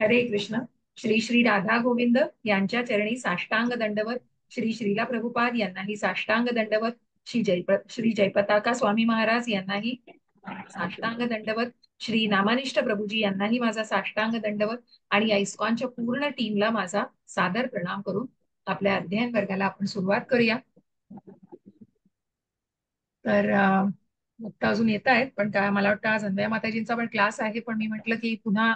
हरे कृष्ण. श्री श्री राधा गोविंद यांच्या चरणी साष्टांग दंडवत. श्री श्रीला प्रभुपाद यांनाही साष्टांग दंडवत. श्री जयपताका स्वामी महाराज यांनाही साष्टांग दंडवत. श्री नामानिष्ठ प्रभूजी यांनाही माझा साष्टांग दंडवत. आणि या इस्कॉनच्या पूर्ण टीमला माझा सादर प्रणाम करून आपल्या अध्ययन वर्गाला आपण सुरुवात करूया. तर मुक्ता अजून येत आहेत, पण काय मला वाटतं आज अन्वया माताजींचा पण क्लास आहे, पण मी म्हटलं की पुन्हा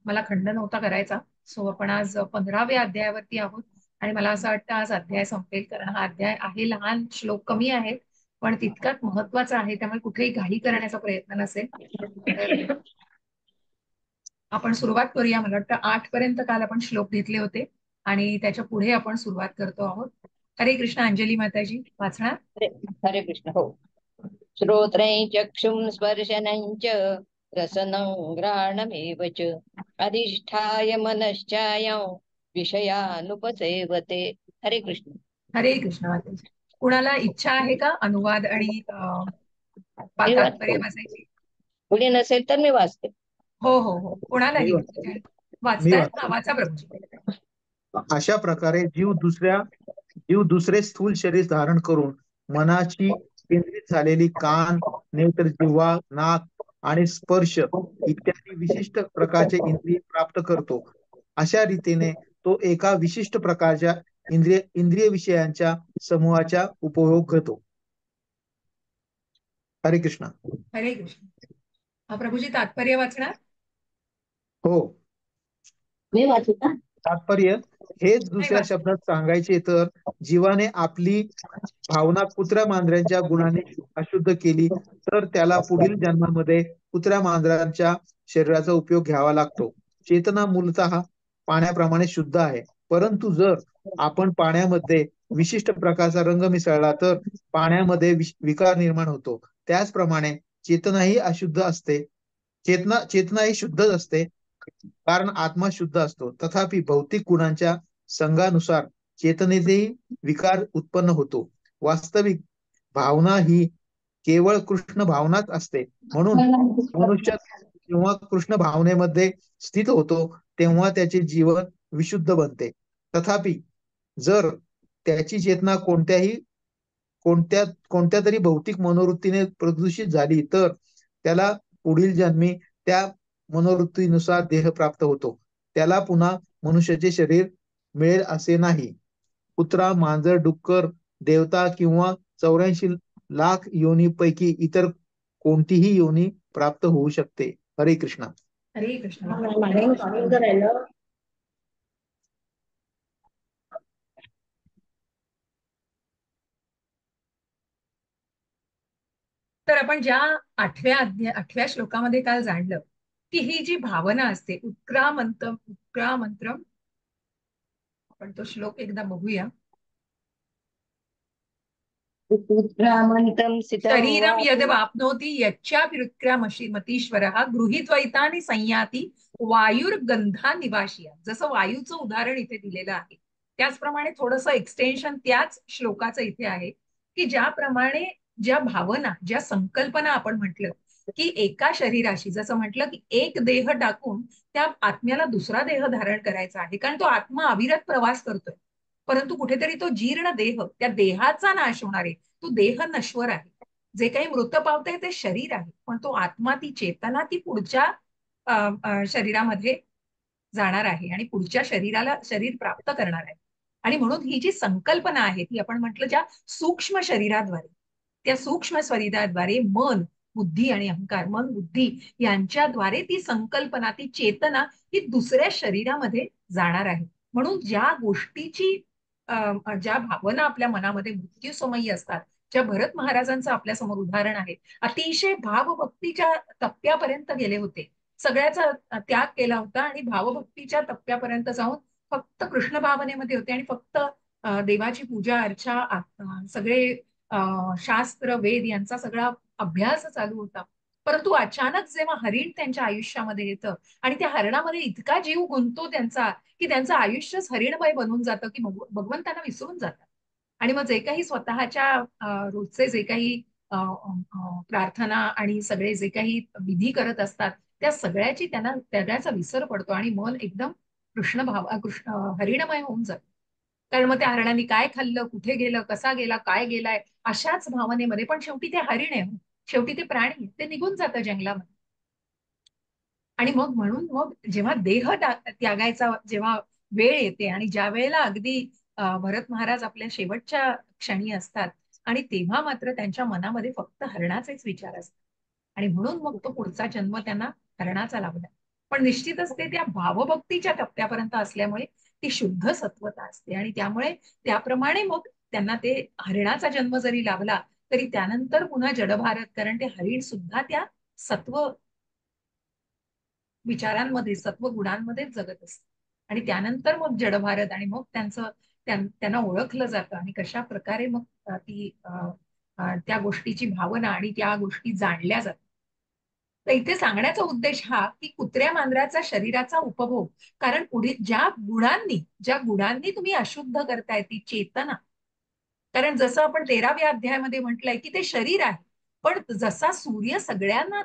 मला खंड नव्हता करायचा. सो आपण आज 15व्या अध्यायावरती आहोत. आणि मला असं वाटतं आज अध्याय संपेल, कारण हा अध्याय आहे लहान, श्लोक कमी आहेत, पण तितकाच महत्वाचा आहे. त्यामुळे कुठेही घाई करण्याचा प्रयत्न नसेल. तर आपण सुरुवात करूया. मला वाटतं 8 पर्यंत काल आपण श्लोक घेतले होते आणि त्याच्या पुढे आपण सुरुवात करतो आहोत. हरे कृष्ण. अंजली माताजी वाचणार. हरे हरे कृष्ण. हो. श्रोत्रं चक्षुं स्पर्शनं च रसनं घ्राणमेव च अधिष्ठाय मनश्चायं विषयानुपसेवते. हरे कृष्ण. हरे कृष्ण माताजी. कुणाला इच्छा आहे का अनुवाद आणि मी तात्पर्य वाचतो. वाचायची? पुढे नसेल तर मी वाचते. हो हो हो, मी कोणालाही वाचतो. म्हणजे मी वाचतायत. वाचतो. वाचा प्रभूजी. अशा प्रकारे जीव दुसरे स्थूल शरीर धारण करून मनाची केंद्रित झालेली कान, नेत्र, जिव्हा, नाक आणि स्पर्श इत्यादी विशिष्ट प्रकारचे इंद्रिय प्राप्त करतो. अशा रीतीने तो एका विशिष्ट प्रकारच्या इंद्रिय विषयांच्या समूहाचा उपयोग घेतो. हरे कृष्ण. हरे कृष्ण. प्रभूजी तात्पर्य वाचणार. हो. मी वाचू का? तात्पर्य हेच नाही दुसऱ्या वाच. शब्दात सांगायचे तर जीवाने आपली भावना कुत्र्या मांजरांच्या गुणाने अशुद्ध केली तर त्याला पुढील जन्मामध्ये कुत्र्या मांजरांच्या शरीराचा उपयोग घ्यावा लागतो. चेतना मूलतः पाण्याप्रमाणे शुद्ध आहे, परंतु जर आपण पाण्यामध्ये विशिष्ट प्रकारचा रंग मिसळला तर पाण्यामध्ये विकार निर्माण होतो. त्याचप्रमाणे चेतनाही अशुद्ध असते. चेतना ही शुद्धच असते, कारण आत्मा शुद्ध असतो. तथापि भौतिक गुणांच्या संघानुसार चेतनेतही विकार उत्पन्न होतो. वास्तविक भावना ही केवळ कृष्ण भावनाच असते. म्हणून मनुष्य जेव्हा कृष्ण भावनेमध्ये स्थित होतो तेव्हा त्याचे जीवन विशुद्ध बनते. तथापि जर त्याची चेतना कोणत्या तरी भौतिक मनोवृत्तीने प्रदूषित झाली तर त्याला पुढील जन्मी त्या मनोवृत्तीनुसार देह प्राप्त होतो. त्याला पुन्हा मनुष्याचे शरीर मिळेल असे नाही. कुत्रा, मांजर, डुक्कर, देवता किंवा 84 लाख योनीपैकी इतर कोणतीही योनी प्राप्त होऊ शकते. हरे कृष्ण. हरे कृष्ण. तर आपण ज्या 8व्या श्लोकामध्ये काल जाणलं की ही जी भावना असते उत्क्रामंत्रम. आपण तो श्लोक एकदा बघूया. उत्क्रामन्तं सितं शरीरम यद वापि वाप्नोति मतीश्वरः गृहीत्वैतानि संयाती वायुर्गंधा निवाशिया. जसं वायूचं उदाहरण इथे दिलेलं आहे त्याचप्रमाणे थोडंसं एक्सटेन्शन त्याच श्लोकाचं इथे आहे की ज्याप्रमाणे ज्या भावना, ज्या संकल्पना आपण म्हटलं की एका शरीराशी, जसं म्हटलं की एक देह टाकून त्या आत्म्याला दुसरा देह धारण करायचा आहे, कारण तो आत्मा अविरत प्रवास करतोय. परंतु कुठेतरी तो जीर्ण देह, त्या देहाचा नाश होणार आहे. तो देह नश्वर आहे. जे काही मृत पावतंय ते शरीर आहे, पण तो आत्मा, ती चेतना, ती पुढच्या शरीरामध्ये जाणार आहे आणि पुढच्या शरीराला शरीर प्राप्त करणार आहे. आणि म्हणून ही जी संकल्पना आहे ती आपण म्हटलं ज्या सूक्ष्म शरीराद्वारे, त्या सूक्ष्म शरीराद्वारे मन, बुद्धी आणि अहंकार, मन बुद्धी यांच्याद्वारे ती संकल्पना, ती चेतना ही दुसऱ्या शरीरामध्ये जाणार आहे. म्हणून ज्या गोष्टीची ज्या भावना आपल्या मनामध्ये मृत्यूसमयी असतात, ज्या भरत महाराजांचं आपल्या समोर उदाहरण आहे, अतिशय भावभक्तीच्या टप्प्यापर्यंत गेले होते, सगळ्याचा त्याग केला होता आणि भावभक्तीच्या टप्प्यापर्यंत जाऊन फक्त कृष्ण भावनेमध्ये होते आणि फक्त देवाची पूजा अर्चा, सगळे शास्त्र वेद यांचा सगळा अभ्यास चालू होता. परंतु अचानक जेव्हा हरिण त्यांच्या आयुष्यामध्ये येतं आणि त्या हरणामध्ये इतका जीव गुंततो त्यांचा की त्यांचं आयुष्यच हरिणमय बनून जातं की भगवंतांना विसरून जातात. आणि मग जे काही स्वतःच्या रोजचे जे काही प्रार्थना आणि सगळे जे काही विधी करत असतात त्या सगळ्याची त्यांना त्याचा विसर पडतो आणि मन एकदम कृष्ण हरिणमय होऊन जातं. कारण मग त्या हरणाने काय खाल्लं, कुठे गेलं, कसा गेला, काय गेलाय, अशाच भावनेमध्ये. पण शेवटी ते हरिण आहे, शेवटी ते प्राणी आहे, ते निघून जातं जंगलामध्ये. आणि मग म्हणून मग जेव्हा त्यागायचा जेव्हा वेळ येते आणि ज्या वेळेला अगदी भरत महाराज आपल्या शेवटच्या क्षणी असतात आणि तेव्हा मात्र त्यांच्या मनामध्ये फक्त हरणाचेच विचार असतात. आणि म्हणून मग तो पुढचा जन्म त्यांना हरणाचा लाभला. पण निश्चितच ते त्या भावभक्तीच्या टप्प्यापर्यंत असल्यामुळे ती शुद्ध सत्वता असते आणि त्यामुळे त्याप्रमाणे मग त्यांना ते हरिणाचा जन्म जरी लाभला तरी त्यानंतर पुन्हा जडभारत, कारण ते हरिण सुद्धा त्या सत्व विचारांमध्ये, सत्व गुणांमध्येच जगत असत. आणि त्यानंतर मग जडभारत आणि मग त्यांना ओळखलं जातं आणि कशा प्रकारे मग त्या गोष्टीची भावना आणि त्या गोष्टी जाणल्या जातात. तर इथे सांगण्याचा उद्देश हा की कुत्र्या मांजराचा शरीराचा उपभोग, कारण पुढे ज्या गुणांनी तुम्ही अशुद्ध करताय ती चेतना. कारण जसं आपण 13व्या अध्यायामध्ये म्हटलंय की ते शरीर आहे, पण जसा सूर्य सगळ्यांना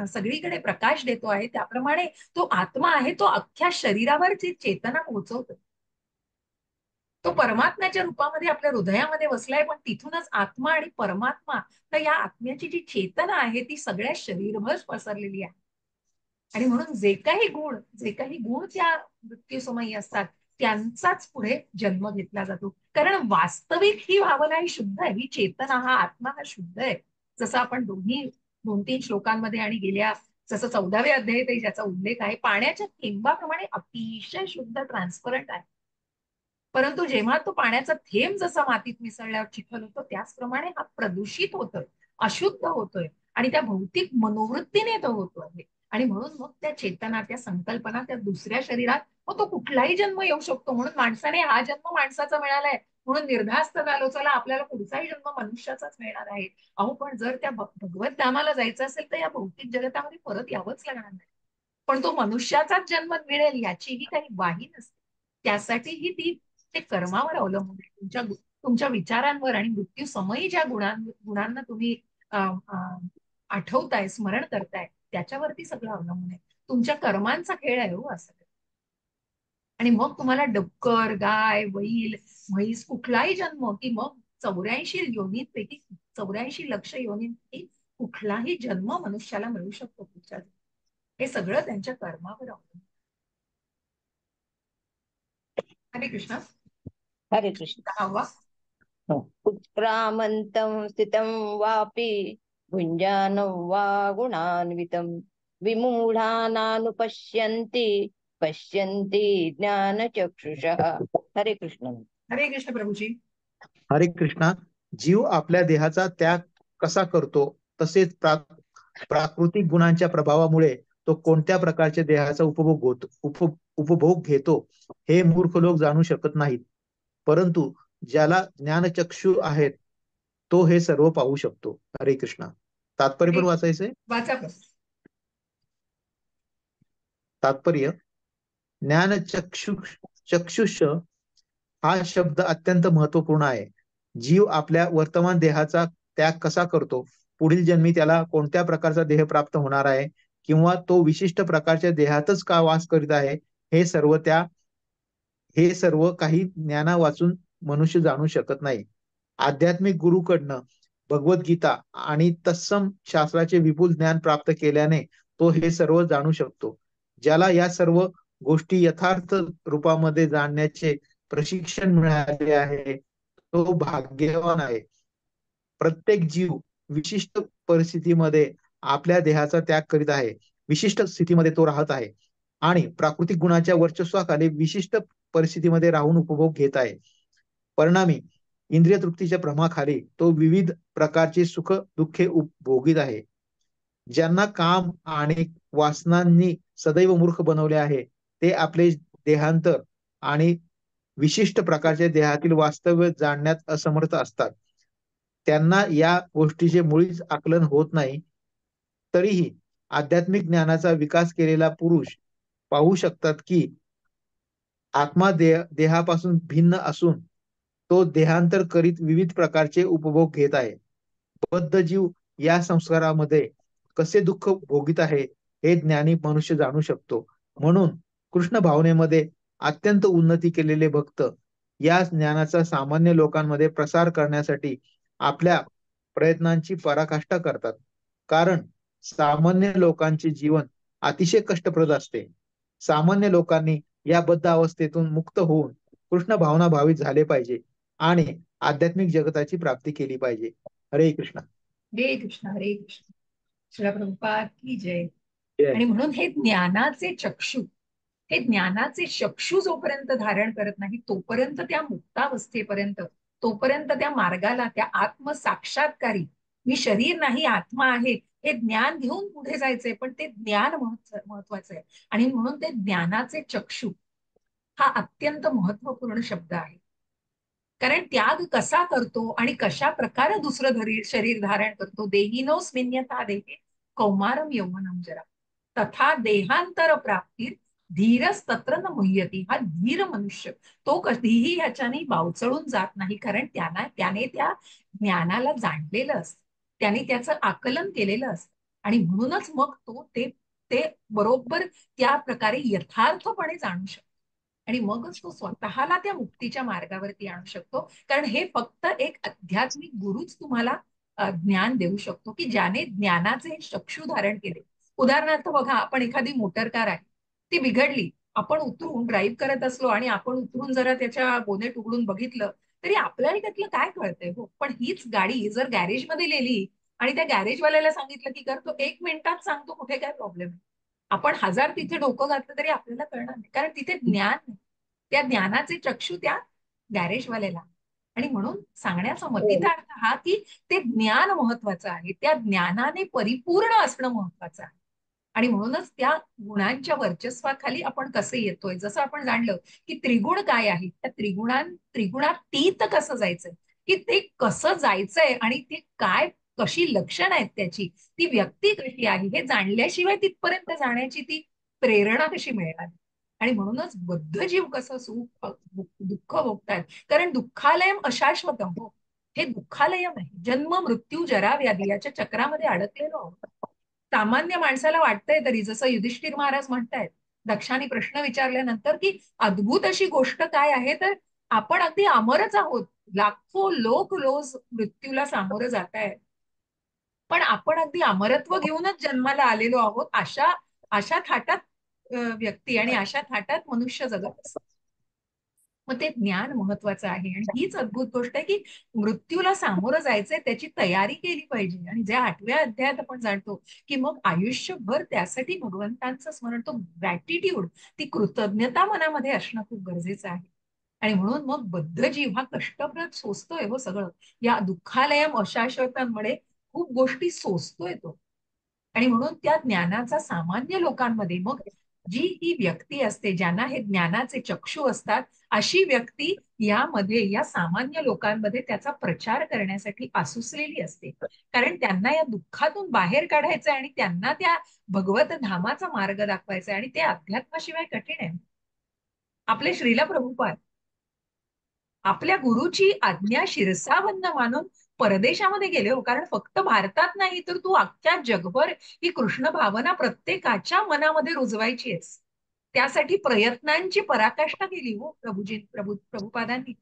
सगळीकडे प्रकाश देतो आहे त्याप्रमाणे तो आत्मा आहे, तो अख्ख्या शरीरावर जी चेतना पोहोचवतो. तो परमात्म्याच्या रूपामध्ये आपल्या हृदयामध्ये बसलाय, पण तिथूनच आत्मा आणि परमात्मा, तर या आत्म्याची जी चेतना आहे ती सगळ्या शरीरभर पसरलेली आहे. आणि म्हणून जे काही गुण त्या मृत्यूसमयी असतात त्यांचाच पुढे जन्म घेतला जातो. कारण वास्तविक ही भावना ही शुद्ध आहे, ही चेतना, हा आत्मा हा शुद्ध आहे. जसं आपण 2-3 श्लोकांमध्ये आणि गेल्या जसं 14व्या अध्यायातही ज्याचा उल्लेख आहे, पाण्याच्या थेंबाप्रमाणे अतिशय शुद्ध, ट्रान्सपरंट आहे. परंतु जेव्हा तो पाण्याचा थेंब जसा मातीत मिसळल्यावर चिखल होतो त्याचप्रमाणे हा प्रदूषित होतोय, अशुद्ध होतोय आणि त्या भौतिक मनोवृत्तीने तो होतो आहे. आणि म्हणून मग त्या चेतना, त्या संकल्पना त्या दुसऱ्या शरीरात मग तो कुठलाही जन्म येऊ शकतो. म्हणून माणसाने हा जन्म माणसाचा मिळालाय म्हणून निर्धास्त झालो, चला आपल्याला पुढचाही जन्म मनुष्याचाच मिळणार आहे. अहो पण जर त्या भगवत धामाला जायचं असेल तर या भौतिक जगतामध्ये परत यावंच लागणार नाही. पण तो मनुष्याचाच जन्म मिळेल याचीही काही ग्वाही नसते. त्यासाठीही ते कर्मावर अवलंबून आहे, तुमच्या विचारांवर आणि मृत्यू समयी ज्या गुणांना तुम्ही आठवताय, स्मरण करताय, त्याच्यावरती सगळं अवलंबून आहे. तुमच्या कर्मांचा खेळ आहे हो असं. आणि मग तुम्हाला डुक्कर, गाय, बैल, म्हैस कुठलाही जन्म की मग 84 योनींपैकी 84 लक्ष योनींपैकी कुठलाही जन्म मनुष्याला मिळू शकतो पुढच्या जन्मात. हे सगळं त्यांच्या कर्मावर अवलंबून. हरे कृष्ण. हरे कृष्ण. 10वा. उत्क्रामन्तं स्थितं वापि भुञ्जानं वा गुणान्वितं विमूढानानुपश्यन्ति पश्यन्ति ज्ञानचक्षुषः. हरे कृष्ण. हरे कृष्ण प्रभूजी. हरे कृष्णा. जीव आपल्या देहाचा त्याग कसा करतो तसेच प्राकृतिक गुणांच्या प्रभावामुळे तो कोणत्या प्रकारच्या देहाचा उपभोग घेतो हे मूर्ख लोक जाणू शकत नाहीत. परंतु ज्याला ज्ञानचक्षु आहेत तो हे सर्व पाहू शकतो. हरे कृष्णा. तात्पर्य पण वाचायचंय. वाचा. तात्पर्य. चक्षुष हा शब्द अत्यंत महत्वपूर्ण आहे. जीव आपल्या वर्तमान देहाचा त्याग कसा करतो, पुढील जन्मी त्याला कोणत्या प्रकारचा देह प्राप्त होणार आहे किंवा तो विशिष्ट प्रकारच्या देहातच का वास करीत आहे, हे सर्व काही ज्ञाना वाचून मनुष्य जाणू शकत नाही. आध्यात्मिक गुरुकडनं भगवद्गीता आणि तत्सम शास्त्राचे विपुल ज्ञान प्राप्त केल्याने तो हे सर्व जाणू शकतो. ज्याला या सर्व गोष्टी यथार्थ रूपामध्ये जाणण्याचे प्रशिक्षण मिळाले आहे तो भाग्यवान आहे. प्रत्येक जीव विशिष्ट परिस्थितीमध्ये आपल्या देहाचा त्याग करीत आहे, विशिष्ट स्थितीमध्ये तो राहत आहे आणि प्राकृतिक गुणाच्या वर्चस्वाखाली विशिष्ट परिस्थितीमध्ये राहून उपभोग घेत आहे. परिणामी इंद्रिय तृप्तीच्या भ्रमाखाली तो विविध प्रकारची सुख दुःखे भोगीत आहे. ज्यांना काम आणि वासनांनी सदैव मूर्ख बनवले आहे ते आपले देहांतर आणि विशिष्ट प्रकारच्या देहातील वास्तव्य जाणण्यात असमर्थ असतात. त्यांना या गोष्टीचे मुळीच आकलन होत नाही. तरीही आध्यात्मिक ज्ञानाचा विकास केलेला पुरुष पाहू शकतात की आत्मा देहापासून भिन्न असून तो देहांतर करीत विविध प्रकारचे उपभोग घेत आहे. बद्ध जीव या संस्कारामध्ये कसे दुःख भोगीत आहे हे ज्ञानी मनुष्य जाणू शकतो. म्हणून कृष्ण भावनेमध्ये अत्यंत उन्नती केलेले भक्त या ज्ञानाचा सामान्य लोकांमध्ये प्रसार करण्यासाठी आपल्या प्रयत्नांची पराकाष्ठा करतात. कारण सामान्य लोकांचे जीवन अतिशय कष्टप्रद असते. सामान्य लोकांनी या बद्ध अवस्थेतून मुक्त होऊन कृष्ण भावना भावित झाले पाहिजे आणि आध्यात्मिक जगताची प्राप्ती केली पाहिजे. हरे कृष्ण. हरे कृष्ण हरे कृष्ण. श्रील प्रभुपाद की जय. जय. आणि म्हणून हे ज्ञानाचे चक्षु, हे ज्ञानाचे चक्षु जोपर्यंत धारण करत नाही तोपर्यंत त्या मुक्तावस्थेपर्यंत, तोपर्यंत त्या मार्गाला, त्या आत्मसाक्षात्कारी मी शरीर नाही आत्मा आहे हे ज्ञान घेऊन पुढे जायचंय. पण ते ज्ञान महत्वाचं आहे. आणि म्हणून ते ज्ञानाचे चक्षु हा अत्यंत महत्वपूर्ण शब्द आहे. कारण त्याग कसा करतो आणि कशा प्रकारे दुसरं शरीर धारण करतो. देहिनोस्मिन्यता देहे कौमारम यौवनम जरा तथा देहांतर प्राप्ती धीरच तत्र न मुह्यती. हा धीर मनुष्य तो कधीही ह्याच्याने बावचळून जात नाही. कारण त्याने त्या ज्ञानाला जाणलेलं असतं, त्याने त्याचं आकलन केलेलं असतं. आणि म्हणूनच मग तो ते ते बरोबर त्या प्रकारे यथार्थपणे जाणू शकतो. आणि मगच तो स्वतःला त्या मुक्तीच्या मार्गावरती आणू शकतो. कारण हे फक्त एक आध्यात्मिक गुरुच तुम्हाला ज्ञान देऊ शकतो, की ज्याने ज्ञानाचे चक्षु धारण केले. उदाहरणार्थ बघा, आपण एखादी मोटर कार आहे, ती बिघडली, आपण उतरून ड्राईव्ह करत असलो आणि आपण उतरून जरा त्याच्या बोनेट उघडून बघितलं तरी आपल्याला त्यातलं काय कळतंय हो. पण हीच गाडी जर गॅरेजमध्ये नेली आणि त्या गॅरेजवाल्याला सांगितलं की कर, तो 1 मिनिटात सांगतो कुठे काय प्रॉब्लेम आहे. आपण 1000 तिथे डोकं घातलं तरी आपल्याला कळणार नाही, कारण तिथे ज्ञान नाही. त्या ज्ञानाचे चक्षु त्या गॅरेजवाल्याला. आणि म्हणून सांगण्याचा मतितार्थ हा की ते ज्ञान महत्वाचं आहे, त्या ज्ञानाने परिपूर्ण असणं महत्वाचं आहे. आणि म्हणूनच त्या गुणांच्या वर्चस्वाखाली आपण कसे येतोय. जसं आपण जाणलं की त्रिगुण काय आहे, त्या त्रिगुणातीत कसं जायचंय, की ते कसं जायचंय आणि ते काय, कशी लक्षणं आहेत त्याची, ती व्यक्ती कशी आहे हे जाणल्याशिवाय तिथपर्यंत जाण्याची ती प्रेरणा कशी मिळणार. आणि म्हणूनच बद्ध जीव कसं सुख दुःख भोगतायत. कारण दुःखालयम अशाश्वतम हो, हे दुःखालयम आहे. जन्म मृत्यू जरा व्याधी याच्या चक्रामध्ये अडकलेलो आहोत. सामान्य माणसाला वाटतंय तरी, जसं युधिष्ठिर महाराज म्हणतायत दक्षाने प्रश्न विचारल्यानंतर, की अद्भुत अशी गोष्ट काय आहे, तर आपण अगदी अमरच आहोत. लाखो लोक रोज मृत्यूला सामोरं जात आहेत, पण आपण अगदी अमरत्व घेऊनच जन्माला आलेलो आहोत. अशा अशा थाटात व्यक्ती आणि अशा थाटात मनुष्य जगत असतो. मग ते ज्ञान महत्वाचं आहे. आणि हीच अद्भुत गोष्ट आहे की मृत्यूला सामोरं जायचंय, त्याची तयारी केली पाहिजे. आणि ज्या 8व्या अध्यायात आपण जाणतो की मग आयुष्यभर त्यासाठी भगवंतांचं स्मरण, तो ग्रॅटिट्यूड, ती कृतज्ञता मनामध्ये असणं खूप गरजेचं आहे. आणि म्हणून मग बद्ध जीव हा कष्टप्रद सोसतोय हो सगळं. या दुःखालयम अशाश्वतांमुळे खूप गोष्टी सोसतोय तो. आणि म्हणून त्या ज्ञानाचा सामान्य लोकांमध्ये, मग जी ही व्यक्ती असते ज्यांना हे ज्ञानाचे चक्षु असतात, अशी व्यक्ती यामध्ये, या सामान्य लोकांमध्ये त्याचा प्रचार करण्यासाठी आसुसलेली असते. कारण त्यांना या दुःखातून बाहेर काढायचंय आणि त्यांना त्या भगवत धामाचा मार्ग दाखवायचा आहे. आणि ते अध्यात्माशिवाय कठीण आहे. आपले श्रीला प्रभुपाद आपल्या गुरुची आज्ञा शिरसावन्न मानून परदेशामध्ये गेले हो. कारण फक्त भारतात नाही तर तू अख्ख्या जगभर ही कृष्ण भावना प्रत्येकाच्या मनामध्ये रुजवायची आहेस. त्यासाठी प्रयत्नांची पराकाष्ठा केली हो प्रभुपादांनी.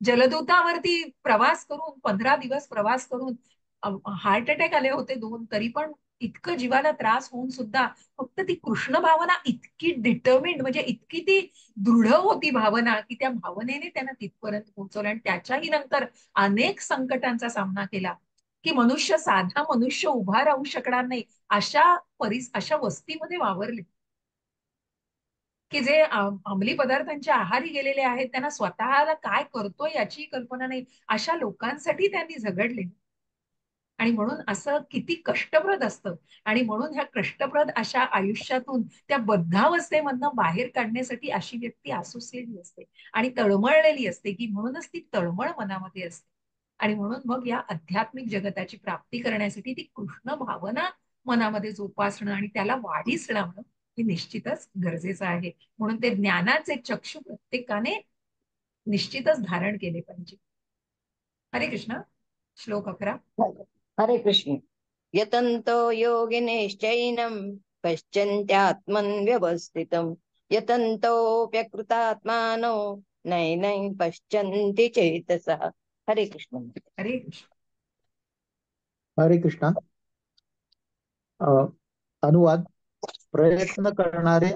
जलदूतावरती प्रवास करून, 15 दिवस प्रवास करून हार्ट अटॅक आले होते 2, तरी पण इतकं जीवाला त्रास होऊन सुद्धा फक्त ती कृष्ण भावना इतकी डिटर्मिंड, म्हणजे इतकी ती दृढ होती भावना, की त्या भावनेने त्यांना तिथपर्यंत पोहोचवलं. आणि त्याच्याही नंतर अनेक संकटांचा सामना केला, की साधा मनुष्य उभा राहू शकणार नाही अशा वस्तीमध्ये वावरले, की जे अंमली पदार्थांच्या आहारी गेलेले आहेत, त्यांना स्वतःला काय करतोय याची कल्पना नाही, अशा लोकांसाठी त्यांनी झगडले. आणि म्हणून असं किती कष्टप्रद असतं. आणि म्हणून ह्या कष्टप्रद अशा आयुष्यातून त्या बद्धावस्थेमधनं बाहेर काढण्यासाठी अशी व्यक्ती आसुसलेली असते आणि तळमळलेली असते, की म्हणूनच ती तळमळ मनामध्ये असते. आणि म्हणून मग या आध्यात्मिक जगताची प्राप्ती करण्यासाठी ती कृष्ण भावना मनामध्ये जोपासणं आणि त्याला वाढीस लावणं हे निश्चितच गरजेचं आहे. म्हणून ते ज्ञानाचे चक्षु प्रत्येकाने निश्चितच धारण केले पाहिजे. हरे कृष्ण. श्लोक 11. हरे कृष्ण. यतन्तो योगिनिश्चैनं पश्यन्त्यात्मन् व्यवस्थितम् यतन्तोऽप्यकृतात्मानो नैनं पश्यन्ति चेतसः। हरे कृष्ण। हरे कृष्ण. हरे कृष्णा. अनुवाद. प्रयत्न करणारे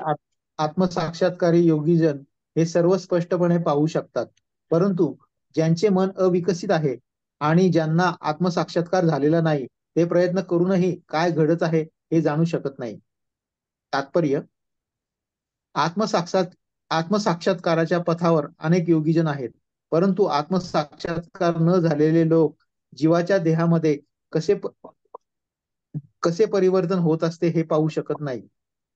आत्मसाक्षात्कारी योगीजन हे सर्व स्पष्टपणे पाहू शकतात, परंतु ज्यांचे मन अविकसित आहे आणि ज्यांना आत्मसाक्षात्कार झालेला नाही ते प्रयत्न करूनही काय घडत आहे हे जाणू शकत नाही. तात्पर्य. आत्मसाक्षात्काराच्या पथावर अनेक योगीजन आहेत, परंतु आत्मसाक्षात्कार न झालेले लोक जीवाच्या देहामध्ये कसे परिवर्तन होत असते हे पाहू शकत नाही.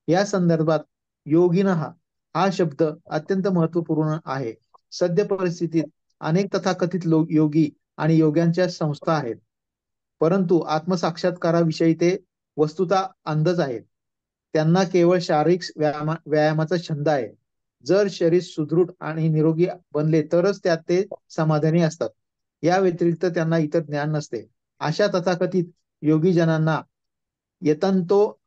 या संदर्भात योगिनः हा शब्द अत्यंत महत्वपूर्ण आहे. सद्य परिस्थितीत अनेक तथाकथित योगी आणि योग्यांच्या संस्था आहेत, परंतु आत्मसाक्षात्काराविषयी ते वस्तुतः अंधच आहेत. त्यांना केवळ शारीरिक व्यायामाचा छंद आहे. जर शरीर सुदृढ आणि निरोगी बनले तरच त्यात ते समाधानी असतात. या व्यतिरिक्त त्यांना इतर ज्ञान नसते. अशा तथाकथित योगीजनांना यतंतो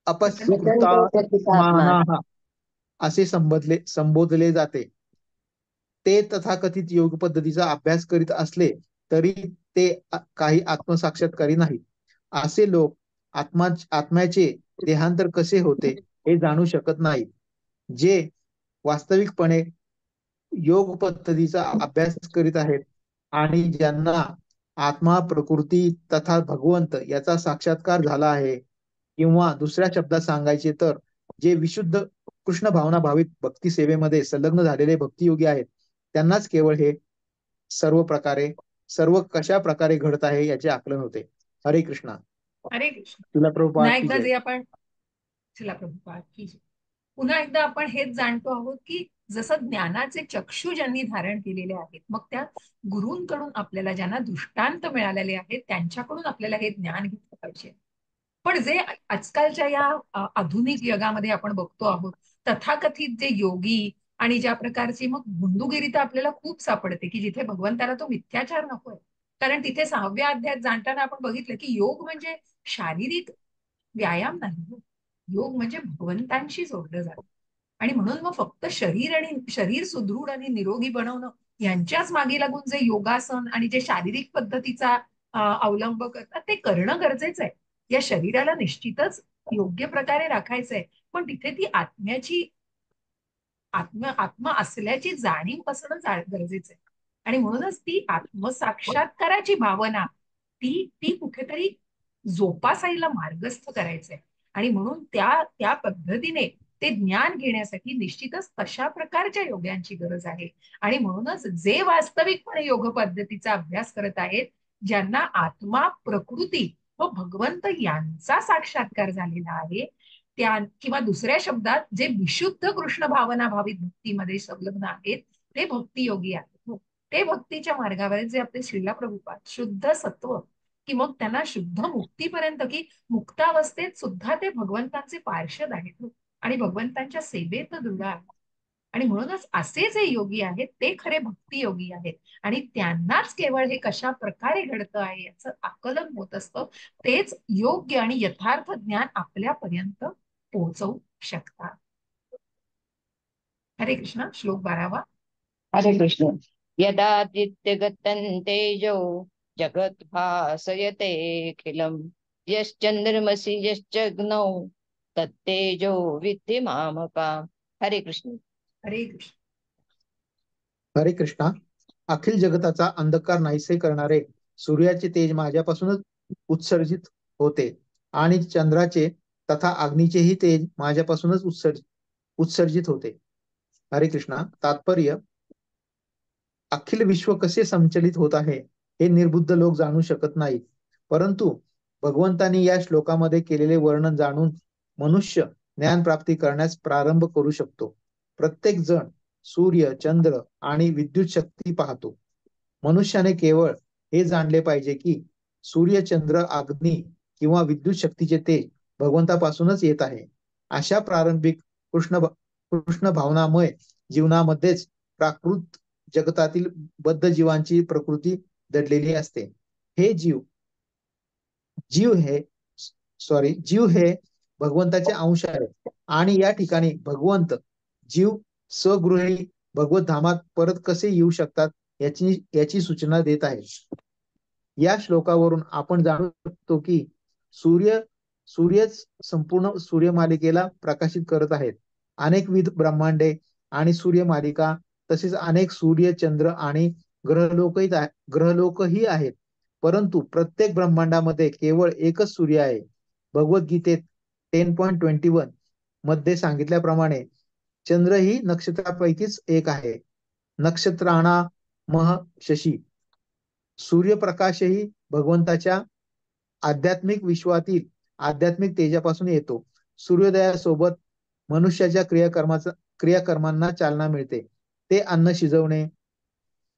अपस्कृता मानाः असे संबोधले जाते. ते तथाकथित योग पद्धतीचा अभ्यास करीत असले तरी ते काही आत्मसाक्षात्कारी नाहीत. असे लोक आत्म्याचे देहांतर कसे होते हे जाणू शकत नाहीत. जे वास्तविकपणे योग पद्धतीचा अभ्यास करीत आहेत आणि ज्यांना आत्मा, प्रकृती तथा भगवंत याचा साक्षात्कार झाला आहे, किंवा दुसऱ्या शब्दात सांगायचे तर जे विशुद्ध कृष्ण भावना भावित भक्ती सेवेमध्ये संलग्न झालेले भक्तियोगी आहेत, त्यांनाच केवळ हे सर्व कशा प्रकारे घडत आहे याचे आकलन होते. हरे कृष्णा. हरे कृष्ण. तुला प्रभुपाद पुन्हा की एकदा जय. जे आपण चला प्रभुपाद की जय. पुन्हा एकदा आपण हेच जाणतो आहोत की जसं ज्ञानाचे चक्षु ज्यांनी धारण केलेले आहेत, मग त्या गुरूंकडून आपल्याला ज्यांना दृष्टांत मिळालेले आहेत त्यांच्याकडून आपल्याला हे ज्ञान घेतलं पाहिजे. पण जे आजकालच्या या आधुनिक जगामध्ये आपण बघतो आहोत, तथाकथित जे योगी आणि ज्या प्रकारची मग गुंडुगिरी तर आपल्याला खूप सापडते की जिथे भगवंताला तो मिथ्याचार नकोय. कारण तिथे 6व्या अध्यायात जाणताना आपण बघितलं की योग म्हणजे शारीरिक व्यायाम नाही. योग म्हणजे भगवंतांशी जोडलं जातं. आणि म्हणून मग फक्त शरीर सुदृढ आणि निरोगी बनवणं यांच्याच मागे लागून जे योगासन आणि जे शारीरिक पद्धतीचा अवलंब करतात ते करणं गरजेचं आहे. या शरीराला निश्चितच योग्य प्रकारे राखायचंय, पण तिथे ती आत्मा असल्याची जाणीव असणं गरजेचं आहे. आणि म्हणूनच ती आत्मसाक्षात्काराची भावना ती ती कुठेतरी जोपासायला मार्गस्थ करायचंय. आणि म्हणून त्या पद्धतीने ते ज्ञान घेण्यासाठी निश्चितच तशा प्रकारच्या योग्यांची गरज आहे. आणि म्हणूनच जे वास्तविकपणे योग पद्धतीचा अभ्यास करत आहेत, ज्यांना आत्मा, प्रकृती व भगवंत यांचा साक्षात्कार झालेला आहे, त्या किंवा दुसऱ्या शब्दात जे विशुद्ध कृष्ण भावना भावित भक्तीमध्ये संलग्न आहेत ते भक्तियोगी आहेत. ते भक्तीच्या मार्गावर जे आपले श्रीला प्रभुपाद शुद्ध सत्व की मग त्यांना शुद्ध मुक्तीपर्यंत की मुक्तावस्थेत सुद्धा ते भगवंतांचे पार्षद आहेत आणि भगवंतांच्या सेवेत दृढ आहेत. आणि म्हणूनच असे जे योगी आहेत ते खरे भक्तियोगी आहेत. आणि त्यांनाच केवळ हे कशा प्रकारे घडतं आहे याचं आकलन होत असतं. तेच योग्य आणि यथार्थ ज्ञान आपल्यापर्यंत पोहोचवू शकतात. हरे कृष्ण. श्लोक 12. हरे कृष्ण. यदादित्यगतं तेजो जगत् भासयतेऽखिलम् यश्चन्द्रमसि यश्चग्नौ तत्तेजो विद्धि मामका. हरे कृष्ण. हरे कृष्ण. हरे कृष्णा. अखिल जगताचा अंधकार नाहीसे करणारे सूर्याचे तेज माझ्यापासूनच उत्सर्जित होते आणि चंद्राचे तथा अग्नीचेही तेज माझ्यापासूनच उत्सर्जित होते. हरे कृष्णा. तात्पर्य. अखिल विश्व कसे संचलित होत आहे हे निर्बुद्ध लोक जाणू शकत नाहीत, परंतु भगवंतांनी या श्लोकामध्ये केलेले वर्णन जाणून मनुष्य ज्ञान प्राप्ती करण्यास प्रारंभ करू शकतो. प्रत्येक जण सूर्य, चंद्र आणि विद्युत शक्ती पाहतो. मनुष्याने केवळ हे जाणले पाहिजे की सूर्य, चंद्र, अग्नी किंवा विद्युत शक्तीचे तेज भगवंतापासूनच येत आहे. अशा प्रारंभिक कृष्ण भावनामय जीवनामध्येच प्राकृत जगतातील बद्ध जीवांची प्रकृती दडलेली असते. हे जीव हे जीव हे भगवंताचे अंश आहे आणि या ठिकाणी भगवंत जीव स्वगृही भगवत धामात परत कसे येऊ शकतात याची सूचना देत आहे. या श्लोकावरून आपण जाणू शकतो की सूर्य सूर्यच संपूर्ण सूर्यमालिकेला प्रकाशित करत आहेत. अनेकविध ब्रह्मांडे आणि सूर्यमालिका तसेच अनेक सूर्य चंद्र आणि ग्रहलोकही आहेत. परंतु प्रत्येक ब्रह्मांडामध्ये केवळ एकच सूर्य आहे. भगवद्गीतेत 10.21 मध्ये सांगितल्याप्रमाणे चंद्र ही नक्षत्रापैकीच एक आहे. नक्षत्राणा मह शशी. सूर्यप्रकाशही भगवंताच्या आध्यात्मिक विश्वातील आध्यात्मिक तेजापासून येतो. सूर्योदयासोबत मनुष्याच्या क्रियाकर्मांना चालना मिळते. ते अन्न शिजवणे,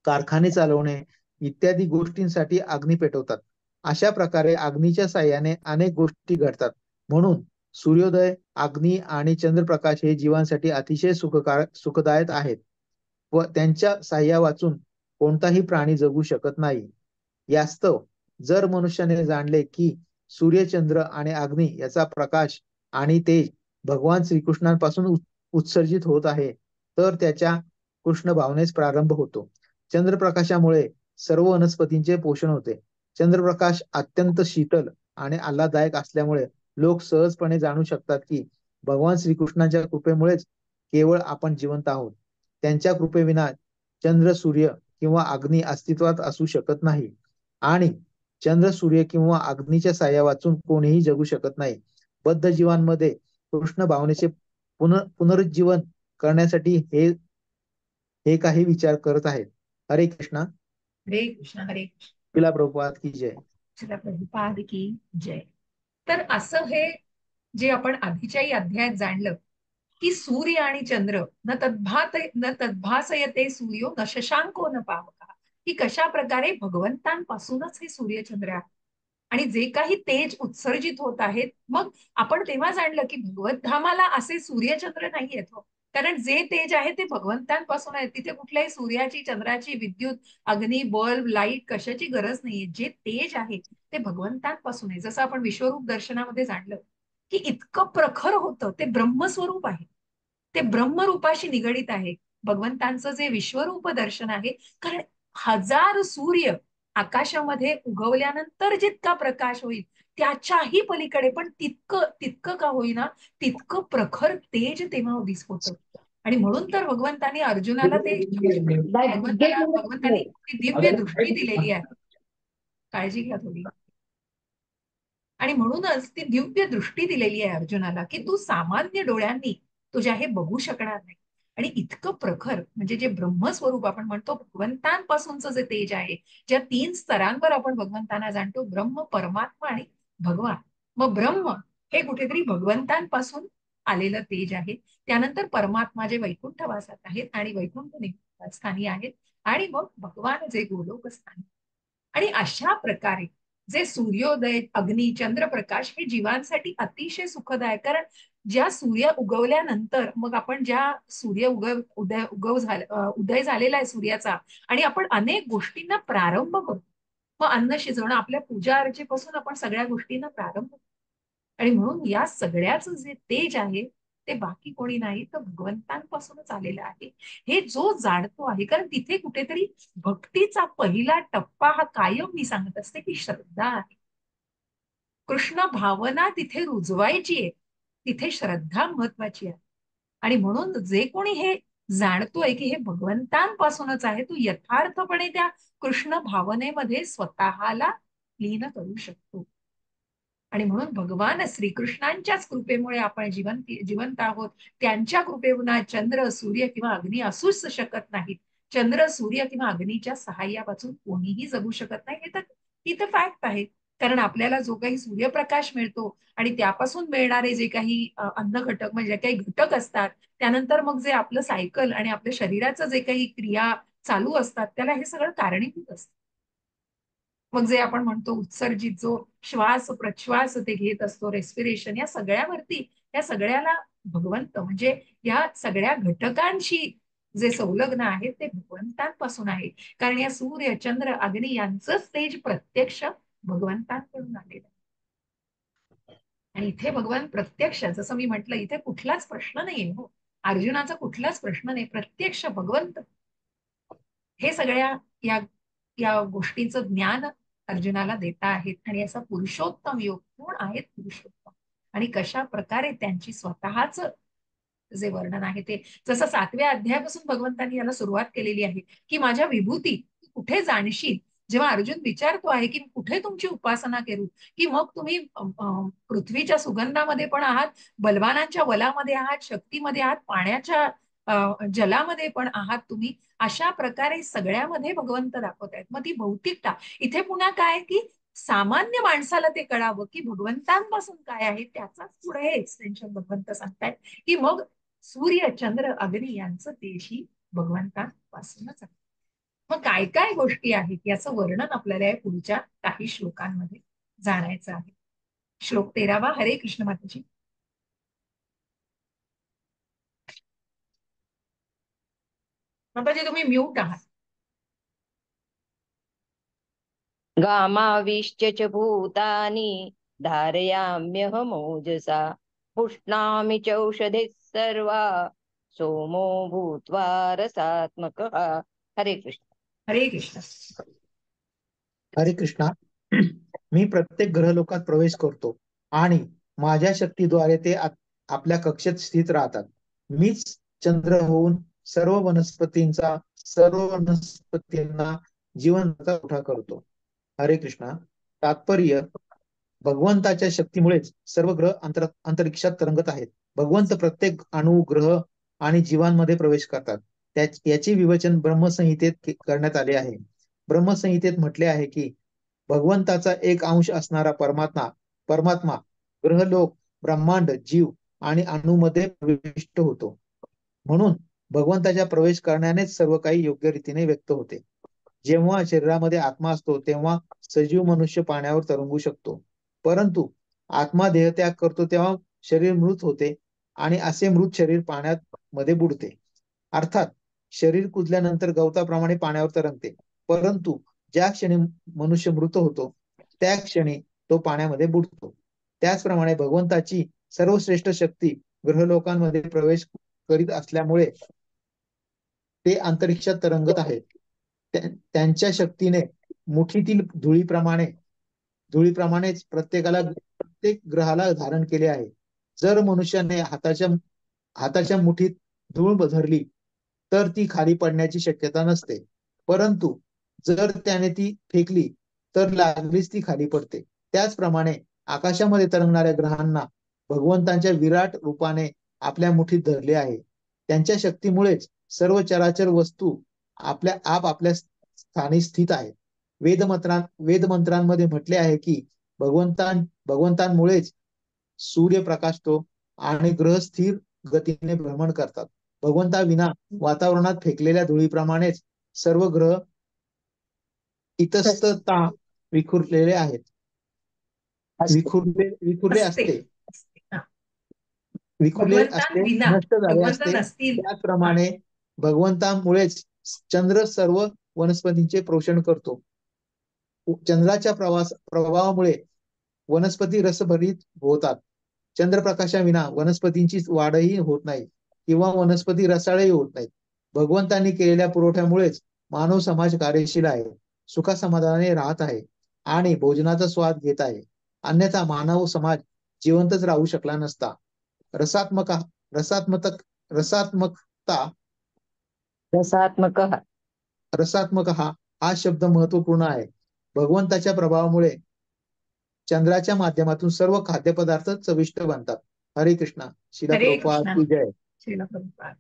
कारखाने चालवणे इत्यादी गोष्टींसाठी अग्नी पेटवतात. अशा प्रकारे अग्नीच्या साह्याने अनेक गोष्टी घडतात. म्हणून सूर्योदय, अग्नी आणि चंद्रप्रकाश हे जीवांसाठी अतिशय सुखदायक आहेत व त्यांच्या साह्या वाचून कोणताही प्राणी जगू शकत नाही. यास्तव जर मनुष्याने जाणले की सूर्य, चंद्र आणि अग्नी याचा प्रकाश आणि तेज भगवान श्रीकृष्णांपासून उत्सर्जित होत आहे, तर त्याच्या कृष्ण भावनेस प्रारंभ होतो. चंद्रप्रकाशामुळे सर्व वनस्पतींचे पोषण होते. चंद्रप्रकाश अत्यंत शीतल आणि आल्हाददायक असल्यामुळे लोक सहजपणे जाणू शकतात की भगवान श्रीकृष्णांच्या कृपेमुळेच केवळ आपण जिवंत आहोत. त्यांच्या कृपेविना चंद्र, सूर्य किंवा अग्नी अस्तित्वात असू शकत नाही आणि चंद्र, सूर्य किंवा अग्नीच्या साह्या वाचून कोणीही जगू शकत नाही. बद्ध जीवांमध्ये कृष्ण भावनेचे पुनरुज्जीवन करण्यासाठी हे हे काही विचार करत आहेत. हरे कृष्णा. हरे कृष्ण हरे कृष्ण. शिला प्रभुपाद की जय. श्रीला प्रभुपाद की जय. तर असं हे जे आपण आधीच्याही अध्यायात जाणलं की सूर्य आणि चंद्र न तद्भासयते सूर्यो न शशांको न पावका, की कशा प्रकारे भगवंतांपासूनच हे सूर्यचंद्र आहे आणि जे काही तेज उत्सर्जित होत आहेत. मग आपण तेव्हा जाणलं की भगवत धामाला असे सूर्यचंद्र नाही येतो, कारण जे तेज आहे ते भगवंतांपासून आहे. तिथे कुठल्याही सूर्याची, चंद्राची, विद्युत, अग्नी, बल्ब, लाईट कशाची गरज नाहीये. जे तेज आहे ते भगवंतांपासून आहे. जसं आपण विश्वरूप दर्शनामध्ये जाणलं की इतकं प्रखर होतं, ते ब्रह्मस्वरूप आहे, ते ब्रह्मरूपाशी निगडित आहे भगवंतांचं जे विश्वरूप दर्शन आहे. कारण हजार सूर्य आकाशामध्ये उगवल्यानंतर जितका प्रकाश होईल त्याच्याही पलीकडे पण तितकं तितकं का होईना तितकं प्रखर तेज तेव्हा दिसत. आणि म्हणून तर भगवंतांनी ती दिव्य दृष्टी दिलेली आहे. काळजी घ्या थोडी. आणि म्हणूनच ती दिव्य दृष्टी दिलेली आहे अर्जुनाला की तू सामान्य डोळ्यांनी तुझ्या हे बघू शकणार नाही. आणि इतकं प्रखर म्हणजे जे ब्रह्मस्वरूप आपण म्हणतो, भगवंतांपासूनचं जे तेज आहे, ज्या 3 स्तरांवर आपण भगवंतांना जाणतो, ब्रह्म, परमात्मा आणि भगवान. मग ब्रह्म हे कुठेतरी भगवंतांपासून आलेलं तेज आहे. त्यानंतर परमात्मा जे वैकुंठवासात आहेत आणि वैकुंठ स्थानी आहेत, आणि मग भगवान जे गोलोकस्थानी. आणि अशा प्रकारे जे सूर्योदय, अग्नी, चंद्रप्रकाश हे जीवांसाठी अतिशय सुखदायक. कारण ज्या सूर्य उगवल्यानंतर मग आपण ज्या सूर्य उदय झालेला आहे सूर्याचा, आणि आपण अनेक गोष्टींना प्रारंभ करतो. मग अन्न शिजवणं, आपल्या पूजा अर्चेपासून आपण सगळ्या गोष्टींना प्रारंभ करतो. आणि म्हणून या सगळ्याचं जे तेज आहे ते बाकी कोणी नाही तर भगवंतांपासूनच आलेलं आहे. हे जो जाणतो आहे, कारण तिथे कुठेतरी भक्तीचा पहिला टप्पा हा कायम मी सांगत असते की श्रद्धा आहे. कृष्ण भावना तिथे रुजवायची आहे, तिथे श्रद्धा महत्वाची आहे. आणि म्हणून जे कोणी हे जाणतोय की हे भगवंतांपासूनच आहे, तो यथार्थपणे त्या कृष्ण भावनेमध्ये स्वतःला लीन करू शकतो. आणि म्हणून भगवान श्रीकृष्णांच्याच कृपेमुळे आपण जिवंत आहोत. त्यांच्या कृपेविना चंद्र, सूर्य किंवा अग्नी असूच शकत नाहीत. चंद्र, सूर्य किंवा अग्नीच्या सहाय्यापासून कोणीही जगू शकत नाही. ही तर फॅक्ट आहे. कारण आपल्याला जो काही सूर्यप्रकाश मिळतो आणि त्यापासून मिळणारे जे काही अन्न घटक म्हणजे काही घटक असतात, त्यानंतर मग जे आपलं सायकल आणि आपल्या शरीराचं जे काही क्रिया चालू असतात, त्याला हे सगळं कारणीभूत असतं. मग जे आपण म्हणतो उत्सर्जित जो श्वास प्रश्वास ते घेत असतो, रेस्पिरेशन, या सगळ्यावरती, या सगळ्याला भगवंत म्हणजे या सगळ्या घटकांशी जे संलग्न आहे ते भगवंतांपासून आहे. कारण या सूर्य, चंद्र, अग्नी यांचंच तेज प्रत्यक्ष भगवंतांकडून आलेलं आहे. आणि इथे भगवान प्रत्यक्ष, जसं मी म्हटलं, इथे कुठलाच प्रश्न नाहीये हो, अर्जुनाचा कुठलाच प्रश्न नाही, प्रत्यक्ष भगवंत हे सगळ्या या या गोष्टीचं ज्ञान अर्जुनाला देता आहेत. आणि असा पुरुषोत्तम योग, कोण आहेत पुरुषोत्तम आणि कशा प्रकारे त्यांची स्वतःच जे वर्णन आहे ते, जसं 7व्या अध्यायापासून भगवंतांनी याला सुरुवात केलेली आहे, की माझ्या विभूती कुठे जाणशील. जेव्हा अर्जुन विचारतो आहे की कुठे तुमची उपासना करू, की मग तुम्ही पृथ्वीच्या सुगंधामध्ये पण आहात, बलवानांच्या वलामध्ये आहात, शक्तीमध्ये आहात, पाण्याच्या जलामध्ये पण आहात तुम्ही, अशा प्रकारे सगळ्यामध्ये भगवंत दाखवत आहेत. मग ती भौतिकता इथे पुन्हा काय, की सामान्य माणसाला ते कळावं की भगवंतांपासून काय आहे, त्याचाच पुढे हे एक्सटेन्शन भगवंत सांगतायत, की मग सूर्य चंद्र अग्नी यांचं तेजही भगवंतांपासूनच आहे. मग काय काय गोष्टी आहेत याचं वर्णन आपल्याला या पुढच्या काही श्लोकांमध्ये जाणायचं आहे. श्लोक 13वा. हरे कृष्ण माताजी. माताजी तुम्ही म्यूट आहात. गामाविश्य च भूतानि धारयाम्यहमोजसा पुष्णामि चौषधिः सर्वा सोमो भूत्वा रसात्मकः. हरे कृष्ण. हरे कृष्ण. हरे कृष्णा. मी प्रत्येक ग्रहलोकात प्रवेश करतो आणि माझ्या शक्तीद्वारे ते आपल्या कक्षेत स्थित राहतात. मीच चंद्र होऊन सर्व वनस्पतींना जीवनाचा पुरवठा करतो. हरे कृष्णा. तात्पर्य: भगवंताच्या शक्तीमुळेच सर्व ग्रह अंतरिक्षात तरंगत आहेत. भगवंत प्रत्येक अणु, ग्रह आणि जीवांमध्ये प्रवेश करतात. याचे विवेचन ब्रह्मसंहितेत करण्यात आले आहे. ब्रह्मसंहितेत म्हटले आहे की भगवंताचा एक अंश असणारा परमात्मा ग्रहलोक, ब्रह्मांड, जीव आणि अणूमध्ये प्रविष्ट होतो. म्हणून भगवंताच्या प्रवेश करण्यानेच सर्व काही योग्य रीतीने व्यक्त होते. जेव्हा शरीरामध्ये आत्मा असतो तेव्हा सजीव मनुष्य पाण्यावर तरंगू शकतो. परंतु आत्मा देहत्याग करतो तेव्हा शरीर मृत होते आणि असे मृत शरीर पाण्यात मध्ये बुडते. अर्थात शरीर कुजल्यानंतर गवताप्रमाणे पाण्यावर तरंगते. परंतु ज्या क्षणी मनुष्य मृत होतो त्या क्षणी तो पाण्यामध्ये बुडतो. त्याचप्रमाणे भगवंताची सर्वश्रेष्ठ शक्ती ग्रहलोकांमध्ये प्रवेश करीत असल्यामुळे ते अंतरिक्षात तरंगत आहेत. त्यांच्या शक्तीने मुठीतील धुळीप्रमाणेच प्रत्येक ग्रहाला धारण केले आहे. जर मनुष्याने हाताच्या मुठीत धूळ धरली तर ती खाली पडण्याची शक्यता नसते, परंतु जर त्याने ती फेकली तर लागलीच ती खाली पडते. त्याचप्रमाणे आकाशामध्ये तरंगणाऱ्या ग्रहांना भगवंतांच्या विराट रूपाने आपल्या मुठीत धरले आहे. त्यांच्या शक्तीमुळेच सर्व चराचर वस्तू आपल्या स्थानी स्थित आहेत. वेदमंत्रांमध्ये म्हटले आहे की भगवंतांमुळेच सूर्य प्रकाशतो आणि ग्रह स्थिर गतीने भ्रमण करतात. भगवंताविना वातावरणात फेकलेल्या धुळीप्रमाणेच सर्व ग्रह इतस्तता विखुरलेले आहेत. विखुरले असते. असते हा. विखुरले असते, भगवंतांविना, नष्ट झाले भगवंत असते. नसतील. त्याचप्रमाणे भगवंतामुळेच चंद्र सर्व वनस्पतींचे पोषण करतो. चंद्राच्या प्रभावामुळे वनस्पती रसभरीत होतात. चंद्रप्रकाशाविना वनस्पतींची वाढही होत नाही किंवा वनस्पती रसाळही होत नाहीत. भगवंतांनी केलेल्या पुरवठ्यामुळेच मानव समाज कार्यशील आहे, सुखासमाधानाने राहत आहे आणि भोजनाचा स्वाद घेत आहे. अन्यथा मानव समाज जिवंतच राहू शकला नसता. रसात्मक रसात्मकता रसात्मकः. रसात्मक हा शब्द महत्वपूर्ण आहे. भगवंताच्या प्रभावामुळे चंद्राच्या माध्यमातून सर्व खाद्यपदार्थ चविष्ट बनतात. हरे कृष्णा. शिला हरे प्रभुपाद कृष्ण. की जय. श्रील प्रभुपाद.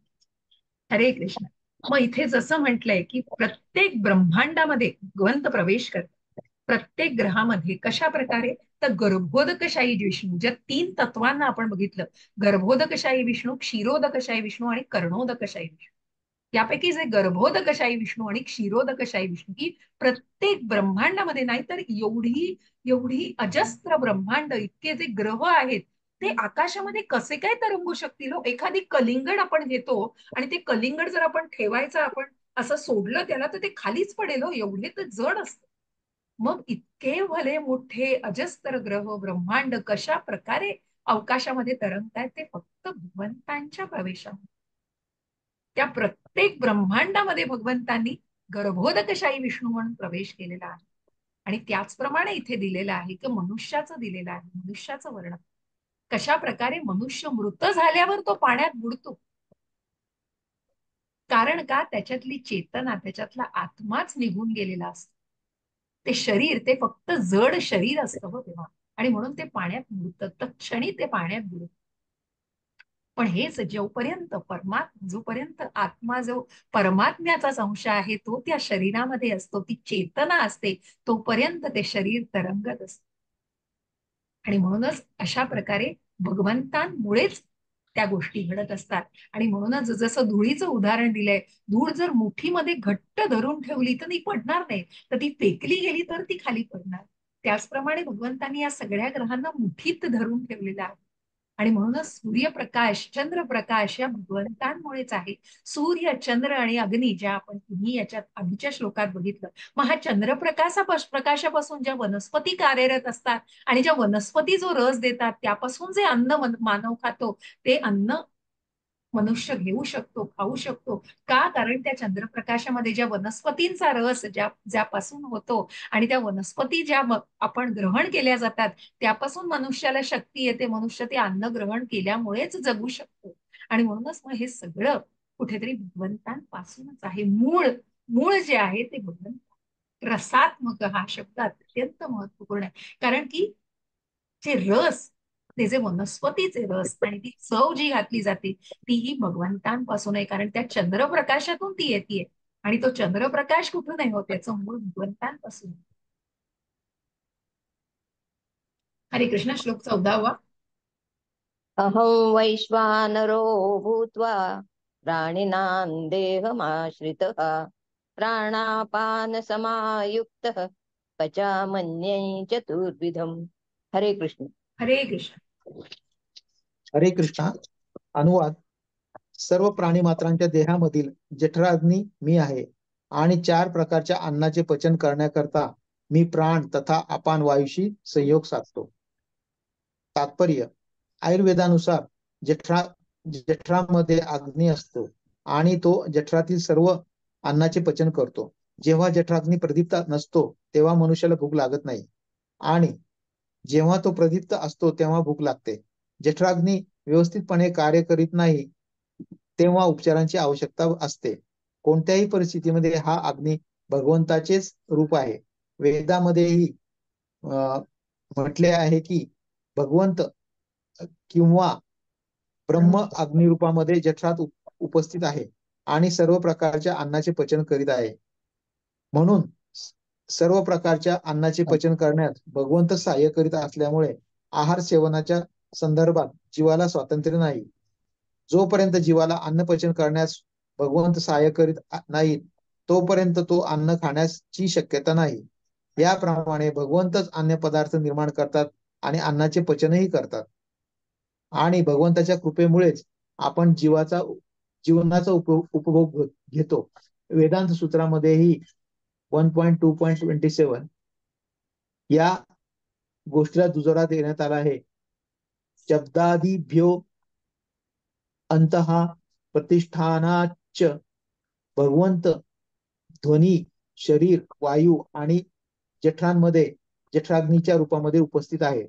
हरे कृष्ण. मग इथे जसं म्हटलंय की प्रत्येक ब्रह्मांडामध्ये भगवंत प्रवेश करतात, प्रत्येक ग्रहामध्ये. कशा प्रकारे? तर गर्भोदकशाही विष्णू, ज्या 3 तत्वांना आपण बघितलं, गर्भोदकशाही विष्णू, क्षीरोदकशाही विष्णू आणि कर्णोदकशाही विष्णू. यापैकी जे गर्भोदकशाही विष्णू आणि क्षीरोदकशाही विष्णू, की प्रत्येक ब्रह्मांडामध्ये, नाही तर एवढी एवढी अजस्त्र ब्रह्मांड, इतके जे ग्रह आहेत ते आकाशामध्ये कसे काय तरंगू शकतील? एखादी कलिंगड आपण घेतो आणि ते कलिंगड जर आपण ठेवायचं, आपण असं सोडलं त्याला, तर ते खालीच पडेल. एवढे तर जड असतं. मग इतके भले मोठे अजस्त्र ग्रह ब्रह्मांड कशा प्रकारे अवकाशामध्ये तरंगतायत ते फक्त भगवंतांच्या प्रवेशामुळे. त्या प्रत्येक ब्रह्मांडामध्ये भगवंतांनी गर्भोदकशाही विष्णू म्हणून प्रवेश केलेला आहे. आणि त्याचप्रमाणे इथे दिलेलं आहे की मनुष्याचं दिलेलं आहे, मनुष्याचं वर्णन कशा प्रकारे मनुष्य मृत झाल्यावर तो पाण्यात बुडतो. कारण का त्याच्यातली चेतना, त्याच्यातला आत्माच निघून गेलेला असतो. ते शरीर ते फक्त जड शरीर असतं हो तेव्हा, आणि म्हणून ते पाण्यात बुडतं, तत्क्षणी ते पाण्यात बुडतं. पण हेच जोपर्यंत जोपर्यंत आत्मा जो परमात्म्याचाच अंश आहे तो त्या शरीरामध्ये असतो, ती चेतना असते, तोपर्यंत ते शरीर तरंगत असते. आणि म्हणूनच अशा प्रकारे भगवंतांमुळेच त्या गोष्टी घडत असतात. आणि म्हणूनच जसं धुळीचं उदाहरण दिलंय, धूळ जर मुठीमध्ये घट्ट धरून ठेवली तर ती पडणार नाही, तर ती फेकली गेली तर ती खाली पडणार. त्याचप्रमाणे भगवंतांनी या सगळ्या ग्रहांना मुठीत धरून ठेवलेलं आहे. आणि म्हणूनच सूर्यप्रकाश, चंद्रप्रकाश या भगवंतांमुळेच आहे. सूर्य, चंद्र आणि अग्नी ज्या आपण तुम्ही याच्यात आधीच्या श्लोकात बघितलं, मग हा प्रकाशापासून ज्या वनस्पती कार्यरत असतात आणि ज्या वनस्पती जो रस देतात त्यापासून जे अन्न मानव खातो, ते अन्न मनुष्य घेऊ शकतो, खाऊ शकतो. का? कारण त्या चंद्रप्रकाशामध्ये ज्या वनस्पतींचा रस ज्यापासून होतो आणि त्या वनस्पती ज्या आपण ग्रहण केल्या जातात त्यापासून मनुष्याला शक्ती येते. मनुष्य ते अन्न ग्रहण केल्यामुळेच जगू शकतो. आणि म्हणूनच मग हे सगळं कुठेतरी भगवंतांपासूनच आहे. मूळ मूळ जे आहे ते भगवंत. रसात्मक हा शब्द अत्यंत महत्वपूर्ण आहे, कारण की जे रस, ते जे वनस्पतीचे रस आणि ती चव जी घातली जाते तीही भगवंतांपासून आहे. कारण त्या चंद्रप्रकाशातून ती येते, आणि तो चंद्रप्रकाश कुठून आहे हो? त्याचं मूळ भगवंतांपासून. हरे कृष्ण. श्लोक 14. अहं वैश्वानरो भूत्वा प्राणिनां देहमाश्रितः प्राणापानसमायुक्तः पचामन्ये चतुर्विधम्. हरे कृष्ण. हरे कृष्ण. हरे कृष्णा. अनुवाद. सर्व प्राणी मात्रांच्या देहामधील जठराग्नी मी आहे आणि 4 प्रकारच्या अन्नाचे पचन करण्याकरता मी प्राण तथा अपान वायूशी संयोग साधतो. तात्पर्य. आयुर्वेदानुसार जठरामध्ये अग्नी असतो आणि तो जठरातील सर्व अन्नाचे पचन करतो. जेव्हा जठराग्नी प्रदीप्त नसतो तेव्हा मनुष्याला भूक लागत नाही, आणि जेव्हा तो प्रदीप्त असतो तेव्हा भूक लागते. जठराग्नी व्यवस्थितपणे कार्य करीत नाही तेव्हा उपचारांची आवश्यकता असते. कोणत्याही परिस्थितीमध्ये हा अग्नी भगवंताचेच रूप आहे. वेदामध्येही म्हटले आहे की भगवंत किंवा ब्रह्म अग्निरूपामध्ये जठरात उपस्थित आहे आणि सर्व प्रकारच्या अन्नाचे पचन करीत आहे. म्हणून सर्व प्रकारच्या अन्नाचे पचन करण्यात भगवंत सहाय्य करीत असल्यामुळे आहार सेवनाच्या संदर्भात जीवाला स्वातंत्र्य नाही. जोपर्यंत जीवाला अन्न पचन करण्यास भगवंत सहाय्य करीत नाहीत तोपर्यंत तो अन्न खाण्याची शक्यता नाही. याप्रमाणे भगवंतच अन्न पदार्थ निर्माण करतात आणि अन्नाचे पचनही करतात. आणि भगवंताच्या कृपेमुळेच आपण जीवनाचा उपभोग घेतो. वेदांत सूत्रामध्येही 1.2.27 या गोष्टीला दुजोरा देण्यात आला आहे. शब्दादिभ्यो अंतः प्रतिष्ठानाच भगवंत ध्वनी, शरीर, वायू आणि जठरांमध्ये जठराग्नीच्या रूपामध्ये उपस्थित आहे.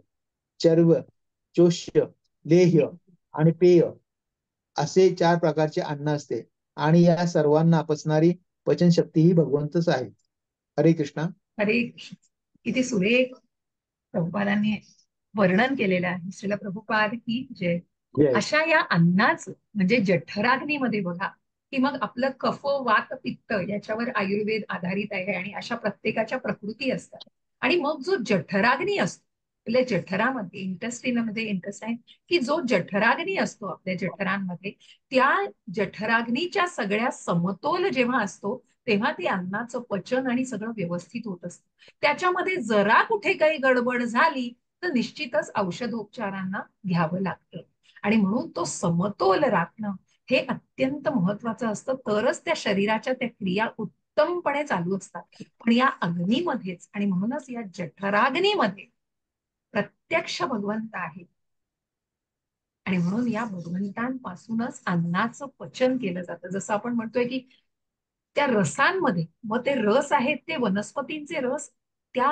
चर्व, चोष्य, लेह्य आणि पेय असे 4 प्रकारचे अन्न असते आणि या सर्वांना पचणारी पचनशक्ती ही भगवंतच आहे. हरे कृष्णा. हरे कृष्ण. किती सुरेख प्रभुपादांनी वर्णन केलेलं आहे. श्रील प्रभुपाद की जय. अशा या अन्नाचं म्हणजे जठराग्नीमध्ये बघा की मग आपलं कफ, वात, पित्त याच्यावर आयुर्वेद आधारित आहे आणि अशा प्रत्येकाच्या प्रकृती असतात. आणि मग जो जठराग्नी असतो आपल्या जठरामध्ये, इंटेस्टाईन की जो जठराग्नी असतो आपल्या जठरांमध्ये, त्या जठराग्नीच्या सगळ्या समतोल जेव्हा असतो तेव्हा ते अन्नाचं पचन आणि सगळं व्यवस्थित होत असतं. त्याच्यामध्ये जरा कुठे काही गडबड झाली तर निश्चितच औषधोपचारांना घ्यावं लागतं. आणि म्हणून तो समतोल राखणं हे अत्यंत महत्वाचं असतं. तरच त्या शरीराच्या त्या क्रिया उत्तमपणे चालू असतात. पण या अग्नीमध्येच, आणि म्हणूनच या जठराग्नीमध्ये प्रत्यक्ष भगवंत आहे. आणि म्हणून या भगवंतांपासूनच अन्नाचं पचन केलं जातं. जसं आपण म्हणतोय की त्या रसांमध्ये, मग ते रस आहेत ते वनस्पतींचे रस त्या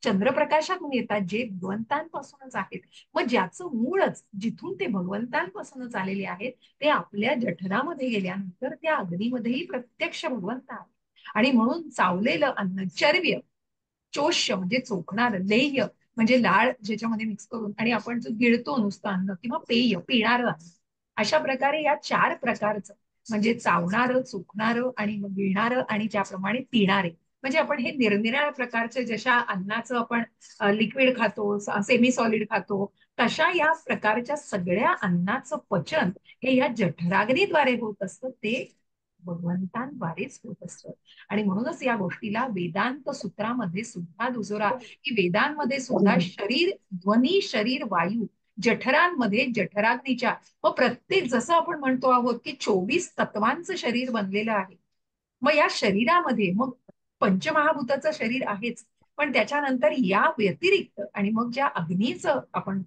चंद्रप्रकाशातून येतात, जे भगवंतांपासूनच आहेत. मग ज्याचं मूळच, जिथून ते भगवंतांपासूनच आलेले आहेत, ते आपल्या जठरामध्ये गेल्यानंतर त्या अग्नीमध्येही प्रत्यक्ष भगवंत आहे. आणि म्हणून चावलेलं अन्न, चर्व्य, चोष्य म्हणजे चोखणार, लेह्य म्हणजे लाळ ज्याच्यामध्ये मिक्स करून, आणि आपण जो गिळतो नुसतं अन्न, किंवा पेय, पिणारं अन्न, अशा प्रकारे या 4 प्रकारचं, म्हणजे चावणारं, चोखणारं आणि मग गिळणारं आणि ज्याप्रमाणे पिणारे, म्हणजे आपण हे निरनिराळ्या प्रकारचे, जशा अन्नाचं आपण लिक्विड खातो, सेमी सॉलिड खातो, तशा या प्रकारच्या सगळ्या अन्नाचं पचन हे या जठराग्नीद्वारे होत असतं, ते भगवंतांद्वारेच होत असतं. आणि म्हणूनच या गोष्टीला वेदांत सूत्रामध्ये सुद्धा दुजोरा, की वेदांमध्ये सुद्धा शरीर, ध्वनी, शरीर, वायू, जठरांमध्ये जठराग्नीच्या, व प्रत्येक, जसं आपण म्हणतो आहोत की 24 तत्वांचं शरीर बनलेलं आहे. मग या शरीरामध्ये मग पंचमहाभूताचं शरीर आहेच, पण त्याच्यानंतर या व्यतिरिक्त, आणि मग ज्या अग्नीचं आपण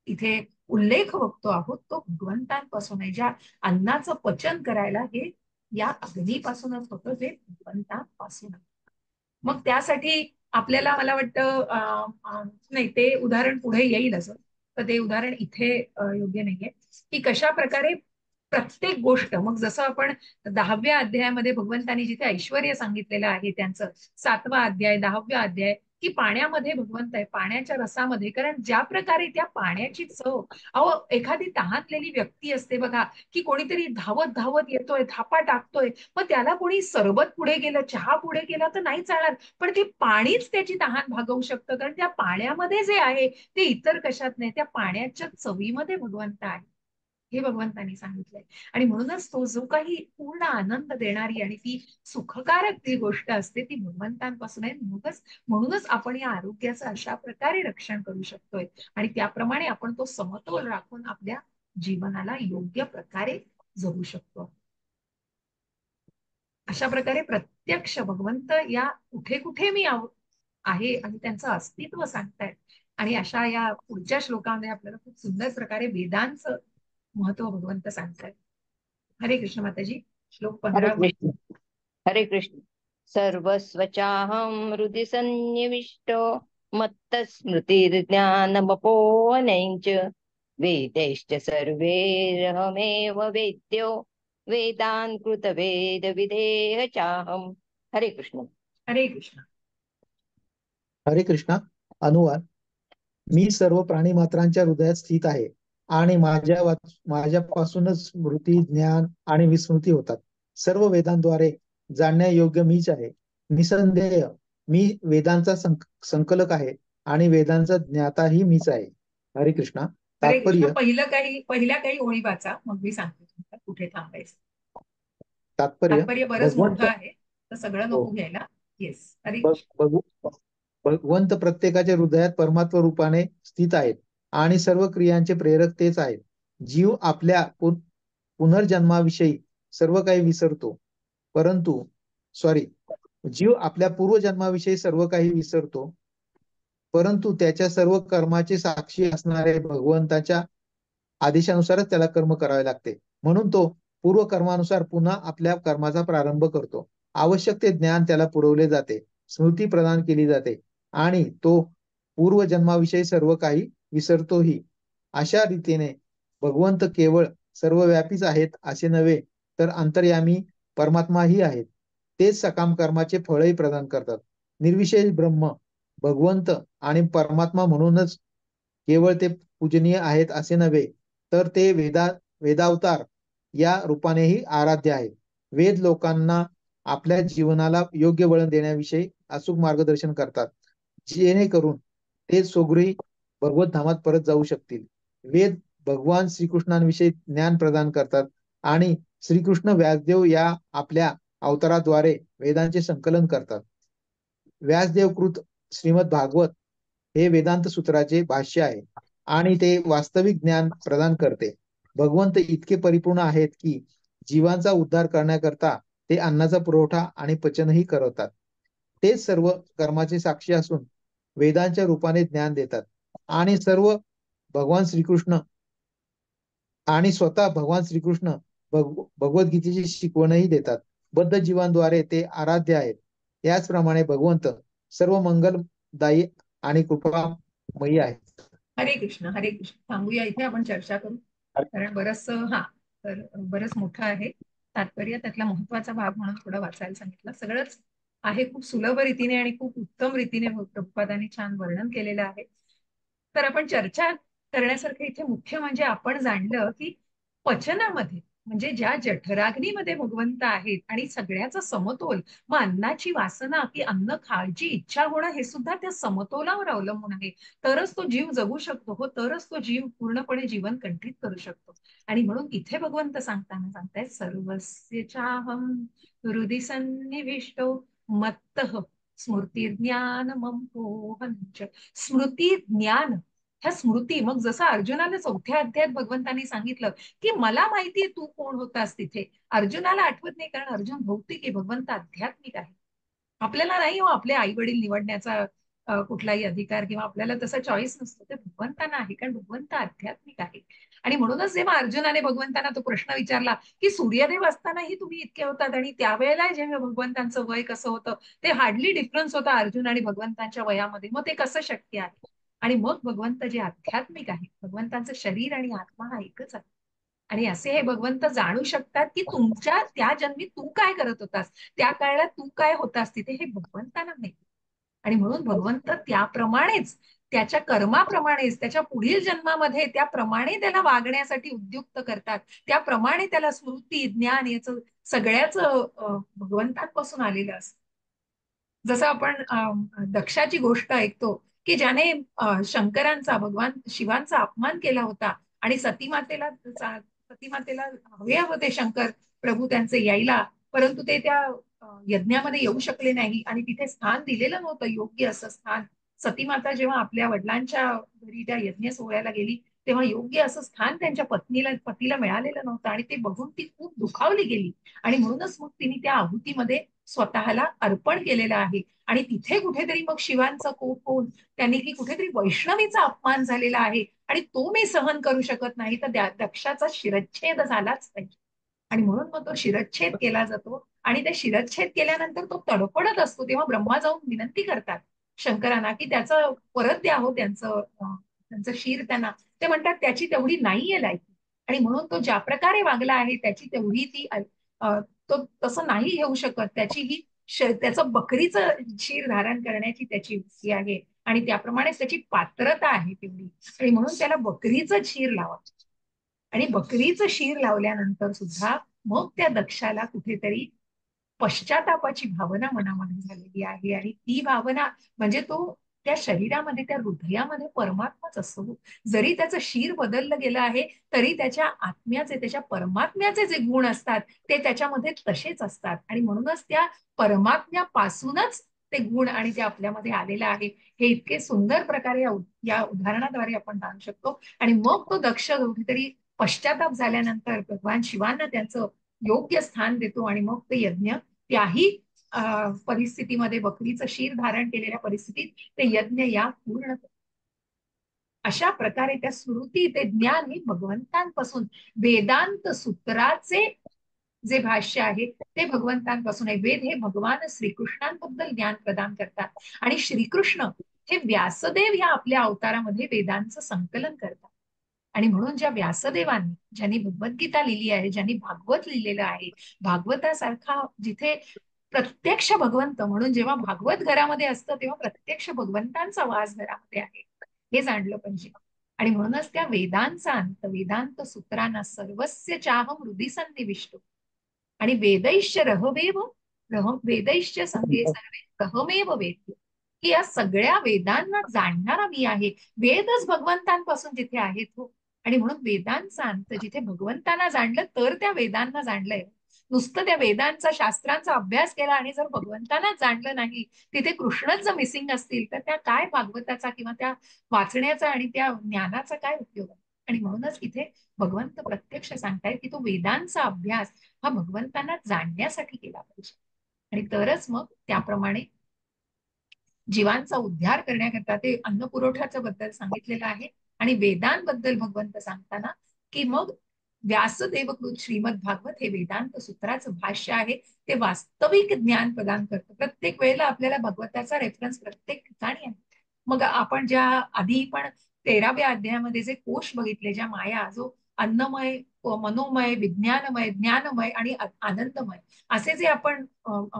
इथे उल्लेख बघतो आहोत, तो भगवंतांपासून आहे. ज्या अन्नाचं पचन करायला हे या अग्नीपासूनच होतं, जे भगवंतांपासून. मग त्यासाठी आपल्याला, मला वाटतं नाही, ते उदाहरण पुढे येईल असं, तर ते उदाहरण इथे योग्य नाहीये, की कशा प्रकारे प्रत्येक गोष्ट, मग जसं आपण 10व्या अध्यायामध्ये भगवंतांनी जिथे ऐश्वर सांगितलेलं आहे त्यांचं, 7वा अध्याय, 10वा अध्याय, की पाण्यामध्ये भगवंत आहे, पाण्याच्या रसामध्ये. कारण ज्या प्रकारे त्या पाण्याची चव, अहो एखादी तहानलेली व्यक्ती असते बघा, की कोणीतरी धावत धावत येतोय, धापा टाकतोय, मग त्याला कोणी सरबत पुढे गेलं, चहा पुढे गेला तर नाही चालणार, पण ते पाणीच त्याची तहान भागवू शकतं. कारण त्या पाण्यामध्ये जे आहे ते इतर कशात नाही, त्या पाण्याच्या चवीमध्ये भगवंत आहे, हे भगवंतांनी सांगितलंय. आणि म्हणूनच तो जो काही पूर्ण आनंद देणारी आणि ती सुखकारक ती गोष्ट असते, ती भगवंतांपासून आहे. म्हणूनच आपण या आरोग्याचं अशा प्रकारे रक्षण करू शकतोय, आणि त्याप्रमाणे आपण तो समतोल राखून आपल्या जीवनाला योग्य प्रकारे जगू शकतो. अशा प्रकारे प्रत्यक्ष भगवंत या कुठे कुठे मी आहे आणि त्यांचं अस्तित्व सांगतायत. आणि अशा या पुढच्या श्लोकामध्ये आपल्याला खूप सुंदर प्रकारे वेदांचं महत्व भगवंत सांगतायत. हरे कृष्ण माताजी. श्लोक हरे 15. कृष्ण. हरे कृष्ण. सर्वस्वचाहं हृदि सन्निविष्टो मत्तस्मृतिर्ज्ञानमपोहनञ्च वेदैश्च सर्वैरहमेव वेद्यो वेदान् कृतवेदविधेह चाहम्. हरे कृष्ण. हरे कृष्ण. हरे कृष्णा. अनुवाद. मी सर्व प्राणी मात्रांच्या हृदयात स्थित आहे आणि माझ्यापासूनच स्मृती, ज्ञान आणि विस्मृती होतात. सर्व वेदांद्वारे जाणण्यायोग्य मीच आहे. निसंदेह मी वेदांचा संकलक आहे आणि वेदांचा ज्ञाताही मीच आहे. हरे कृष्णा. हरे कृष्ण. तात्पर्य. पहिल्या काही ओळी वाचा, मग मी सांगते तुम्हाला कुठे थांबायचं. तात्पर्य. तात्पर्य बरंच मोठं भगवंत. आहे, तर सगळं हो. नको घ्यायला. येस. हरे भ- कृष्ण. भगव भगवंत प्रत्येकाच्या हृदयात परमात्म रूपाने स्थित आहेत आणि सर्व क्रियांचे प्रेरक तेच आहेत. जीव आपल्या पुनर्जन्माविषयी सर्व काही विसरतो, परंतु जीव आपल्या पूर्वजन्माविषयी सर्व काही विसरतो, परंतु त्याच्या सर्व कर्माचे साक्षी असणारे भगवंताच्या आदेशानुसारच त्याला कर्म करावे लागते. म्हणून तो पूर्व कर्मानुसार पुन्हा आपल्या कर्माचा प्रारंभ करतो. आवश्यक ते ज्ञान त्याला पुरवले जाते, स्मृती प्रदान केली जाते आणि तो पूर्वजन्माविषयी सर्व काही विसरतोही. अशा रीतीने भगवंत केवळ सर्वव्यापीच आहेत असे नव्हे, तर अंतर्यामी परमात्माही आहेत. तेच सकाम कर्माचे फळही प्रदान करतात. निर्विशेष ब्रह्म, भगवंत आणि परमात्मा म्हणूनच केवळ ते पूजनीय आहेत असे नव्हे, तर ते वेदावतार या रूपानेही आराध्य आहे. वेद लोकांना आपल्या जीवनाला योग्य वळण देण्याविषयी अचूक मार्गदर्शन करतात, जेणेकरून ते सोगरी भगवत धामात परत जाऊ शकतील. वेद भगवान श्रीकृष्णांविषयी ज्ञान प्रदान करतात आणि श्रीकृष्ण व्यासदेव या आपल्या अवताराद्वारे वेदांचे संकलन करतात. व्यासदेवकृत श्रीमद भागवत हे वेदांत सूत्राचे भाष्य आहे आणि ते वास्तविक ज्ञान प्रदान करते. भगवंत इतके परिपूर्ण आहेत की जीवांचा उद्धार करण्याकरता ते अन्नाचा पुरवठा आणि पचनही करवतात. तेच सर्व कर्माचे साक्षी असून वेदांच्या रूपाने ज्ञान देतात आणि सर्व भगवान श्रीकृष्ण आणि स्वतः भगवान श्रीकृष्ण भगवद्गीतेची शिकवणही देतात. बद्ध जीवांद्वारे ते आराध्य आहेत. याचप्रमाणे भगवंत सर्व मंगलदायी आणि कृपामयी आहेत. हरे कृष्ण हरे कृष्ण. थांबूया इथे, आपण चर्चा करू, कारण बरंच तर बरंच मोठं आहे तात्पर्य. त्यातला महत्वाचा भाग म्हणून थोडं वाचायला सांगितलं. सगळंच आहे खूप सुलभ रीतीने आणि खूप उत्तम रीतीने प्रभुपादांनी छान वर्णन केलेलं आहे. तर आपण चर्चा करण्यासारखं इथे मुख्य म्हणजे आपण जाणलं की पचनामध्ये म्हणजे ज्या जठराग्नीमध्ये भगवंत आहेत आणि सगळ्याचा समतोल, मग अन्नाची वासना की अन्न खायची इच्छा होणं हे सुद्धा त्या समतोलावर अवलंबून आहे. तरच तो जीव जगू शकतो, हो, तरच तो जीव पूर्णपणे जीवन कंठित करू शकतो. आणि म्हणून इथे भगवंत सांगताना सांगतायत, सर्वस्य चाहम हृदि सन्निविष्टो मत्तः स्मृती ज्ञान मोहंच. स्मृती ज्ञान, ह्या स्मृती, मग जसं अर्जुनाला 4थ्या अध्यायात भगवंतांनी सांगितलं की मला माहितीये तू कोण होतास तिथे, अर्जुनाला आठवत नाही कारण अर्जुन भौतिक आहे, भगवंत आध्यात्मिक आहे. आपल्याला नाही हो आपले आई वडील निवडण्याचा कुठलाही अधिकार, किंवा आपल्याला तसा चॉईस नसतो, ते भगवंतांना आहे, कारण भगवंत आध्यात्मिक आहे. आणि म्हणूनच जेव्हा अर्जुनाने भगवंतांना तो प्रश्न विचारला की सूर्यदेव असतानाही तुम्ही इतके होतात आणि त्यावेळेला जेव्हा भगवंतांचं वय कसं होतं, ते हार्डली डिफरन्स होता अर्जुन आणि भगवंतांच्या वयामध्ये, मग ते कसं शक्य आहे. आणि मग भगवंत जे आध्यात्मिक आहे, भगवंतांचं शरीर आणि आत्मा हा एकच आहे. आणि असे हे भगवंत जाणू शकतात की तुमच्या त्या जन्मी तू काय करत होतास, त्या काळात तू काय होतास तिथे, हे भगवंतांना माहिती. आणि म्हणून भगवंत त्याप्रमाणेच, त्याच्या कर्माप्रमाणेच त्याच्या पुढील जन्मामध्ये त्याप्रमाणे त्याला वागण्यासाठी उद्युक्त करतात. त्याप्रमाणे त्याला स्मृती ज्ञान याचं सगळ्याच भगवंतांपासून आलेलं असतं. जसं आपण दक्षाची गोष्ट ऐकतो की ज्याने शंकरांचा, भगवान शिवांचा अपमान केला होता आणि सतीमातेला हवे होते शंकर प्रभू त्यांचे यायला, परंतु ते त्या यज्ञामध्ये येऊ शकले नाही आणि तिथे स्थान दिलेलं नव्हतं योग्य असं स्थान. सतीमाता जेव्हा आपल्या वडिलांच्या घरी त्या यज्ञ सोहळ्याला गेली, तेव्हा योग्य असं स्थान त्यांच्या पतीला मिळालेलं नव्हतं आणि ते बघून ती खूप दुखावली गेली. आणि म्हणूनच मग तिने त्या आहुतीमध्ये स्वतःला अर्पण केलेलं आहे. आणि तिथे कुठेतरी मग शिवांचा कोप होऊन त्यांनी की कुठेतरी वैष्णवीचा अपमान झालेला आहे आणि तो मी सहन करू शकत नाही, तर दक्षाचा शिरच्छेद झालाच पाहिजे. आणि म्हणून मग तो शिरच्छेद केला जातो. आणि ते शिरच्छेद केल्यानंतर तो तडफडत असतो, तेव्हा ब्रह्मा जाऊन विनंती करतात शंकरांना की त्याचं परत द्या हो, त्यांचं शिर त्यांना. ते म्हणतात त्याची तेवढी नाहीये लायकी, आणि म्हणून तो ज्या प्रकारे वागला आहे त्याची तेवढी ती तो तसं नाही घेऊ शकत. त्याची ही त्याचं बकरीचं क्षीर धारण करण्याची त्याची वृत्ती आहे आणि त्याप्रमाणेच त्याची पात्रता आहे तेवढी, आणि म्हणून त्याला बकरीचं क्षीर लावा. आणि बकरीचं क्षीर लावल्यानंतर सुद्धा मग त्या दक्षाला कुठेतरी पश्चातापाची भावना मनामध्ये झालेली आहे. आणि ती भावना म्हणजे तो त्या शरीरामध्ये, त्या हृदयामध्ये परमात्माच असतो. जरी त्याचं शीर बदललं गेलं आहे तरी त्याच्या आत्म्याचे, त्याच्या परमात्म्याचे जे गुण असतात ते त्याच्यामध्ये तसेच असतात. आणि म्हणूनच त्या परमात्म्यापासूनच ते गुण आणि ते आपल्यामध्ये आलेलं आहे. हे इतके सुंदर प्रकारे या उदाहरणाद्वारे आपण जाणू शकतो. आणि मग तो दक्ष कुठेतरी पश्चाताप झाल्यानंतर भगवान शिवांना त्यांचं योग्य स्थान देतो आणि मग ते यज्ञ त्याही परिस्थितीमध्ये, बकरीचं शीर धारण केलेल्या परिस्थितीत ते यज्ञ या पूर्ण. अशा प्रकारे त्या स्मृती, ते ज्ञान हे भगवंतांपासून, वेदांत सूत्राचे जे भाष्य आहे ते भगवंतांपासून आहे. वेद हे भगवान श्रीकृष्णांबद्दल ज्ञान प्रदान करतात आणि श्रीकृष्ण हे व्यासदेव या आपल्या अवतारामध्ये वेदांचं संकलन करतात. आणि म्हणून ज्या व्यासदेवांनी, ज्यांनी भगवद्गीता लिहिली आहे, ज्यांनी भागवत लिहिलेलं आहे, भागवतासारखा जिथे प्रत्यक्ष भगवंत, म्हणून जेव्हा भागवत घरामध्ये असतं तेव्हा प्रत्यक्ष भगवंतांचा वास घरामध्ये आहे, हे जाणलं पाहिजे. आणि म्हणूनच त्या वेदांचा अंत, वेदांत सूत्रांना सर्वस्य चाहम हृदि सन्निविष्टो आणि वेदैश्च रहवेव वेदैश्च संगे सर्वे रहमेव वेद्य, की या सगळ्या वेदांना जाणणारा मी आहे. वेदच भगवंतांपासून जिथे आहेत हो. आणि म्हणून वेदांचा अंत, जिथे भगवंतांना जाणलं तर त्या वेदांना जाणलंय. नुसतं त्या वेदांचा, शास्त्रांचा अभ्यास केला आणि जर भगवंतांना जाणलं नाही, तिथे कृष्णच जर मिसिंग असतील, तर त्या काय भागवताचा किंवा त्या वाचण्याचा आणि त्या ज्ञानाचा काय उपयोग आहे. आणि म्हणूनच इथे भगवंत प्रत्यक्ष सांगतायत की तो वेदांचा अभ्यास हा भगवंतांना जाणण्यासाठी केला पाहिजे, आणि तरच मग त्याप्रमाणे जीवांचा उद्धार करण्याकरता ते अन्न पुरवठ्याच्या बद्दल सांगितलेलं आहे. आणि वेदांबद्दल भगवंत सांगताना की मग व्यासदेवकृत श्रीमद भागवत हे वेदांत सूत्राचं भाष्य आहे, ते वास्तविक ज्ञान प्रदान करतं. प्रत्येक वेळेला आपल्याला भगवताचा रेफरन्स प्रत्येक ठिकाणी आहे. मग आपण ज्या आधी पण 13व्या अध्यायामध्ये जे कोश बघितले, ज्या माया, जो अन्नमय, मनोमय, विज्ञानमय, ज्ञानमय आणि आनंदमय असे जे आपण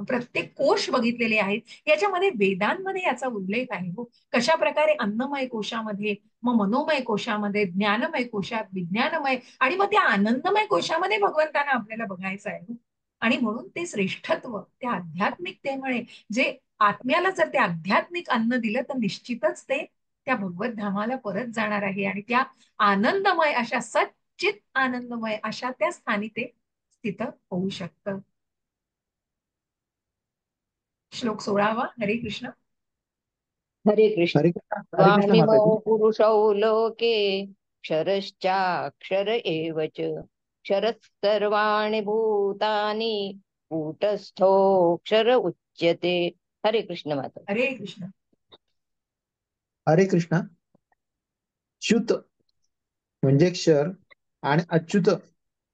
प्रत्येक कोश बघितलेले आहेत, याच्यामध्ये वेदांमध्ये याचा उल्लेख आहे. हो, कशा प्रकारे अन्नमय कोशामध्ये, मग मनोमय कोशामध्ये, ज्ञानमय कोशात, विज्ञानमय, आणि मग त्या आनंदमय कोशामध्ये भगवंतांना आपल्याला बघायचं आहे. हो. आणि म्हणून ते श्रेष्ठत्व त्या आध्यात्मिकतेमुळे, जे आत्म्याला जर ते आध्यात्मिक अन्न दिलं तर निश्चितच ते त्या भगवत धामाला परत जाणार आहे, आणि त्या आनंदमय अशा, सच्चित आनंदमय अशा त्या स्थानी ते स्थित होऊ शकतं. श्लोक 16वा. हरे कृष्ण. हरे कृष्ण. हरे कृष्ण. हरे कृष्ण स्वामिमौ माताजी. पुरुषौ लोके क्षरश्चाक्षर एव च क्षरः सर्वाणि भूतानि कूटस्थोऽक्षर उच्यते. हरे कृष्ण माता. हरे कृष्ण. हरे कृष्ण. च्युत म्हणजे क्षर आणि अच्युत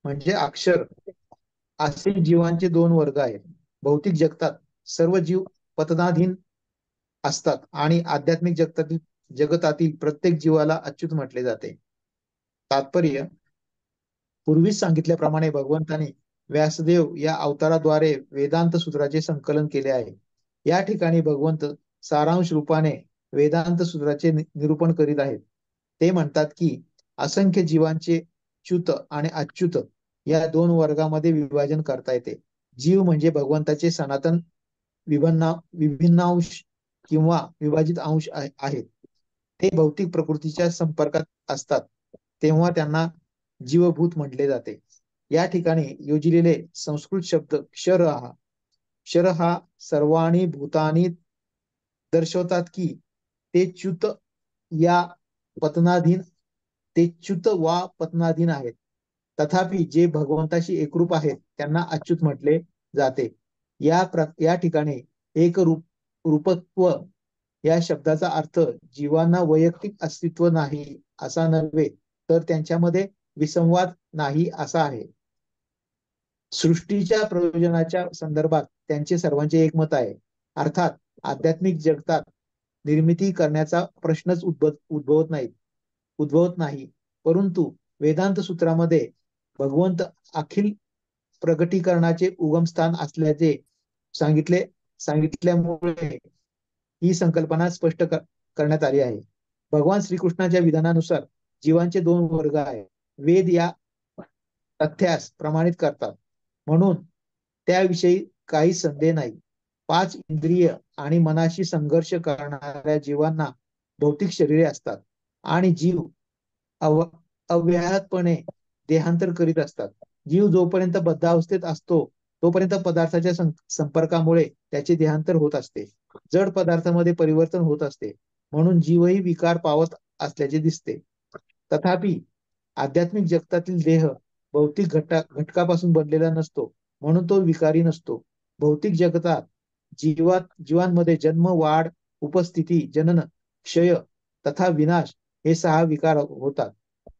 म्हणजे अक्षर, असे जीवांचे दोन वर्ग आहेत. भौतिक जगतात सर्व जीव पतनाधीन असतात आणि आध्यात्मिक जगतातील प्रत्येक जीवाला अच्युत म्हटले जाते. तात्पर्य: पूर्वीच सांगितल्याप्रमाणे भगवंताने व्यासदेव या अवताराद्वारे वेदांत सूत्राचे संकलन केले आहे. या ठिकाणी भगवंत सारांश रूपाने वेदांत सूत्राचे निरूपण करीत आहेत. ते म्हणतात की असंख्य जीवांचे च्युत आणि अच्युत या दोन वर्गामध्ये विभाजन करता येते. जीव म्हणजे भगवंताचे सनातन विभिन्नांश किंवा विभाजित अंश आहेत. ते भौतिक प्रकृतीच्या संपर्कात असतात तेव्हा त्यांना जीवभूत म्हटले जाते. या ठिकाणी योजिलेले संस्कृत शब्द क्षर हा सर्वाणी भूतानी दर्शवतात की ते च्युत या पतनाधीन ते च्युत वा पतनाधीन आहेत. तथापि जे भगवंताशी एकरूप आहेत त्यांना अच्युत म्हटले जाते. या ठिकाणी एक रूपत्व या शब्दाचा अर्थ जीवांना वैयक्तिक अस्तित्व नाही असा नव्हे, तर त्यांच्यामध्ये विसंवाद नाही असा आहे. सृष्टीच्या प्रयोजनाच्या संदर्भात त्यांचे सर्वांचे एकमत आहे. अर्थात आध्यात्मिक जगतात निर्मिती करण्याचा प्रश्नच उद्भवत नाही. परंतु वेदांत सूत्रामध्ये भगवंत अखिल प्रगटीकरणाचे उगमस्थान असल्याचे सांगितल्यामुळे ही संकल्पना स्पष्ट करण्यात आली आहे. भगवान श्रीकृष्णाच्या विधानानुसार जीवांचे दोन वर्ग आहेत. वेद या तथ्यास प्रमाणित करतात, म्हणून त्याविषयी काही संदेह नाही. 5 इंद्रिय आणि मनाशी संघर्ष करणाऱ्या जीवांना भौतिक शरीरे असतात आणि जीव अव्याहतपणे देहांतर करीत असतात. जीव जोपर्यंत बद्धावस्थेत असतो तोपर्यंत पदार्थाच्या संपर्कामुळे त्याचे देहांतर होत असते. जड पदार्थामध्ये परिवर्तन होत असते, म्हणून जीवही विकार पावत असल्याचे दिसते. तथापि आध्यात्मिक जगतातील देह भौतिक घटकापासून बनलेला नसतो, म्हणून तो विकारी नसतो. भौतिक जगतात जीवांमध्ये जन्म, वाढ, उपस्थिती, जनन, क्षय तथा विनाश हे 6 विकार होतात.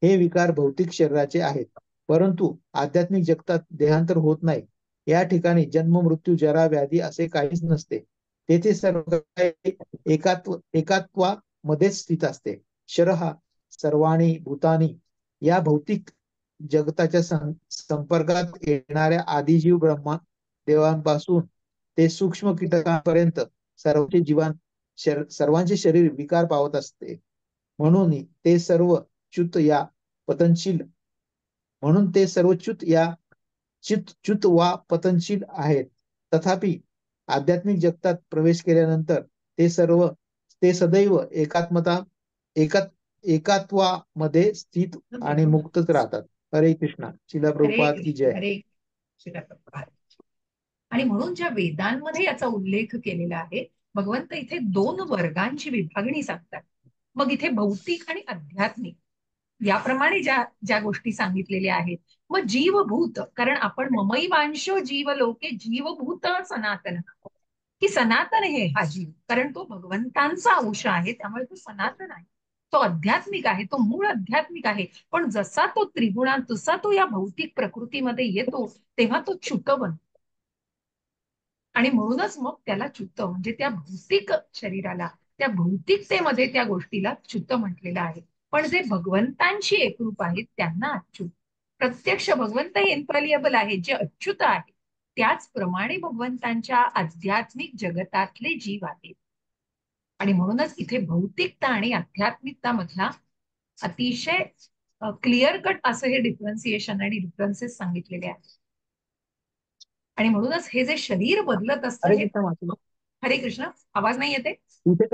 हे विकार भौतिक शरीराचे आहेत, परंतु आध्यात्मिक जगतात देहांतर होत नाही. या ठिकाणी जन्म, मृत्यू, जरा, व्याधी असे काहीच नसते. तेथे सर्व काही एकात्वामध्येच स्थित असते. शरहा सर्वाणी भूतानी या भौतिक जगताच्या संपर्कात येणाऱ्या आदिजीव ब्रह्मा देवांपासून ते सूक्ष्म कीटकांपर्यंत सर्वांचे शरीर विकार पावत असते. म्हणून ते सर्व च्युत या पतनशील च्युत वा पतनशील आहेत. तथापि आध्यात्मिक जगतात प्रवेश केल्यानंतर ते सदैव एकात्वामध्ये स्थित आणि मुक्तच राहतात. हरे कृष्णा. श्रील प्रभुपाद की जय. हरे श्रील प्रभुपाद. आणि म्हणून ज्या वेदांमध्ये याचा उल्लेख केलेला आहे, भगवंत इथे 2 वर्गांची विभागणी सांगतात. मग इथे भौतिक आणि आध्यात्मिक, याप्रमाणे ज्या ज्या गोष्टी सांगितलेल्या आहेत. मग जीवभूत, कारण आपण ममैवांशो जीव लोके जीवभूत सनातन, की सनातन हे हा जीव, कारण तो भगवंतांचा अंश आहे, त्यामुळे तो सनातन आहे, तो आध्यात्मिक आहे, तो मूळ आध्यात्मिक आहे. पण जसा तो त्रिगुणात, जसा तो या भौतिक प्रकृतीमध्ये येतो, तेव्हा तो च्युत बनतो. आणि म्हणूनच मग त्याला च्युत, म्हणजे त्या भौतिक शरीराला, त्या भौतिकतेमध्ये त्या गोष्टीला च्युत म्हटलेलं आहे. पण जे भगवंतांशी एकरूप आहेत त्यांना अच्युत. प्रत्यक्ष भगवंत इन्फॅलिएबल आहे, जे अच्युत आहे, त्याचप्रमाणे भगवंतांच्या आध्यात्मिक जगतातले जीव आहेत. आणि म्हणूनच इथे भौतिकता आणि आध्यात्मिकता मधला अतिशय क्लिअर कट असं हे डिफरन्सिएशन आणि डिफरन्सेस सांगितलेले आहेत. आणि म्हणूनच हे जे शरीर बदलत असतं हरे हे, कृष्ण माता. हरे कृष्ण, आवाज नाही येते? इथे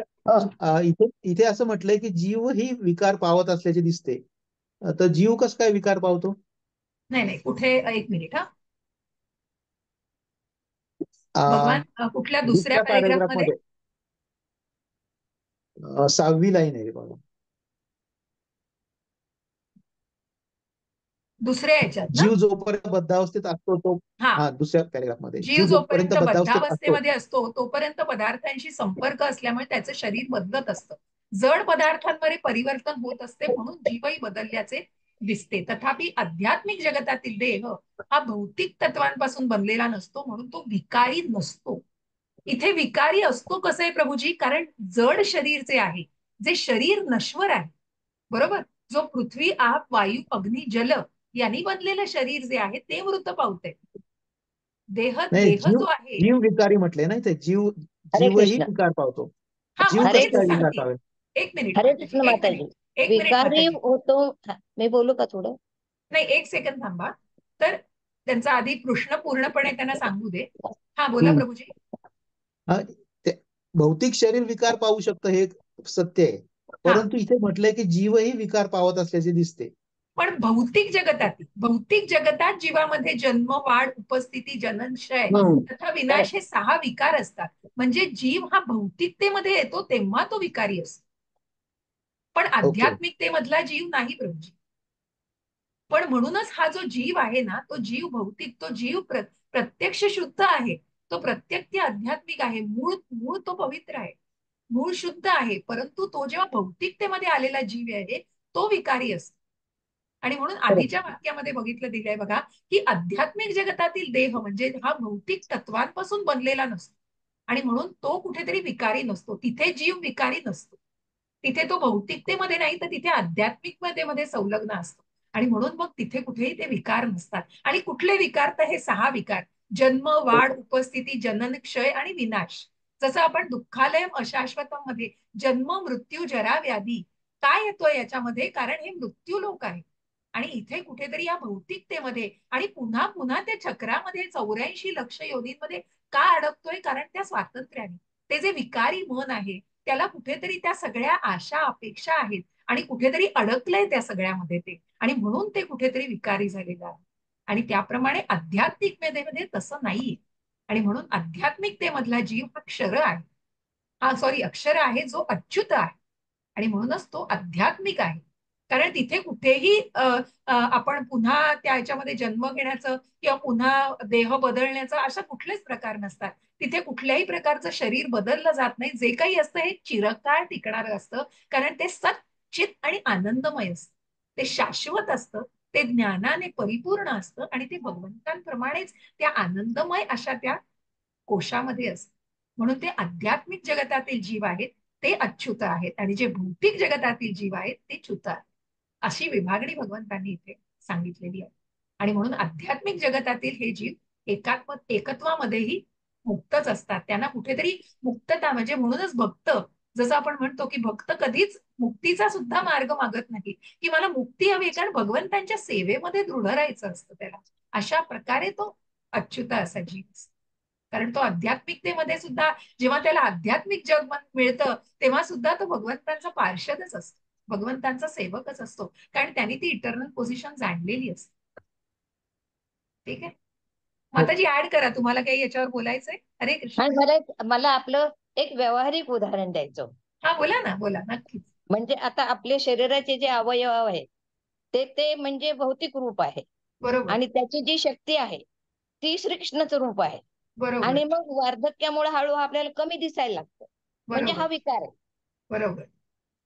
इथे इथे असं म्हटलंय की जीव ही विकार पावत असल्याचे दिसते. तर जीव कसं काय विकार पावतो? नाही नाही, कुठे, एक मिनिट हा. अं, भगवान कुठल्या दुसऱ्या दुसऱ्या पॅरेग्राफ पॅरेग्राफ मध्ये? मध्ये 6वी लाईन आहे बघा. दुसऱ्या याच्यात ना? जीव जोपर्यंत बद्धावस्थेत असतो तो, हा, हा दुसऱ्या पॅरेग्राफ मध्ये, जीव जीव जोपर्यंत जोपर्यंत बद्धावस्थेत असतो. बद्धावस्थेमध्ये असतो तोपर्यंत पदार्थांशी संपर्क असल्यामुळे त्याचं शरीर बदलत असतं, जड पदार्थांमध्ये परिवर्तन होत असते, म्हणून जीवही बदलल्याचे दिसते. तथापि आध्यात्मिक जगतातील देह हा भौतिक तत्वांपासून बनलेला नसतो, म्हणून तो विकारी नसतो. इथे विकारी असतो कसं आहे प्रभूजी? कारण जड शरीर जे आहे, जे शरीर नश्वर आहे, बरोबर, जो पृथ्वी, आप, वायू, अग्नी, जल यांनी बनलेलं शरीर जे आहे ते मृत पावते. देह नाही, देह जीव जो आहे, जीव विकारी म्हटले ना इथे. जीव हरे जीवही कृष्ण. विकार पावतो. हा जीव मग हरे कसं तेच काय कृष्ण. विकार सांगते. पावेल? एक मिनिट हरे माताजी, कृष्ण एक मिनिट, माताजी. एक मिनिट विकारी माताजी, होतो. मी बोलू का थोडं? नाही एक सेकंड थांबा. तर त्यांचा आधी प्रश्न पूर्णपणे त्यांना सांगू दे. हा बोला हम्म. प्रभूजी. हा, ते भौतिक शरीर विकार पाहू शकतं हे सत्य आहे, हा, परंतु इथे म्हटलंय की जीवही विकार पावत असल्याचे दिसते. पण भौतिक जगतात जीवामध्ये जन्म, वाढ, उपस्थिती, जनन, क्षय तथा विनाश करेक्ट. हे 6 विकार असतात. म्हणजे जीव हा भौतिकतेमध्ये येतो तेव्हा तो विकारी असतो, पण ओके. आध्यात्मिकतेमधला जीव नाही प्रभूजी. पण म्हणूनच हा जो जीव आहे ना, तो जीव भौतिक, तो जीव प्रत्यक्ष शुद्ध आहे, तो प्रत्यक्ष आध्यात्मिक आहे, मूळ मूळ तो पवित्र आहे, मूळ शुद्ध आहे. परंतु तो जेव्हा भौतिकतेमध्ये आलेला जीव आहे तो विकारी असतो. आणि म्हणून आधीच्या वाक्यामध्ये बघितलं दिलंय बघा, की आध्यात्मिक जगतातील देह म्हणजे हा भौतिक तत्वांपासून बनलेला नसतो, आणि म्हणून तो कुठेतरी विकारी नसतो. तिथे जीव विकारी नसतो, तिथे तो भौतिकतेमध्ये नाही तर तिथे आध्यात्मिकतेमध्ये मध्ये संलग्न असतो. आणि म्हणून मग तिथे कुठेही ते विकार नसतात. आणि कुठले विकार? तर हे 6 विकार: जन्म, वाढ, उपस्थिती, जनन, क्षय आणि विनाश. जसं आपण दुःखालयम अशाश्वतम मध्ये जन्म, मृत्यू, जरा, व्याधी काय येतोय याच्यामध्ये? कारण हे मृत्यू लोक आहे. आणि इथे कुठेतरी या भौतिकतेमध्ये आणि पुन्हा पुन्हा त्या चक्रामध्ये 84 लक्ष योनींमध्ये का अडकतोय? कारण त्या स्वातंत्र्याने, ते जे विकारी मन आहे त्याला कुठेतरी त्या सगळ्या आशा अपेक्षा आहेत आणि कुठेतरी अडकलंय त्या सगळ्यामध्ये ते, आणि म्हणून ते कुठेतरी विकारी झालेलं आहे. आणि त्याप्रमाणे आध्यात्मिकतेमध्ये तसं नाहीये. आणि म्हणून आध्यात्मिकतेमधला जीव हा क्षर आहे, हा सॉरी अक्षर आहे, जो अच्युत आहे. आणि म्हणूनच तो आध्यात्मिक आहे. कारण तिथे कुठेही आपण पुन्हा त्याच्यामध्ये जन्म घेण्याचं किंवा पुन्हा देह बदलण्याचं अशा कुठलेच प्रकार नसतात. तिथे कुठल्याही प्रकारचं शरीर बदललं जात नाही. जे काही असतं हे चिरकाळ टिकणारं असतं, कारण ते सच्चित आणि आनंदमय असतं, ते शाश्वत असतं, ते ज्ञानाने परिपूर्ण असतं, आणि ते भगवंतांप्रमाणेच त्या आनंदमय अशा त्या कोशामध्ये असतं. म्हणून ते आध्यात्मिक जगतातील जीव आहेत ते अच्युत आहेत, आणि जे भौतिक जगतातील जीव आहेत ते च्युत आहेत. अशी विभागणी भगवंतांनी इथे सांगितलेली आहे. आणि म्हणून आध्यात्मिक जगतातील हे जीव एकत्वामध्येही मुक्तच असतात. त्यांना कुठेतरी मुक्तता, म्हणजे म्हणूनच भक्त, जसं आपण म्हणतो की भक्त कधीच मुक्तीचा सुद्धा मार्ग मागत नाही, की मला मुक्ती हवी, कारण भगवंतांच्या सेवेमध्ये दृढ राहायचं असतं त्याला. अशा प्रकारे तो अच्युत असा जीव असतो. कारण तो आध्यात्मिकतेमध्ये सुद्धा जेव्हा त्याला आध्यात्मिक जग मिळतं तेव्हा सुद्धा तो भगवंतांचा पार्षदच असतो, भगवंतांचा सेवकच असतो, कारण त्यांनी ती इटर्नल पोझिशन जाणलेली असते. ठीक आहे हो. माताजी, ऍड करा, तुम्हाला काही याच्यावर बोलायचंय? हरे कृष्ण. आणि मला मला आपलं एक व्यावहारिक उदाहरण द्यायचं. हा बोला ना, बोला नक्कीच. म्हणजे आता आपल्या शरीराचे जे अवयव आहेत ते ते म्हणजे भौतिक रूप आहे. बरोबर आणि त्याची जी शक्ती आहे ती श्रीकृष्णाचं रूप आहे. बरोबर आणि मग वार्धक्यामुळे हळूहळू आपल्याला कमी दिसायला लागतं. म्हणजे बरोबर हा विकार आहे. बरोबर.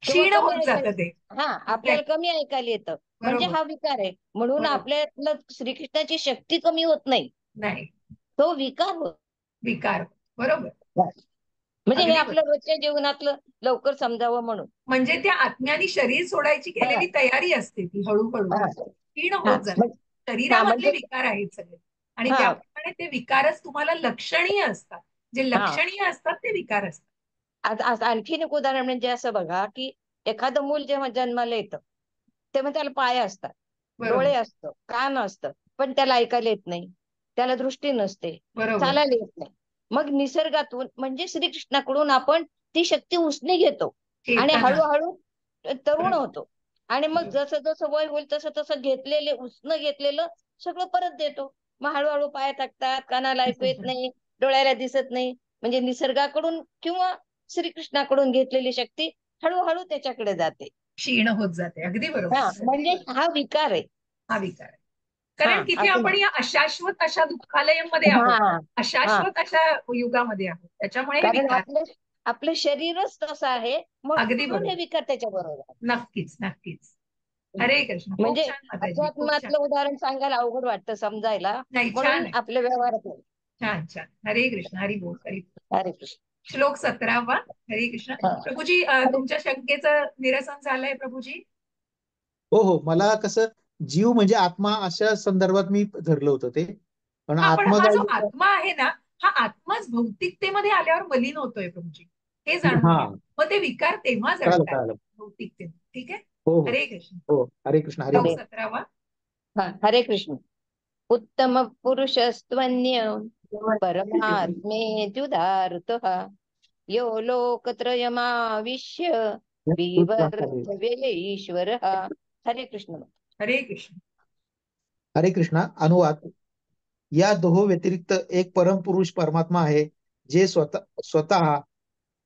किंवा क्षीण कमी होत जातं ते. ऐकायला, हा, आपल्याला एक्झॅक्ट. कमी ऐकायला येतं. म्हणजे बरोबर हा विकार आहे. म्हणून बरोबर. आपल्याला श्रीकृष्णाची शक्ती कमी होत नाही, नाही, तो विकार होतो. विकार. बरोबर. म्हणजे हे अगदी आपल्या बरोबर. रोजच्या जीवनातलं लवकर समजावं म्हणून. म्हणजे त्या आत्म्याने शरीर सोडायची हा केलेली तयारी असते ती हळूहळू हा क्षीण हा होत जाते. हा शरीरामधले म्हणजे विकार आहेत सगळे. आणि हा त्याप्रमाणे ते विकारच तुम्हाला लक्षणीय असतात. जे हा लक्षणीय असतात ते विकार असतात. आज आणखीन एक उदाहरण म्हणजे असं बघा, की एखादं मूल जेव्हा जन्माला येतं तेव्हा त्याला पाय असतात, बरोबर डोळे असतं, कान असतं, पण त्याला ऐकायला येत नाही, त्याला दृष्टी नसते, बरोबर. चालायला येत नाही. मग निसर्गातून म्हणजे श्रीकृष्णाकडून आपण ती शक्ती उसने घेतो आणि चेतना. हळूहळू तरुण बरोबर होतो. आणि मग बरोबर. जसं जसं वय होईल तसं तसं घेतलेले उसनं घेतलेलं सगळं परत देतो. मग हळूहळू पाय थकतात, कानाला ऐकू येत नाही, डोळ्याला दिसत नाही. म्हणजे निसर्गाकडून किंवा श्रीकृष्णाकडून घेतलेली शक्ती हळूहळू त्याच्याकडे जाते. क्षीण होत जाते. अगदी बरोबर. हा अगदी म्हणजे बरोबर. हा विकार आहे. हा विकार आहे. हा कारण तिथे असं आपण या अशाश्वत अशा दुःखालयामध्ये आहोत. हा हा अशाश्वत अशा युगामध्ये आहोत. त्याच्यामुळे हे कारण विकार. आपलं आपलं शरीरच तसं आहे, अगदी म्हणून हे बरोबर. विकार त्याच्या बरोबर आहे. नक्कीच नक्कीच. हरे कृष्ण. खूप म्हणजे छान माताजी. खूप छान. अध्यात्मातलं उदाहरण सांगायला अवघड वाटतं समजायला, नाही, छान म्हणून आहे. आपल्या व्यवहारात नाही. छान छान. हरे कृष्ण. हरी बोल. हरी बोल. हरे कृष्ण. श्लोक 17वा. हरे कृष्ण. हा. प्रभूजी हरे तुमच्या शंकेचं निरसन झालंय प्रभूजी. हो हो, मला कसं जीव म्हणजे आत्मा अशा संदर्भात मी धरलं होतं ते. पण हा, पण आत्मा हा जो काय. आत्मा आहे ना, हा आत्माच भौतिकतेमध्ये आल्यावर मलिन होतोय प्रभूजी. हे जाणून हा, घ्या. मग ते विकार तेव्हा कळालं जडतात कळालं. भौतिकतेत. ठीक आहे. हो हो हरे कृष्ण. हो. हरे कृष्ण हरे श्लोक बोल. हरे 17वा. हा हरे कृष्ण. उत्तम पुरुषस्त्वन्य परमात्मेत्युदाहृतः यो लोकत्रयमाविश्य बिभर्त्य ईश्वरः. हरे कृष्ण. हरे कृष्ण. हरे कृष्णा. अनुवाद. या दोहो व्यतिरिक्त एक परमपुरुष परमात्मा आहे, जे स्वतः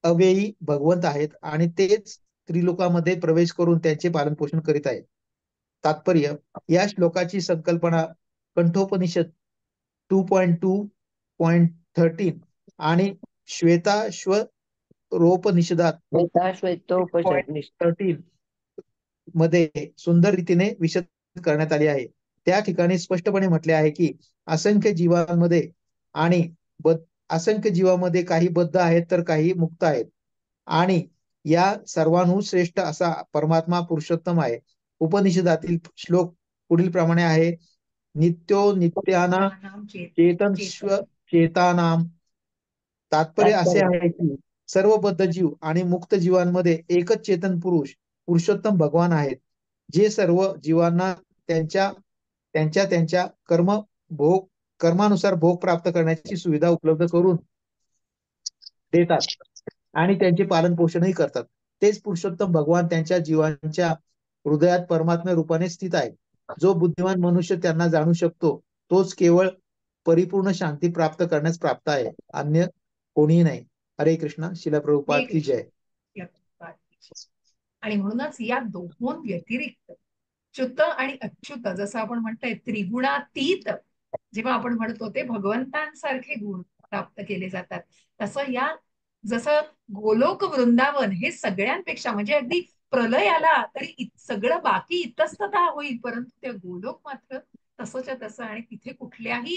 अव्ययी भगवंत आहेत आणि तेच त्रिलोकामध्ये प्रवेश करून त्यांचे पालनपोषण करीत आहेत. तात्पर्य. या श्लोकाची संकल्पना कंठोपनिषद 2.2.13 आणि श्वेताश्वरोपनिषदात श्वेतोपनिषद 8.13 मध्ये सुंदर रीतीने विशद करण्यात आली आहे. त्या ठिकाणी स्पष्टपणे म्हटले आहे की असंख्य जीवांमध्ये आणि असंख्य जीवांमध्ये काही बद्ध आहेत तर काही मुक्त आहेत आणि या सर्वांहून श्रेष्ठ असा परमात्मा पुरुषोत्तम आहे. उपनिषदातील श्लोक पुढील प्रमाणे आहे. नित्यो नित्याना नाम चेतनस्व चेतन. चेतानाम. तात्पर्य असे तात्पर्य. आहे की सर्व बद्ध जीव आणि मुक्त जीवांमध्ये एकच चेतन पुरुष पुरुषोत्तम भगवान आहेत, जे सर्व जीवांना त्यांच्या त्यांच्या त्यांच्या कर्मानुसार भोग प्राप्त करण्याची सुविधा उपलब्ध करून देतात आणि त्यांचे पालन पोषणही करतात. तेच पुरुषोत्तम भगवान त्यांच्या जीवांच्या हृदयात परमात्म्या रूपाने स्थित आहे. जो बुद्धिमान मनुष्य त्यांना जाणू शकतो तोच केवळ परिपूर्ण शांती प्राप्त करण्यास प्राप्त आहे, अन्य कोणीही नाही. हरे कृष्ण. शिला हरे प्रभुपाद की कृष्ण. जय. या बात. आणि म्हणूनच या दोहों व्यतिरिक्त च्युत आणि अच्युत, जसं आपण म्हणतोय त्रिगुणातीत, जेव्हा आपण म्हणतो ते भगवंतांसारखे गुण प्राप्त केले जातात. तसं या जसं गोलोक वृंदावन हे सगळ्यांपेक्षा म्हणजे अगदी प्रलय आला तरी सगळं बाकी इतस्ततः होईल, परंतु ते गोलोक मात्र तसंच्या तसं आणि तिथे कुठल्याही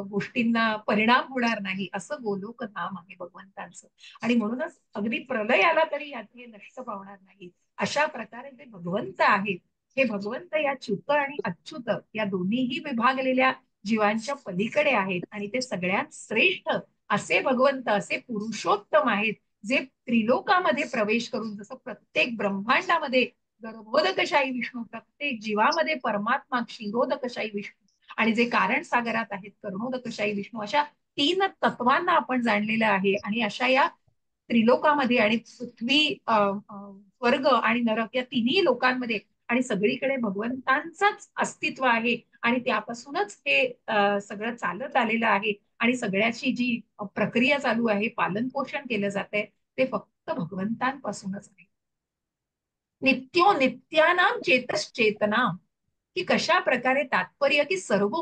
गोष्टींना परिणाम होणार नाही असं गोलोक नाम आहे भगवंतांचं. आणि म्हणूनच अगदी प्रलय आला तरी यात नष्ट पावणार नाही. अशा प्रकारे जे भगवंत आहेत, हे भगवंत या च्युत आणि अच्युत या दोन्हीही विभागलेल्या जीवांच्या पलीकडे आहेत आणि ते सगळ्यात श्रेष्ठ असे भगवंत, असे पुरुषोत्तम आहेत, जे त्रिलोकामध्ये प्रवेश करून जसं प्रत्येक ब्रह्मांडामध्ये गर्भोदकशाही विष्णू, प्रत्येक जीवामध्ये परमात्मा क्षीरोदकशाही विष्णू आणि जे कारण सागरात आहेत कर्णोदकशाही विष्णू, अशा 3 तत्वांना आपण जाणलेलं आहे. आणि अशा या त्रिलोकामध्ये आणि पृथ्वी स्वर्ग आणि नरक या तिन्ही लोकांमध्ये आणि सगळीकडे भगवंतांचंच अस्तित्व आहे आणि त्यापासूनच हे सगळं चालत आलेलं आहे आणि सगळ्याची जी प्रक्रिया चालू आहे, पालन पोषण केलं जात आहे, ते फक्त भगवंतांपासूनच आहे. नित्यो नित्यानाम चेतश्चेतनाम, की कशा प्रकारे तात्पर्य की सर्व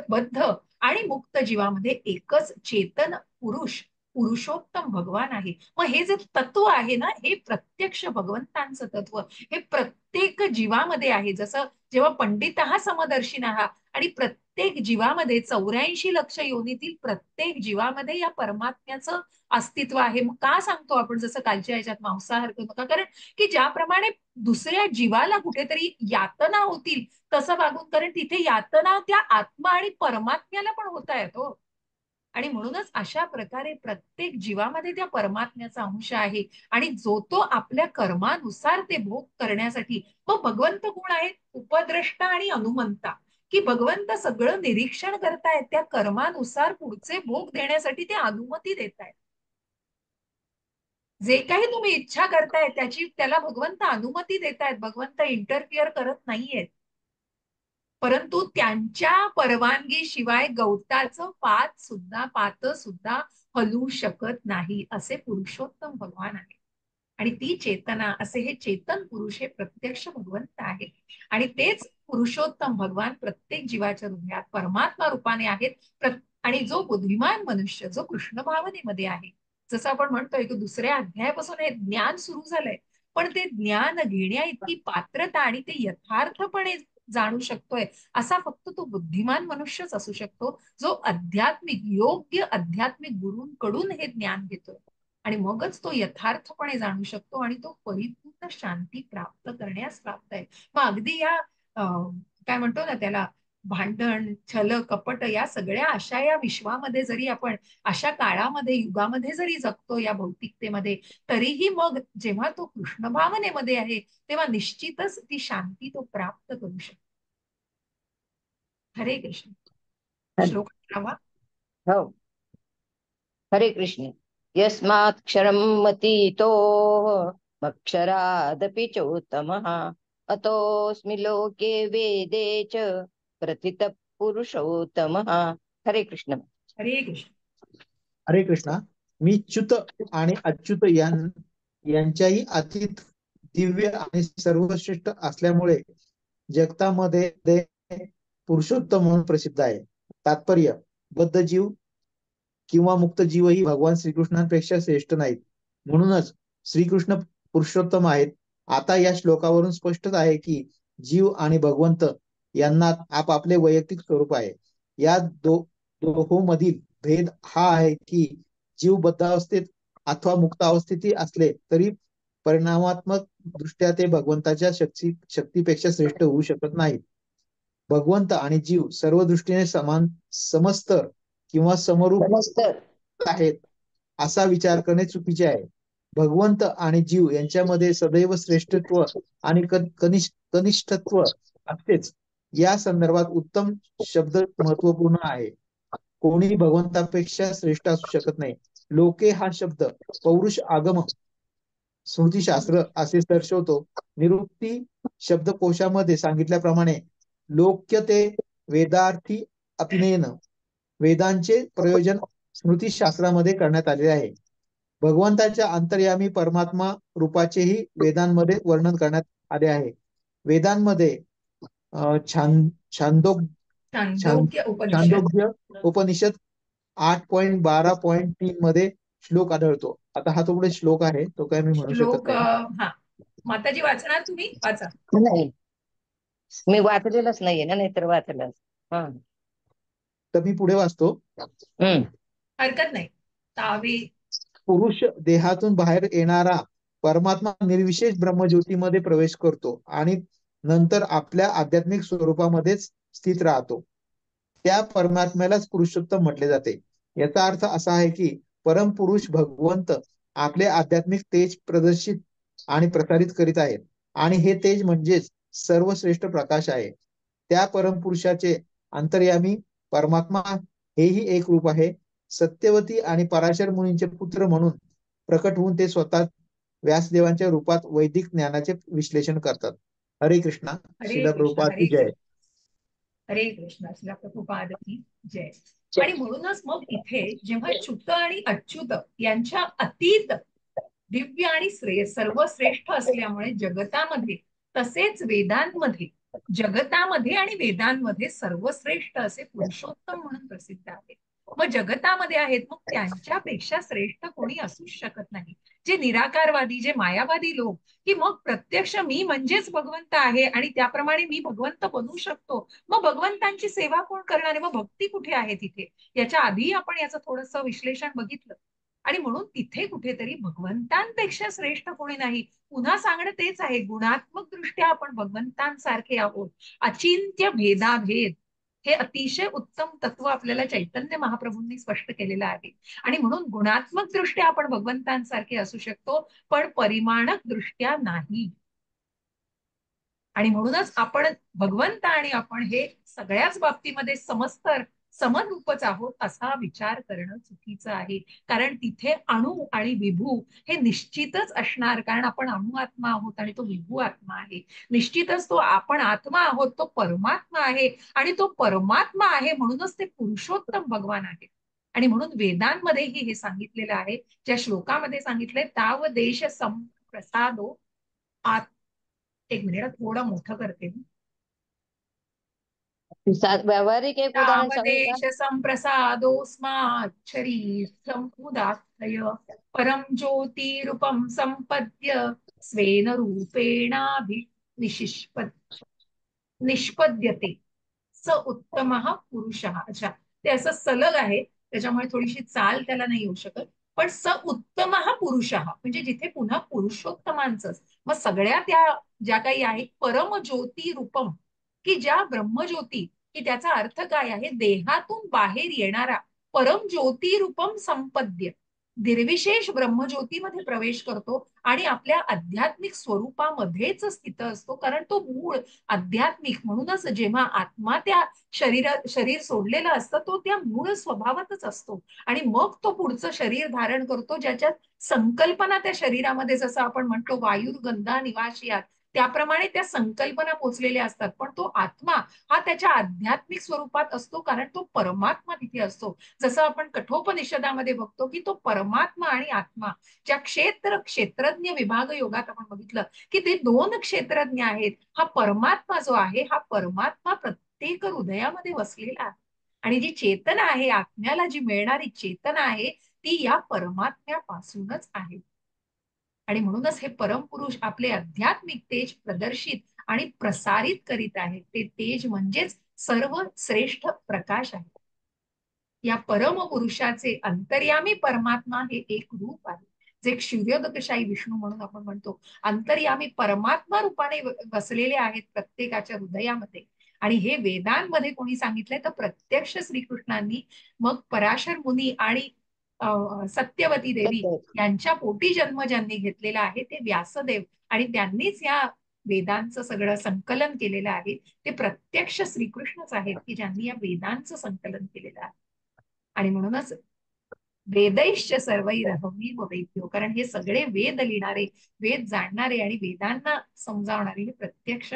बद्ध आणि मुक्त जीवामध्ये एकच चेतन पुरुष, पुरुषोत्तम भगवान आहे. मग हे जे तत्व आहे ना, हे प्रत्यक्ष भगवंतांचं तत्व हे प्रत्येक जीवामध्ये आहे. जसं जेव्हा पंडित समदर्शिन आणि प्रत्येक जीवामध्ये 84 लक्ष योनीतील प्रत्येक जीवामध्ये या परमात्म्याचं अस्तित्व आहे. मग का सांगतो आपण जसं कालच्या ह्याच्यात मांसाहार करू नका, कारण की ज्याप्रमाणे दुसऱ्या जीवाला कुठेतरी यातना होतील तसं वागून, कारण तिथे यातना त्या आत्मा आणि परमात्म्याला पण होत आहेत हो. आणि म्हणूनच अशा प्रकारे प्रत्येक जीवामध्ये त्या परमात्म्याचा अंश आहे आणि जो तो आपल्या कर्मानुसार ते भोग करण्यासाठी. मग भगवंत कोण आहेत? उपद्रष्टा आणि अनुमंता, की भगवंत सगळं निरीक्षण करतायत, त्या कर्मानुसार पुढचे भोग देण्यासाठी ते अनुमती देत आहेत. जे काही तुम्ही इच्छा करताय त्याला भगवंत अनुमती देतायत, भगवंत इंटरफिअर करत नाहीयेत. परंतु त्यांच्या परवानगीशिवाय गवताचं पात सुद्धा हलू शकत नाही, असे पुरुषोत्तम भगवान आहे. आणि ती चेतना, असे हे चेतन पुरुष हे प्रत्यक्ष भगवंत आहे. आणि तेच पुरुषोत्तम भगवान प्रत्येक जीवाच्या हृदयात परमात्मा रूपाने आहेत. आणि जो बुद्धिमान मनुष्य जो कृष्ण भावनेमध्ये आहे, जसं आपण म्हणतोय की दुसऱ्या अध्यायापासून हे ज्ञान सुरू झालंय, पण ते ज्ञान घेण्या इतकी पात्रता आणि ते यथार्थपणे जाणू शकतोय असा फक्त तो बुद्धिमान मनुष्यच असू शकतो, जो योग्य आध्यात्मिक गुरूंकडून हे ज्ञान घेतोय. आणि मगच तो यथार्थपणे जाणू शकतो आणि तो परिपूर्ण शांती प्राप्त करण्यास प्राप्त आहे. मग अगदी या काय म्हणतो ना त्याला, भांडण, छल, कपट या सगळ्या अशा या विश्वामध्ये जरी आपण अशा काळामध्ये, युगामध्ये जरी जगतो या भौतिकतेमध्ये, तरीही मग जेव्हा तो कृष्ण भावनेमध्ये आहे तेव्हा निश्चितच ती शांती तो प्राप्त करू शकतो. हरे कृष्ण. श्लोक 18. हो. हरे कृष्ण. यस्माक्षरं मतीतोः अक्षरादपि चोत्तमः अतोऽस्मि लोके वेदे च प्रथितः पुरुषोत्तमः. हरे कृष्ण. हरे कृष्ण. हरे कृष्णा. मी च्युत आणि अच्युत यांच्याही अतीत, दिव्य आणि सर्वश्रेष्ठ असल्यामुळे जगतामध्ये पुरुषोत्तम म्हणून प्रसिद्ध आहे. तात्पर्य, बद्ध जीव किंवा मुक्त जीवही भगवान श्रीकृष्णांपेक्षा श्रेष्ठ नाहीत, म्हणूनच श्रीकृष्ण पुरुषोत्तम आहेत. आता या श्लोकावरून स्पष्टच आहे की जीव आणि भगवंत यांना आपापले वैयक्तिक स्वरूप आहे. या दोहोंमधील भेद हा आहे की जीव बद्ध अवस्थेत अथवा मुक्त अवस्थेतही असले तरी परिणामात्मक दृष्ट्या ते भगवंताच्या शक्तीपेक्षा श्रेष्ठ होऊ शकत नाहीत. भगवंत आणि जीव सर्व दृष्टीने समान, समस्तर किंवा समरूप आहेत असा विचार करणे चुकीचे आहे. भगवंत आणि जीव यांच्यामध्ये सदैव श्रेष्ठत्व आणि कनिष्ठत्व असतेच. या संदर्भात उत्तम शब्द महत्वपूर्ण आहे. कोणी भगवंतापेक्षा श्रेष्ठ असू शकत नाही. लोके हा शब्द पौरुष आगम स्मृतीशास्त्र असे दर्शवतो. निरुक्ती शब्दकोशामध्ये सांगितल्याप्रमाणे लोक्य ते वेदार्थी अपिनेन, वेदांचे प्रयोजन स्मृतीशास्त्रामध्ये करण्यात आले आहे. भगवंताच्या अंतर्यामी परमात्मा रूपाचेही वेदांमध्ये वर्णन करण्यात आले आहे. वेदांमध्ये छांदोग्य उपनिषद 8.12.3 मध्ये श्लोक आढळतो. आता हा तो पुढे श्लोक आहे, तो काय मी म्हणू शकत नाही. माताजी वाचणार, तुम्ही वाचा. नाही, मी वाचलेलंच नाहीये ना, नाहीतर वाचलं. तर मी पुढे वाचतो. हरकत नाही. तावे पुरुष देहातून बाहेर येणारा परमात्मा निर्विशेष ब्रह्मज्योतीमध्ये प्रवेश करतो आणि नंतर आपल्या आध्यात्मिक स्वरूपामध्येच स्थित राहतो. त्या परमात्म्यालाच पुरुषोत्तम म्हटले जाते. याचा अर्थ असा आहे की परमपुरुष भगवंत आपले आध्यात्मिक तेज प्रदर्शित आणि प्रसारित करीत आहेत आणि हे तेज म्हणजेच सर्वश्रेष्ठ प्रकाश आहे. त्या परमपुरुषाचे अंतर्यामी परमात्मा हेही एक रूप आहे. सत्यवती आणि पराशर मुनींचे पुत्र म्हणून प्रकट होऊन ते स्वतः व्यासदेवांच्या रूपात वैदिक ज्ञानाचे विश्लेषण करतात. हरे कृष्णा. श्रीला प्रभुपाद की जय. हरे कृष्ण. श्रीला प्रभुपाद की जय. आणि म्हणूनच मग इथे जेव्हा च्युत आणि अच्युत यांच्या अतीत दिव्य आणि सर्वश्रेष्ठ असल्यामुळे जगतामध्ये तसेच वेदांमध्ये, जगतामध्ये आणि वेदांमध्ये सर्वश्रेष्ठ असे पुरुषोत्तम म्हणून प्रसिद्ध आहे. मग जगतामध्ये आहेत, मग त्यांच्यापेक्षा श्रेष्ठ कोणी असूच शकत नाही. जे निराकारवादी, जे मायावादी लोक, की मग प्रत्यक्ष मी म्हणजेच भगवंत आहे आणि त्याप्रमाणे मी भगवंत बनू शकतो, मग भगवंतांची सेवा कोण करणार आहे, मग भक्ती कुठे आहे तिथे? याच्या आधी आपण याचं थोडंसं विश्लेषण बघितलं. आणि म्हणून तिथे कुठेतरी भगवंतांपेक्षा श्रेष्ठ कोणी नाही. पुन्हा सांगणं तेच आहे, गुणात्मक दृष्ट्या आपण भगवंतांसारखे आहोत. अचिंत्य भेदाभेद हे अतिशय उत्तम तत्व आपल्याला चैतन्य महाप्रभूंनी स्पष्ट केलेलं आहे. आणि म्हणून गुणात्मक दृष्ट्या आपण भगवंतांसारखे असू शकतो, पण परिमाणक दृष्ट्या नाही. आणि म्हणूनच आपण भगवंत आणि आपण हे सगळ्याच बाबतीमध्ये समरूपच आहोत असा विचार करणं चुकीचं आहे. कारण तिथे अणु आणि विभू हे निश्चितच असणार, कारण आपण अणु आत्मा आहोत आणि तो विभू आत्मा आहे. निश्चितच तो आपण आत्मा आहोत, तो परमात्मा आहे. आणि तो परमात्मा आहे म्हणूनच ते पुरुषोत्तम भगवान आहे. आणि म्हणून वेदांमध्येही हे सांगितलेलं आहे. ज्या श्लोकामध्ये सांगितलंय, ताव देश संप्रसादो आत. एक मिनिट, थोडं मोठं करते मी. व्यावहारिक एक उदाहरण सांगू का? तावदेश संप्रसादोस्माच्छरी समुदात्तय परम ज्योतिरूपम संपद्य स्वेन रूपेणाभि निष्पद्यते स उत्तम पुरुष. अच्छा, ते असं सलग आहे, त्याच्यामुळे थोडीशी चाल त्याला नाही येऊ शकत. पण स उत्तम पुरुष म्हणजे जिथे पुन्हा पुरुषोत्तमांच, मग सगळ्या त्या ज्या काही आहे परम ज्योती रूपम, की ज्या ब्रह्मज्योती, की त्याचा अर्थ काय आहे, देहातून बाहेर येणारा परम ज्योती रूपम संपद्य, निर्विशेष ब्रह्मज्योतीमध्ये प्रवेश करतो आणि आपल्या आध्यात्मिक स्वरूपामध्येच स्थित असतो. कारण तो मूळ आध्यात्मिक, म्हणूनच जेव्हा आत्मा त्या शरीर सोडलेलं असतं, तो त्या मूळ स्वभावातच असतो. आणि मग तो पुढचं शरीर धारण करतो, ज्याच्यात संकल्पना त्या शरीरामध्ये, जसं आपण म्हणतो वायुर्गंधा निवासियात, त्याप्रमाणे त्या संकल्पना पोचलेल्या असतात. पण तो आत्मा हा त्याच्या आध्यात्मिक स्वरूपात असतो, कारण तो परमात्मा तिथे असतो. जसं आपण कठोपनिषदामध्ये बघतो की तो परमात्मा आणि आत्मा, ज्या क्षेत्रज्ञ विभाग योगात आपण बघितलं की ते दोन क्षेत्रज्ञ आहेत. हा परमात्मा जो आहे, हा परमात्मा प्रत्येक हृदयामध्ये वसलेला आहे. आणि जी चेतना आहे, आत्म्याला जी मिळणारी चेतना आहे, ती या परमात्म्यापासूनच आहे. आणि म्हणूनच हे परमपुरुष आपले आध्यात्मिक तेज प्रदर्शित आणि प्रसारित करीत आहेत. ते तेज म्हणजेच सर्व श्रेष्ठ प्रकाश आहे. या परम पुरुषाचे अंतर्यामी परमात्मा हे एक रूप आहे, जे क्षुर्योदकशाही विष्णू म्हणून आपण म्हणतो. अंतर्यामी परमात्मा रूपाने बसलेले आहेत प्रत्येकाच्या हृदयामध्ये. आणि हे वेदांमध्ये कोणी सांगितलंय, तर प्रत्यक्ष श्रीकृष्णांनी, मग पराशर मुनी आणि सत्यवती देवी यांच्या पोटी जन्म ज्यांनी घेतलेला आहे ते व्यासदेव, आणि त्यांनीच या वेदांचं सगळं संकलन केलेलं आहे. ते प्रत्यक्ष श्रीकृष्णच आहेत की ज्यांनी या वेदांचं संकलन केलेलं आहे. आणि म्हणूनच वेदैश्च सर्वैरहमी व वेद्यो, कारण हे सगळे वेद लिहिणारे, वेद जाणणारे आणि वेदांना समजावणारे हे प्रत्यक्ष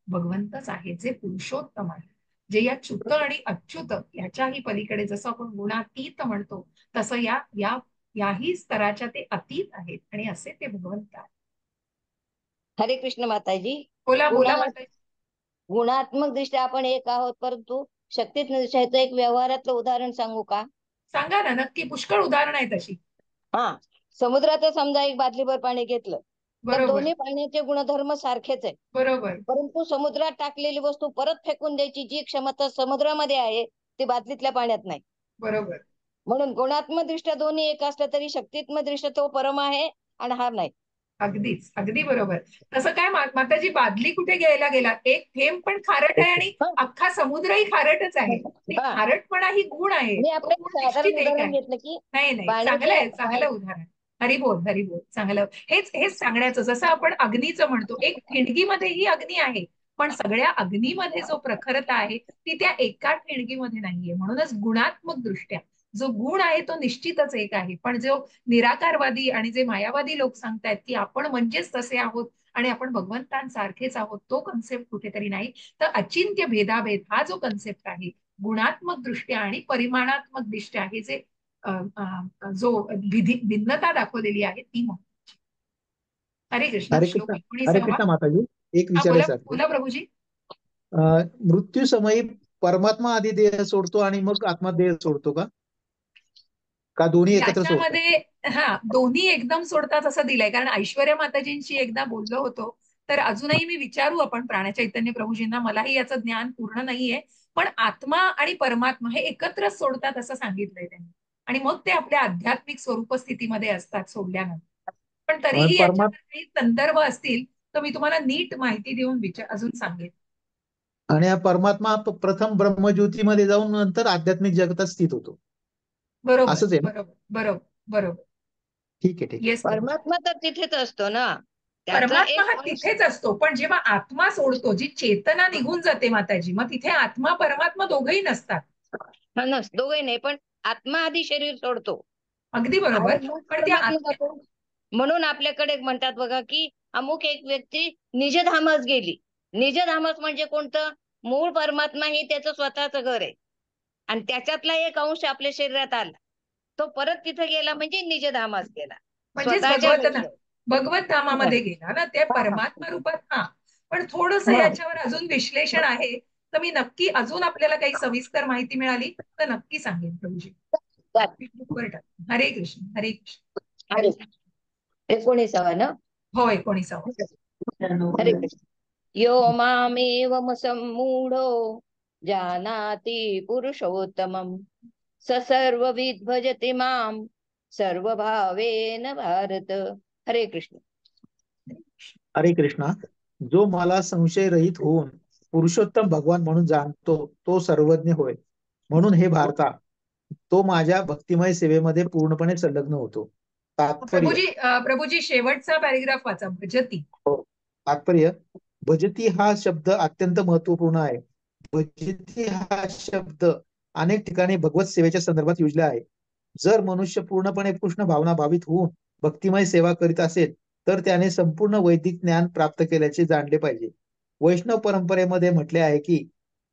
भगवंतच आहेत, जे पुरुषोत्तम आहे, जे या च्युत आणि अच्युत याच्याही पलीकडे, जसं आपण गुणातीत म्हणतो, तसं याही स्तराच्या ते अतीत आहेत. आणि असे ते भगवंत आहेत. हरे कृष्ण माताजी. बोला बोला माताजी. गुणात्मक दृष्ट्या आपण एक आहोत, परंतु शक्तीत दृष्ट्या एक व्यवहारातलं उदाहरण सांगू का? सांगा ना, नक्की. पुष्कळ उदाहरण आहेत अशी. हा, समुद्रात समजा एक बादलीभर पाणी घेतलं, तर बरोबर दोन्ही पाण्याचे गुणधर्म सारखेच आहे. बरोबर. परंतु समुद्रात टाकलेली वस्तू परत फेकून द्यायची जी क्षमता समुद्रामध्ये आहे, ती बादलीतल्या पाण्यात नाही. बरोबर. म्हणून गुणात्मक दृष्ट्या दोन्ही एक असलं तरी शक्तीत्मक दृष्ट्या तो परम आहे आणि हा नाही. अगदीच, अगदी बरोबर. तसं काय माताजी, बादली कुठे घ्यायला गेला, एक थेंब पण खारट आहे आणि अख्खा समुद्रही खारटच आहे. ती हा, खारटपणा ही गुण आहे, मी तो आपलं गुण साधारण निश्चित एक उदाहरण आहे. घेतलं की नाही, चांगलं आहे, चांगलं उदाहरण. हरिबोल हरिबोल, चांगलं. हेच सांगण्याचं, जसं आपण अग्नीचं म्हणतो, एक ठिणगीमध्येही अग्नी आहे, पण सगळ्या अग्नीमध्ये जो प्रखरता आहे ती त्या एका ठिणगीमध्ये नाहीये. म्हणूनच गुणात्मक दृष्ट्या जो गुण आहे तो निश्चितच एक आहे. पण जो निराकारवादी आणि जे मायावादी लोक सांगतायत की आपण म्हणजेच तसे आहोत आणि आपण भगवंतांसारखेच आहोत, तो कन्सेप्ट कुठेतरी नाही. तर अचिंत्य भेदाभेद हा जो कन्सेप्ट आहे, गुणात्मक दृष्ट्या आणि परिमाणात्मक दृष्ट्या, हे जे जो भिन्नता दाखवलेली आहे ती महत्वाची. हरे कृष्ण. हरे श्लोक कृष्ण. हरे 19वा. कृष्ण माताजी. एक हा, बोला विचारायचं आहे. बोला प्रभूजी. मृत्यू समयी परमात्मा आधी देह सोडतो आणि मग आत्मा देह सोडतो का? का दोन्ही एकत्र सोडतात? याच्यामध्ये हा, दोन्ही एकदम सोडतात असं दिलंय. कारण ऐश्वर्या माताजींशी एकदा बोललो होतो, तर अजूनही मी विचारू आपण प्राणचैतन्य प्रभूजींना, मलाही याचं ज्ञान पूर्ण नाहीये, पण आत्मा आणि परमात्मा हे एकत्रच सोडतात असं सांगितलंय त्यांनी. आणि मग ते आपल्या आध्यात्मिक स्वरूप स्थितीमध्ये असतात सोडल्यानंतर. पण तरीही याच्यावर काही संदर्भ असतील तर मी तुम्हाला नीट माहिती देऊन अजून सांगेन. आणि हा परमात्मा प्रथम ब्रह्मज्योतीमध्ये जाऊन नंतर आध्यात्मिक जगतात स्थित होतो. बरोबर असंच आहे ना? बरोबर बरोबर बरोबर. ठीक आहे, ठीक आहे. येस प्रभू. परमात्मा तर तिथेच असतो ना, त्याचा परमात्मा एक हा अंश. तिथेच असतो, पण जेव्हा आत्मा सोडतो, जी चेतना निघून जाते माताजी, मग तिथे आत्मा परमात्मा दोघही नसतात. हा नस दोघे नाही, पण आत्मा आधी शरीर सोडतो अगदी बरोबर. आणि मग पण त्या परमात्मा जातो. म्हणून आपल्याकडे म्हणतात बघा की अमुक एक व्यक्ती निजधामच गेली. निजधामच म्हणजे कोणतं? मूळ परमात्मा हे त्याचं स्वतःचं घर आहे आणि त्याच्यातला एक अंश आपल्या शरीरात आला, तो परत तिथे गेला म्हणजे निजधामास गेला, म्हणजेच स्वतःच्या घरी गेला. भगवत धामामध्ये गेला ना, त्या परमात्मा रूपात. हा, पण थोडस याच्यावर अजून विश्लेषण आहे, तर मी नक्की अजून आपल्याला काही सविस्तर माहिती मिळाली तर नक्की सांगेन प्रभूजी. फेसबुकवर टाक. हरे कृष्ण हरे कृष्ण. अरे 19 ना. हो, 19वा. हरे कृष्ण. यो मामेवम सम्मूढो जानाति पुरुषोत्तमं स सर्वविद् भजति मां सर्वभावेन भारत. हरे कृष्ण. हरे कृष्णा. जो मला संशय रहित होऊन पुरुषोत्तम भगवान म्हणून जाणतो तो सर्वज्ञ होय. म्हणून हे भारता, तो माझ्या भक्तिमय सेवेमध्ये पूर्णपणे संलग्न होतो. तात्पर्य. प्रभूजी शेवटचा पॅरेग्राफ वाचा. भजती. हो. तात्पर्य. भजती हा शब्द अत्यंत महत्वपूर्ण आहे. भजती हा शब्द अनेक ठिकाणी भगवत सेवेच्या संदर्भात योजला आहे. जर मनुष्य पूर्णपणे कृष्ण भावना भावित होऊन भक्तिमय सेवा करीत असेल तर त्याने संपूर्ण वैदिक ज्ञान प्राप्त केल्याचे जाणले पाहिजे. वैष्णव परंपरेमध्ये म्हटले आहे की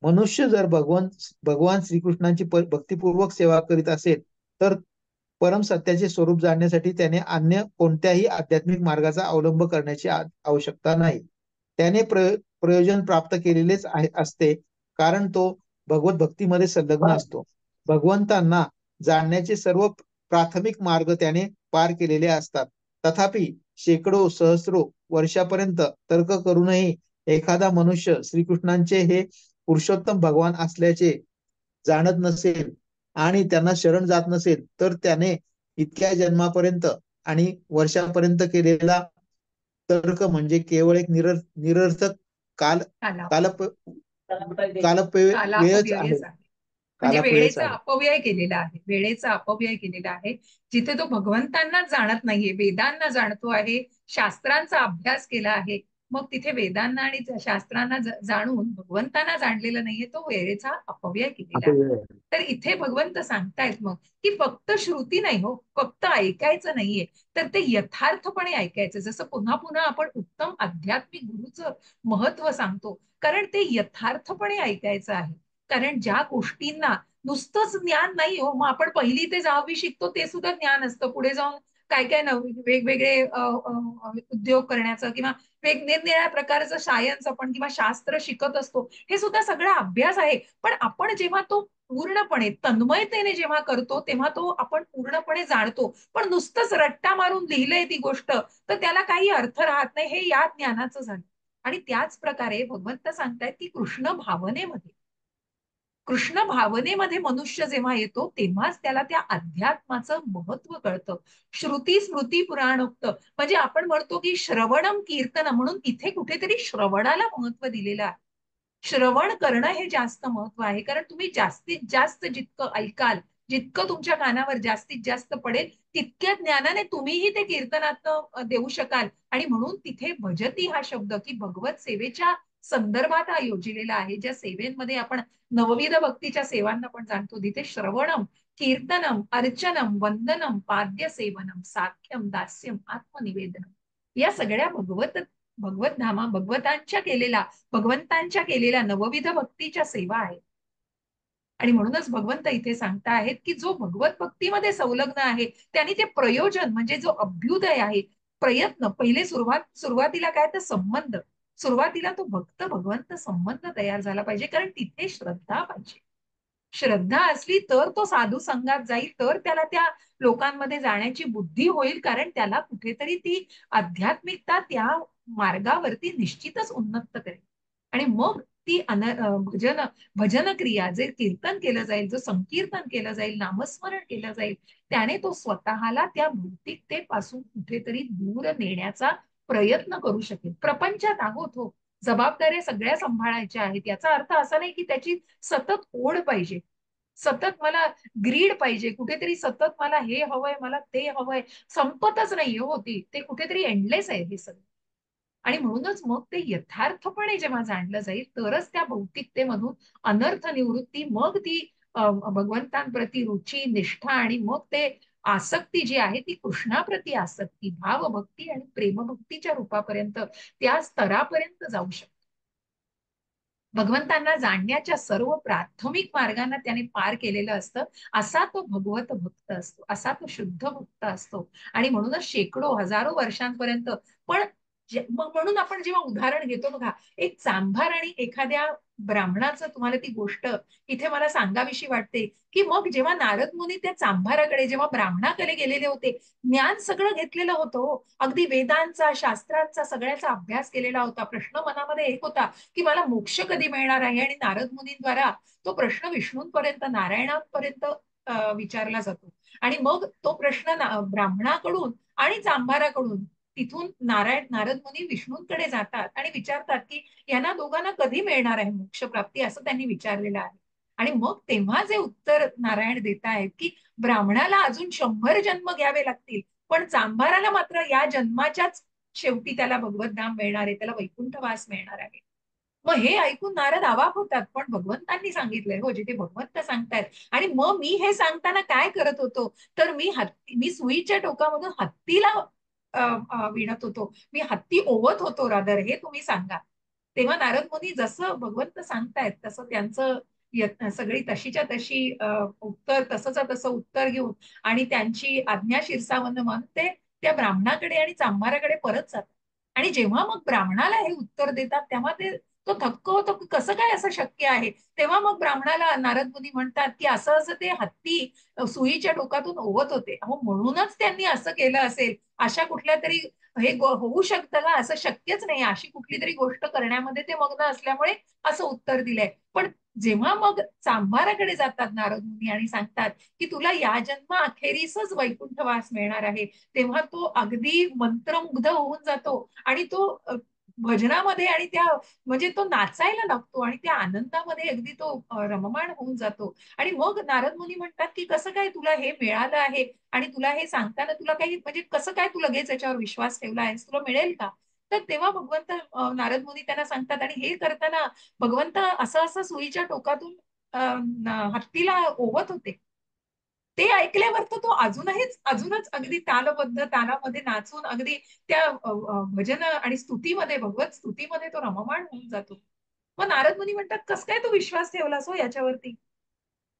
मनुष्य जर भगवान श्रीकृष्णांची भक्तिपूर्वक सेवा करीत असेल तर परम सत्याचे स्वरूप जाणण्यासाठी त्याने अन्य कोणत्याही आध्यात्मिक मार्गाचा अवलंब करण्याची आवश्यकता नाही. त्याने प्रयोजन प्राप्त केलेलेच असते, कारण तो भगवत भक्तीमध्ये संलग्न असतो. भगवंतांना जाणण्याचे सर्व प्राथमिक मार्ग त्याने पार केलेले असतात. तथापि शेकडो सहस्रो वर्षापर्यंत तर्क करूनही एखादा मनुष्य श्रीकृष्णांचे हे पुरुषोत्तम भगवान असल्याचे जाणत नसेल आणि त्यांना शरण जात नसेल तर त्याने इतक्या जन्मापर्यंत आणि वर्षापर्यंत केलेला तर्क म्हणजे केवळ एक निरर्थक काल कालप वेळच आहे. कालापव्ययच आहे. म्हणजे कालापव्ययच वेळेचा आहे. अपव्यय केलेला आहे. वेळेचा अपव्यय केलेला आहे. जिथे तो भगवंतांना जाणत नाहीये, वेदांना जाणतो आहे, शास्त्रांचा अभ्यास केला आहे, मग तिथे वेदांना आणि शास्त्रांना जाणून भगवंतांना जाणलेलं नाहीये, तो वेळेचा अपव्यय केलेला आहे. अपव्यय आहे. तर इथे भगवंत सांगतायत मग की फक्त श्रुती नाही हो, फक्त ऐकायचं नाहीये, तर ते यथार्थपणे ऐकायचं. जसं पुन्हा पुन्हा आपण उत्तम आध्यात्मिक गुरुचं महत्व सांगतो, कारण ते यथार्थपणे ऐकायचं आहे. कारण ज्या गोष्टींना नुसतंच ज्ञान नाही हो, मग आपण 1ली ते 6वी शिकतो ते सुद्धा ज्ञान असतं. पुढे जाऊन काय काय वेगवेगळे उद्योग करण्याचं किंवा निरनिराळ्या प्रकारचं सायन्स आपण किंवा शास्त्र शिकत असतो, हे सुद्धा सगळा अभ्यास आहे. पण आपण जेव्हा तो पूर्णपणे तन्मयतेने जेव्हा करतो तेव्हा तो आपण पूर्णपणे जाणतो. पण नुसतंच रट्टा मारून लिहिलंय ती गोष्ट तर त्याला काही अर्थ राहत नाही. हे या ज्ञानाचं झालं. आणि त्याच प्रकारे भगवंत सांगतायत की कृष्ण भावनेमध्ये मनुष्य जेव्हा येतो तेव्हाच त्याला त्या अध्यात्माचं महत्व कळतं. श्रुती स्मृती पुराणोक्त म्हणजे आपण म्हणतो की श्रवणम कीर्तन, म्हणून इथे कुठेतरी श्रवणाला महत्व दिलेलं आहे. श्रवण करणं हे जास्त महत्व आहे. कारण तुम्ही जास्तीत जास्त जितकं ऐकाल, जितकं तुमच्या कानावर जास्तीत जास्त पडेल, तितक्या ज्ञानाने तुम्हीही ते कीर्तनात देऊ शकाल. आणि म्हणून तिथे भजती हा शब्द की भगवत सेवेच्या संदर्भात हा योजलेला आहे. ज्या सेवेमध्ये आपण नवविध भक्तीच्या सेवांना पण जाणतो, तिथे श्रवणम, कीर्तनम, अर्चनम, वंदनम, पाद्य सेवनम, साख्यम, दास्यम, आत्मनिवेदनम, या सगळ्या भगवंतांच्या केलेल्या नवविध भक्तीच्या सेवा आहेत. आणि म्हणूनच भगवंत इथे सांगता आहेत की जो भगवत भक्तीमध्ये संलग्न आहे त्यांनी ते प्रयोजन म्हणजे जो अभ्युदय आहे प्रयत्न, पहिले सुरुवातीला काय तर संबंध, सुरुवातीला तो भक्त भगवंत संबंध तयार झाला पाहिजे, कारण तिथे श्रद्धा पाहिजे. श्रद्धा असली तर तो साधू संघात जाईल, तर त्याला त्या लोकांमध्ये जाण्याची बुद्धी होईल, कारण त्याला कुठेतरी ती आध्यात्मिकता त्या मार्गावरती निश्चितच उन्नत करेल. आणि मग ती भजन क्रिया, जे कीर्तन केलं जाईल, जो संकीर्तन केलं जाईल, नामस्मरण केलं जाईल, त्याने तो स्वतःला त्या भौतिकतेपासून कुठेतरी दूर नेण्याचा प्रयत्न करू शकेल. प्रपंचात आहोत हो, जबाबदाऱ्या सगळ्या सांभाळायच्या आहेत. याचा अर्थ असा नाही की त्याची सतत ओढ पाहिजे, सतत मला ग्रीड पाहिजे, कुठेतरी सतत मला हे हवंय, मला ते हवंय, संपतच नाहीये हो. ते कुठेतरी एंडलेस आहे हे सगळं. आणि म्हणूनच मग ते यथार्थपणे जेव्हा जाणलं जाईल, तरच त्या भौतिकतेमधून अनर्थ निवृत्ती, मग ती भगवंतांप्रती रुची, निष्ठा, आणि मग ते आसक्ती जी आहे ती कृष्णाप्रती आसक्ती, भावभक्ती आणि प्रेमभक्तीच्या रूपापर्यंत, त्या स्तरापर्यंत जाऊ शकते. भगवंतांना जाणण्याच्या सर्व प्राथमिक मार्गांना त्याने पार केलेलं असतं. असा तो भगवत भक्त असतो, असा तो शुद्ध भक्त असतो. आणि म्हणूनच शेकडो हजारो वर्षांपर्यंत. पण म्हणून आपण जेव्हा उदाहरण घेतो बघा, एक चांभार आणि एखाद्या ब्राह्मणाचं, तुम्हाला ती गोष्ट इथे मला सांगावीशी वाटते, की मग जेव्हा नारद मुनी त्या चांभाराकडे, जेव्हा ब्राह्मणाकडे गेलेले होते, ज्ञान सगळं घेतलेलं होतं हो, अगदी वेदांचा, शास्त्रांचा सगळ्याचा अभ्यास केलेला होता. प्रश्न मनामध्ये एक होता की मला मोक्ष कधी मिळणार आहे, आणि नारद मुनींद्वारा तो प्रश्न विष्णूंपर्यंत, नारायणांपर्यंत विचारला जातो. आणि मग तो प्रश्न ब्राह्मणाकडून आणि चांभाराकडून, तिथून नारद मुनी विष्णूंकडे जातात आणि विचारतात की यांना दोघांना कधी मिळणार आहे मोक्ष प्राप्ती, असं त्यांनी विचारलेलं आहे. आणि मग तेव्हा जे उत्तर नारायण देत आहेत की ब्राह्मणाला अजून 100 जन्म घ्यावे लागतील, पण चांभाराला मात्र या जन्माच्याच शेवटी त्याला भगवत धाम मिळणार आहे, त्याला वैकुंठवास मिळणार आहे. मग हे ऐकून नारद अवाक होतात, पण भगवंतांनी सांगितलंय हो, जिथे भगवंत सांगतायत. आणि मग मी हे सांगताना काय करत होतो, तर मी सुईच्या टोकामधून हत्तीला विणत होतो, मी हत्ती ओवत होतो रादर, हे तुम्ही सांगा. तेव्हा नारद मुनी जसं भगवंत सांगतायत तसं त्यांचं सगळी तशीच्या तशी उत्तर, तसंच तसं उत्तर घेऊन आणि त्यांची आज्ञा शिरसावंत म्हणून ते त्या ब्राह्मणाकडे आणि चांभाराकडे परत जातात. आणि जेव्हा मग ब्राह्मणाला हे उत्तर देतात, तेव्हा तो थक्क होतो की कसं काय असं शक्य आहे. तेव्हा मग ब्राह्मणाला नारद मुनी म्हणतात की असं असं ते हत्ती सुईच्या टोकातून ओवत होते. अहो, म्हणूनच त्यांनी असं केलं असेल. अशा कुठल्या तरी हे होऊ शकतं का, असं शक्यच नाही. अशी कुठली तरी गोष्ट करण्यामध्ये ते मग्न असल्यामुळे असं उत्तर दिलंय. पण जेव्हा मग चांभाराकडे जातात नारद मुनी आणि सांगतात की तुला या जन्म अखेरीसच वैकुंठवास मिळणार आहे, तेव्हा तो अगदी मंत्रमुग्ध होऊन जातो आणि तो भजनामध्ये आणि त्या म्हणजे तो नाचायला लागतो आणि त्या आनंदामध्ये अगदी तो रममाण होऊन जातो. आणि मग नारद मुनी म्हणतात की कसं काय तुला हे मिळालं आहे, आणि तुला हे सांगताना तुला काही, म्हणजे कसं काय तू लगेच याच्यावर विश्वास ठेवला आहेस, तुला मिळेल का. तर तेव्हा भगवंत नारद मुनी त्यांना सांगतात, आणि हे करताना भगवंत असं असं सुईच्या टोकातून हत्तीला ओवत होते. ते ऐकल्यावर तर तो अजूनच अगदी तालबद्ध तालामध्ये नाचून अगदी त्या भजन आणि स्तुतीमध्ये, भगवत स्तुतीमध्ये तो रममाण होऊन जातो. मग नारद मुनी म्हणतात, कस काय तू विश्वास ठेवलास हो याच्यावरती.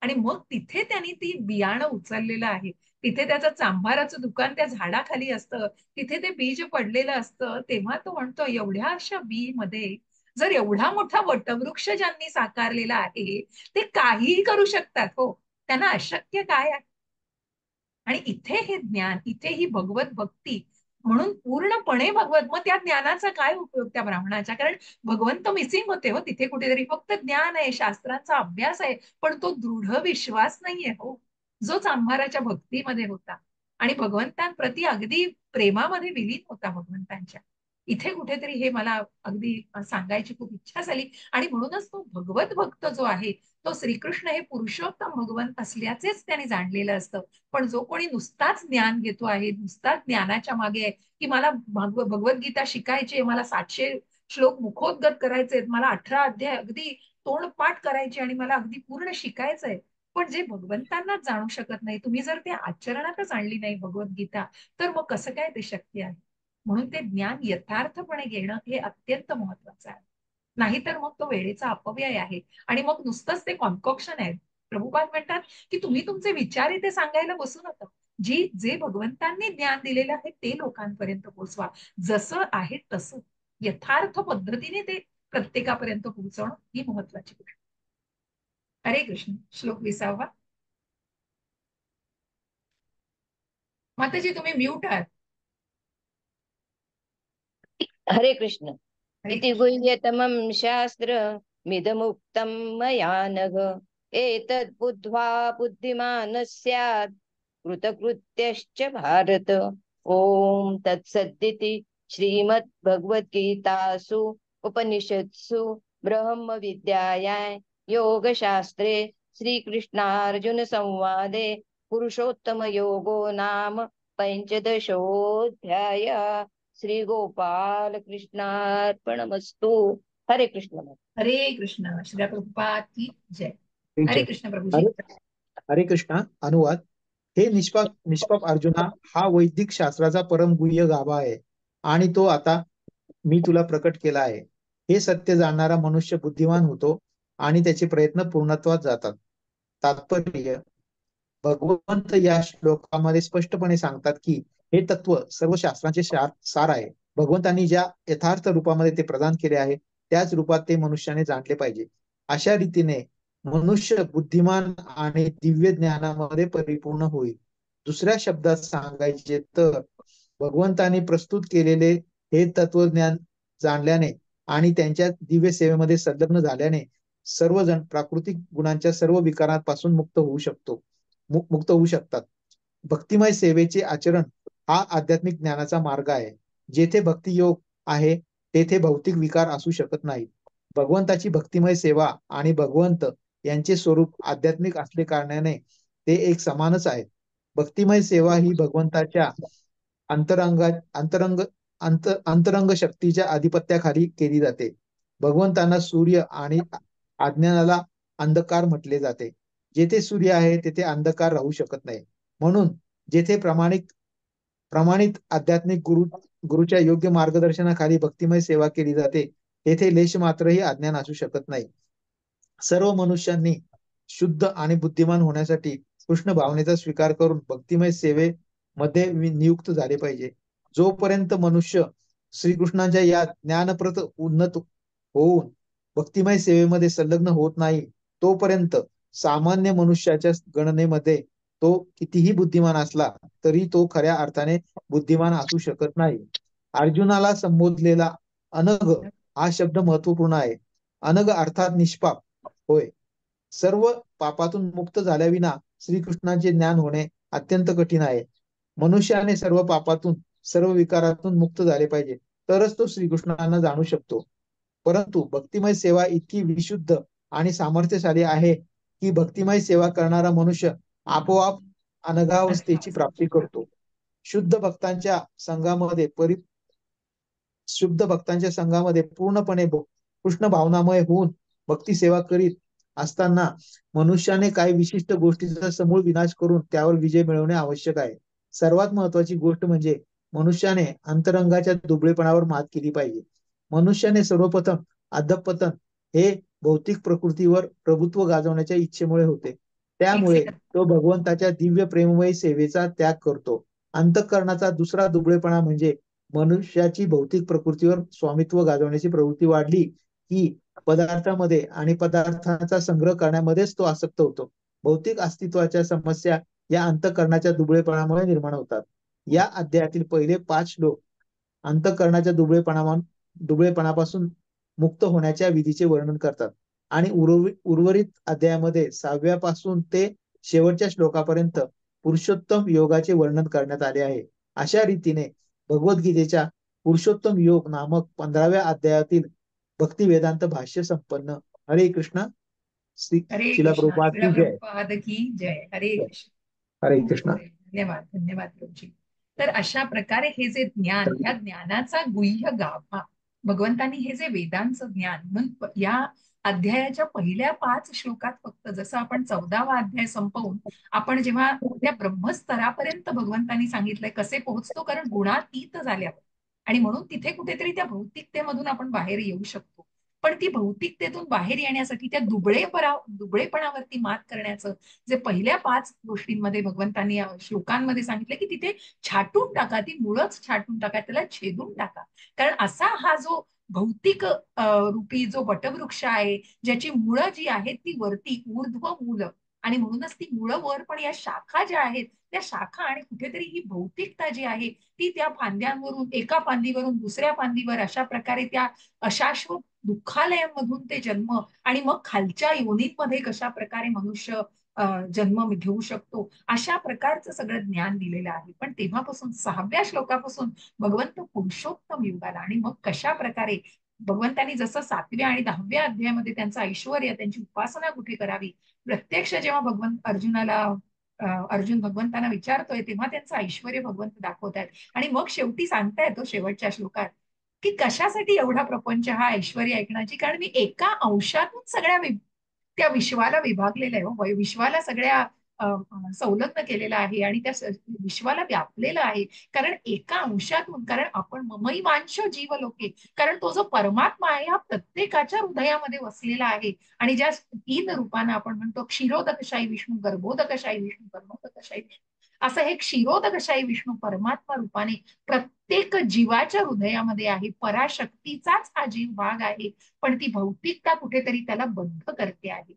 आणि मग तिथे त्यांनी ती बियाणं उचललेलं आहे. तिथे त्याचं चांभाराचं दुकान त्या झाडाखाली असतं, तिथे ते बीज पडलेलं असतं. तेव्हा तो म्हणतो, एवढ्या अशा बी मध्ये जर एवढा मोठा वटवृक्ष ज्यांनी साकारलेला आहे, ते काहीही करू शकतात हो, त्यांना अशक्य काय आहे. आणि इथे हे ज्ञान, इथे ही भगवत भक्ती, म्हणून पूर्णपणे भगवत. मग त्या ज्ञानाचा काय उपयोग त्या ब्राह्मणाच्या, कारण भगवंत मिसिंग होते हो तिथे कुठेतरी. फक्त ज्ञान आहे, शास्त्रांचा अभ्यास आहे, पण तो दृढ विश्वास नाहीये हो, जो चांभाराच्या भक्तीमध्ये होता आणि भगवंतांप्रती अगदी प्रेमामध्ये विलीन होता भगवंतांच्या. इथे कुठेतरी हे मला अगदी सांगायची खूप इच्छा झाली. आणि म्हणूनच तो भगवत भक्त जो आहे, तो श्रीकृष्ण हे पुरुषोत्तम भगवंत असल्याचेच त्याने जाणलेलं असतं. पण जो कोणी नुसताच ज्ञान घेतो आहे, नुसताच ज्ञानाच्या मागे आहे, की मला भगवद्गीता शिकायची, मला 700 श्लोक मुखोद्गत करायचे, मला 18 अध्याय अगदी तोंडपाठ करायचे, आणि मला अगदी पूर्ण शिकायचंय, पण जे भगवंतांनाच जाणू शकत नाही, तुम्ही जर ते आचरणातच आणली नाही भगवद्गीता, तर मग कसं काय ते शक्य आहे. म्हणून ते ज्ञान यथार्थपणे घेणं हे अत्यंत महत्वाचं आहे. नाहीतर मग तो वेळेचा अपव्यय आहे, आणि मग नुसतंच ते कॉन्कॉक्शन आहे. प्रभुपाद म्हणतात की तुम्ही तुमचे विचार इथे सांगायला बसू नका. जे भगवंतांनी ज्ञान दिलेलं आहे ते लोकांपर्यंत पोहोचवा. जसं आहे तसं यथार्थ पद्धतीने ते प्रत्येकापर्यंत पोहोचवणं ही महत्वाची गोष्ट. हरे कृष्ण. श्लोक 20. माताजी तुम्ही म्यूट आहात. हरे कृष्ण. हरे इति कृष्ण. गुह्यतमं शास्त्र मिदमुक्तं मया नघ एतद् बुद्ध्वा बुद्धिमान् स्यात् कृतकृत्यश्च भारत. ओम तत्सदिति श्रीमद्भगवद्गीतासु उपनिषत्सु ब्रह्म विद्यायां योगशास्त्रे श्रीकृष्णार्जुन संवादे पुरुषोत्तम योगो नाम पंचदशोऽध्याय. श्री गोपाल कृष्णार्पणमस्तु. हरे कृष्ण. हरे कृष्ण. श्री प्रभुपाद की जय. हरे कृष्ण प्रभुजी. हरे हरे कृष्णा. अनुवाद. हे निष्पाप अर्जुना, हा वैदिक शास्त्राचा परम गुह्य गाभा आहे आणि तो आता मी तुला प्रकट केला आहे. हे सत्य जाणणारा मनुष्य बुद्धिमान होतो आणि त्याचे प्रयत्न पूर्णत्वात जातात. तात्पर्य. भगवंत या श्लोकामध्ये स्पष्टपणे सांगतात की हे तत्व सर्व शास्त्रांचे सार आहे. भगवंतांनी ज्या यथार्थ रूपामध्ये ते प्रदान केले आहे त्याच रूपात ते मनुष्याने जाणले पाहिजे. अशा रीतीने मनुष्य बुद्धिमान आणि दिव्य ज्ञानामध्ये परिपूर्ण होईल. दुसऱ्या शब्दात सांगायचे तर भगवंतांनी प्रस्तुत केलेले हे तत्वज्ञान जाणल्याने आणि त्यांच्या दिव्य सेवेमध्ये संलग्न झाल्याने सर्वजण प्राकृतिक गुणांच्या सर्व विकारांपासून मुक्त होऊ शकतात. भक्तिमय सेवेचे आचरण हा आध्यात्मिक ज्ञानाचा मार्ग आहे. जेथे भक्तियोग आहे तेथे भौतिक विकार असू शकत नाहीत. भगवंताची भक्तिमय सेवा आणि भगवंत यांचे स्वरूप आध्यात्मिक असले कारणाने ते एक समानच आहेत. भक्तिमय सेवा ही भगवंताच्या अंतरंग शक्तीच्या आधिपत्याखाली केली जाते. भगवंतांना सूर्य आणि अज्ञानाला अंधकार म्हटले जाते. जेथे सूर्य आहे तेथे अंधकार राहू शकत नाही. म्हणून जेथे प्रमाणित आध्यात्मिक गुरुच्या योग्य मार्गदर्शनाखाली भक्तिमय सेवा केली जाते तेथे लेश मात्रही अज्ञान असू शकत नाही. सर्व मनुष्यांनी शुद्ध आणि बुद्धिमान होण्यासाठी कृष्ण भावनेचा स्वीकार करून भक्तिमय सेवेमध्ये नियुक्त झाले पाहिजे. जोपर्यंत मनुष्य श्रीकृष्णाच्या या ज्ञानप्रत उन्नत होऊन भक्तिमय सेवेमध्ये संलग्न होत नाही तोपर्यंत सामान्य मनुष्याच्या गणनेमध्ये तो कितीही बुद्धिमान असला तरी तो खऱ्या अर्थाने बुद्धिमान असू शकत नाही. अर्जुनाला संबोधलेला अनघ हा शब्द महत्वपूर्ण आहे. अनघ अर्थात निष्पाप होय. सर्व पापातून मुक्त झाल्याविना श्रीकृष्णाचे ज्ञान होणे अत्यंत कठीण आहे. मनुष्याने सर्व पापातून सर्व विकारातून मुक्त झाले पाहिजे तरच तो श्रीकृष्णांना जाणू शकतो. परंतु भक्तिमय सेवा इतकी विशुद्ध आणि सामर्थ्यशाली आहे की भक्तिमय सेवा करणारा मनुष्य आपोआप अनघावस्थेची प्राप्ती करतो. शुद्ध भक्तांच्या संघामध्ये पूर्णपणे कृष्ण भावनामय होऊन भक्ती सेवा करीत असताना मनुष्याने काही विशिष्ट गोष्टीचा समूळ विनाश करून त्यावर विजय मिळवणे आवश्यक आहे. सर्वात महत्वाची गोष्ट म्हणजे मनुष्याने अंतरंगाच्या दुबळेपणावर मात केली पाहिजे. मनुष्याने सर्वप्रथम अधःपतन हे भौतिक प्रकृतीवर प्रभुत्व गाजवण्याच्या इच्छेमुळे होते. त्यामुळे तो भगवंताच्या दिव्य प्रेममय सेवेचा त्याग करतो. अंतःकरणाचा दुसरा दुबळेपणा म्हणजे मनुष्याची भौतिक प्रकृतीवर स्वामित्व गाजवण्याची प्रवृत्ती वाढली की पदार्थामध्ये आणि पदार्थांचा संग्रह करण्यामध्येच तो आसक्त होतो. भौतिक अस्तित्वाच्या समस्या या अंतःकरणाच्या दुबळेपणामुळे निर्माण होतात. या अध्यायातील पहिले 5 श्लोक अंतःकरणाच्या दुबळेपणापासून मुक्त होण्याच्या विधीचे वर्णन करतात आणि उर्वरित अध्यायामध्ये 6व्या पासून ते शेवटच्या श्लोकापर्यंत पुरुषोत्तम योगाचे वर्णन करण्यात आले आहे. अशा रीतीने भगवद्गीतेच्या पुरुषोत्तम योग नामक 15व्या अध्यायातील भक्ती वेदांत भाष्य संपन्न. हरे कृष्ण. शिला प्रभुपाद की जय. हरे कृष्ण. हरे कृष्ण. धन्यवाद. धन्यवाद प्रभुजी. तर अशा प्रकारे हे जे ज्ञान, ह्या ज्ञानाचा गुह्य गाभा भगवंतांनी हे जे वेदांचं ज्ञान म्हणून या अध्यायाच्या पहिल्या 5 श्लोकात फक्त जसं आपण 14वा अध्याय संपवून आपण जेव्हा त्या ब्रह्मस्तरापर्यंत भगवंतांनी सांगितलंय कसे पोहोचतो, कारण गुणातीत झाल्यावर आणि म्हणून तिथे कुठेतरी त्या भौतिकतेमधून आपण बाहेर येऊ शकतो. पण ती भौतिकतेतून बाहेर येण्यासाठी त्या दुबळेपणावरती मात करण्याचं जे पहिल्या 5 गोष्टींमध्ये भगवंतांनी या श्लोकांमध्ये सांगितलं की तिथे छाटून टाका, ती मुळच छाटून टाका, त्याला छेदून टाका. कारण असा हा जो भौतिक रूपी जो वटवृक्ष आहे, ज्याची मुळं जी आहेत ती वरती ऊर्ध्व मूल, आणि म्हणूनच ती मुळं वर, पण या शाखा ज्या आहेत त्या शाखा, आणि कुठेतरी ही भौतिकता जी आहे ती त्या फांद्यांवरून, एका फांदीवरून दुसऱ्या फांदीवर, अशा प्रकारे त्या अशाश्वत दुःखालयांमधून ते जन्म, आणि मग खालच्या योनीमध्ये कशा प्रकारे मनुष्य जन्म घेऊ शकतो, अशा प्रकारचं सगळं ज्ञान दिलेलं आहे. पण तेव्हापासून 6व्या श्लोकापासून भगवंत पुरुषोत्तम युगाला, आणि मग कशा प्रकारे भगवंतांनी जसं 7व्या आणि 10व्या अध्यायामध्ये त्यांचं ऐश्वर्य, त्यांची उपासना कुठे करावी, प्रत्यक्ष जेव्हा अर्जुन भगवंतांना विचारतोय तेव्हा त्यांचं ऐश्वर्य भगवंत दाखवत आहेत. आणि मग शेवटी सांगतायत तो शेवटच्या श्लोकात की कशासाठी एवढा प्रपंच, हा ऐश्वर्य ऐकण्याची, कारण मी एका अंशातून सगळ्या त्या विश्वाला विभागलेलं आहे, विश्वाला सगळ्या संलग्न केलेला आहे, आणि त्या विश्वाला व्यापलेलं आहे. कारण एका अंशातून, कारण आपण ममई वांशो जीव लोके, कारण तो जो परमात्मा आहे हा प्रत्येकाच्या हृदयामध्ये वसलेला आहे. आणि ज्या 3 रूपानं आपण म्हणतो क्षीरोदकशाही विष्णू, गर्भोदकशाही विष्णू, कर्मोदकशाही विष्णू, असं हे क्षीरोदकशाही विष्णू परमात्मा रूपाने प्रत्येक जीवाच्या हृदयामध्ये आहे. पराशक्तीचाच हा जीव भाग आहे, पण ती भौतिकता कुठेतरी त्याला बद्ध करते आहे.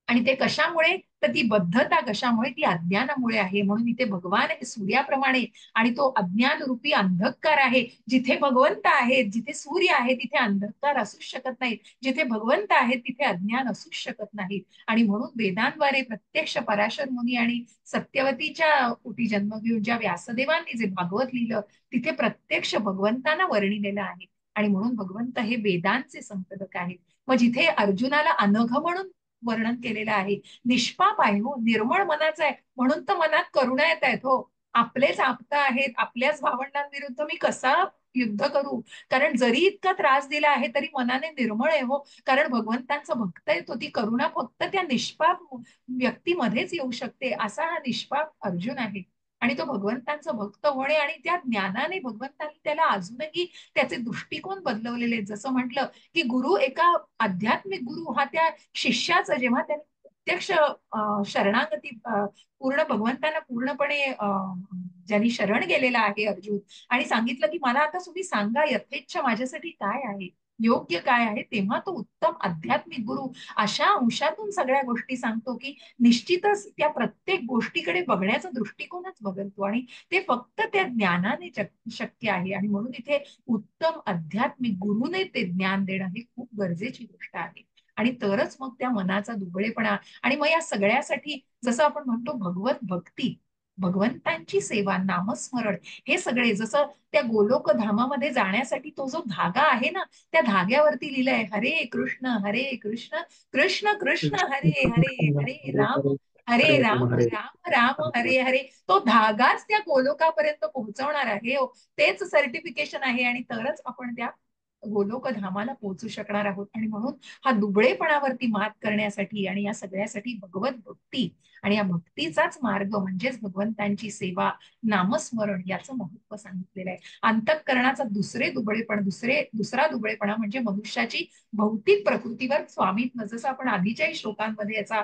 आणि ते कशामुळे, तर ती बद्धता कशामुळे, ती अज्ञानामुळे आहे. म्हणून इथे भगवान सूर्याप्रमाणे, आणि तो अज्ञान रूपी अंधकार आहे. जिथे भगवंत आहेत, जिथे सूर्य आहे तिथे अंधकार असूच शकत नाही, जिथे भगवंत आहेत तिथे अज्ञान असूच शकत नाही. आणि म्हणून वेदांद्वारे प्रत्यक्ष पराशर मुनी आणि सत्यवतीच्या पोटी जन्म घेऊन ज्या व्यासदेवांनी जे भागवत लिहिलं तिथे प्रत्यक्ष भगवंतांना वर्णिलेलं आहे. आणि म्हणून भगवंत हे वेदांचे संपादक आहेत. मग जिथे अर्जुनाला अनघ म्हणून वर्णन केलेलं आहे, निष्पाप आहे हो, निर्मळ मनाचा आहे, म्हणून तर मनात करुणा येत आहेत हो. आपलेच आप्त आहेत, आपल्याच भावंडांविरुद्ध मी कसा युद्ध करू, कारण जरी इतका त्रास दिला आहे तरी मनाने निर्मळ आहे हो, कारण भगवंतांचा भक्त आहे तो. ती करुणा फक्त त्या निष्पाप व्यक्तीमध्येच येऊ शकते. असा हा निष्पाप अर्जुन आहे, आणि तो भगवंतांचा भक्त होणे, आणि त्या ज्ञानाने भगवंतांनी त्याला अजूनही त्याचे दृष्टिकोन बदलवलेले आहेत. जसं म्हटलं की गुरु, एका आध्यात्मिक गुरु हा त्या शिष्याचं जेव्हा त्यांनी प्रत्यक्ष शरणागती पूर्ण भगवंतांना पूर्णपणे ज्यांनी शरण गेलेला आहे अर्जुन, आणि सांगितलं की मला आता तुम्ही सांगा यथेच्छ माझ्यासाठी काय आहे, योग्य काय आहे, तेव्हा तो उत्तम आध्यात्मिक गुरु अशा अंशातून सगळ्या गोष्टी सांगतो की निश्चितच त्या प्रत्येक गोष्टीकडे बघण्याचा दृष्टिकोनच बदलतो, आणि ते फक्त त्या ज्ञानाने शक्य आहे. आणि म्हणून इथे उत्तम आध्यात्मिक गुरुने ते ज्ञान देणं हे खूप गरजेची गोष्ट आहे. आणि तरच मग त्या मनाचा दुबळेपणा, आणि मग या सगळ्यासाठी जसं आपण म्हणतो भगवत भक्ती, भगवंतांची सेवा, नामस्मरण, हे सगळे जसं त्या गोलोक धामामध्ये जाण्यासाठी तो जो धागा आहे ना, त्या धाग्यावरती लिहिलंय हरे कृष्ण कृष्ण कृष्ण हरे हरे, हरे राम राम राम हरे हरे. तो धागाच त्या गोलोकापर्यंत पोहोचवणार आहे हो. तेच सर्टिफिकेशन आहे, आणि तरच आपण त्या गोलोक धामाला पोहोचू शकणार आहोत. आणि म्हणून हा दुबळेपणावरती मात करण्यासाठी आणि या सगळ्यासाठी भगवत भक्ती, आणि या भक्तीचाच मार्ग म्हणजेच भगवंतांची सेवा, नामस्मरण याचं महत्व सांगितलेलं आहे. अंतःकरणाचा दुसरा दुबळेपणा म्हणजे मनुष्याची भौतिक प्रकृतीवर स्वामित्व. जसं आपण आधीच्याही श्लोकांमध्ये याचा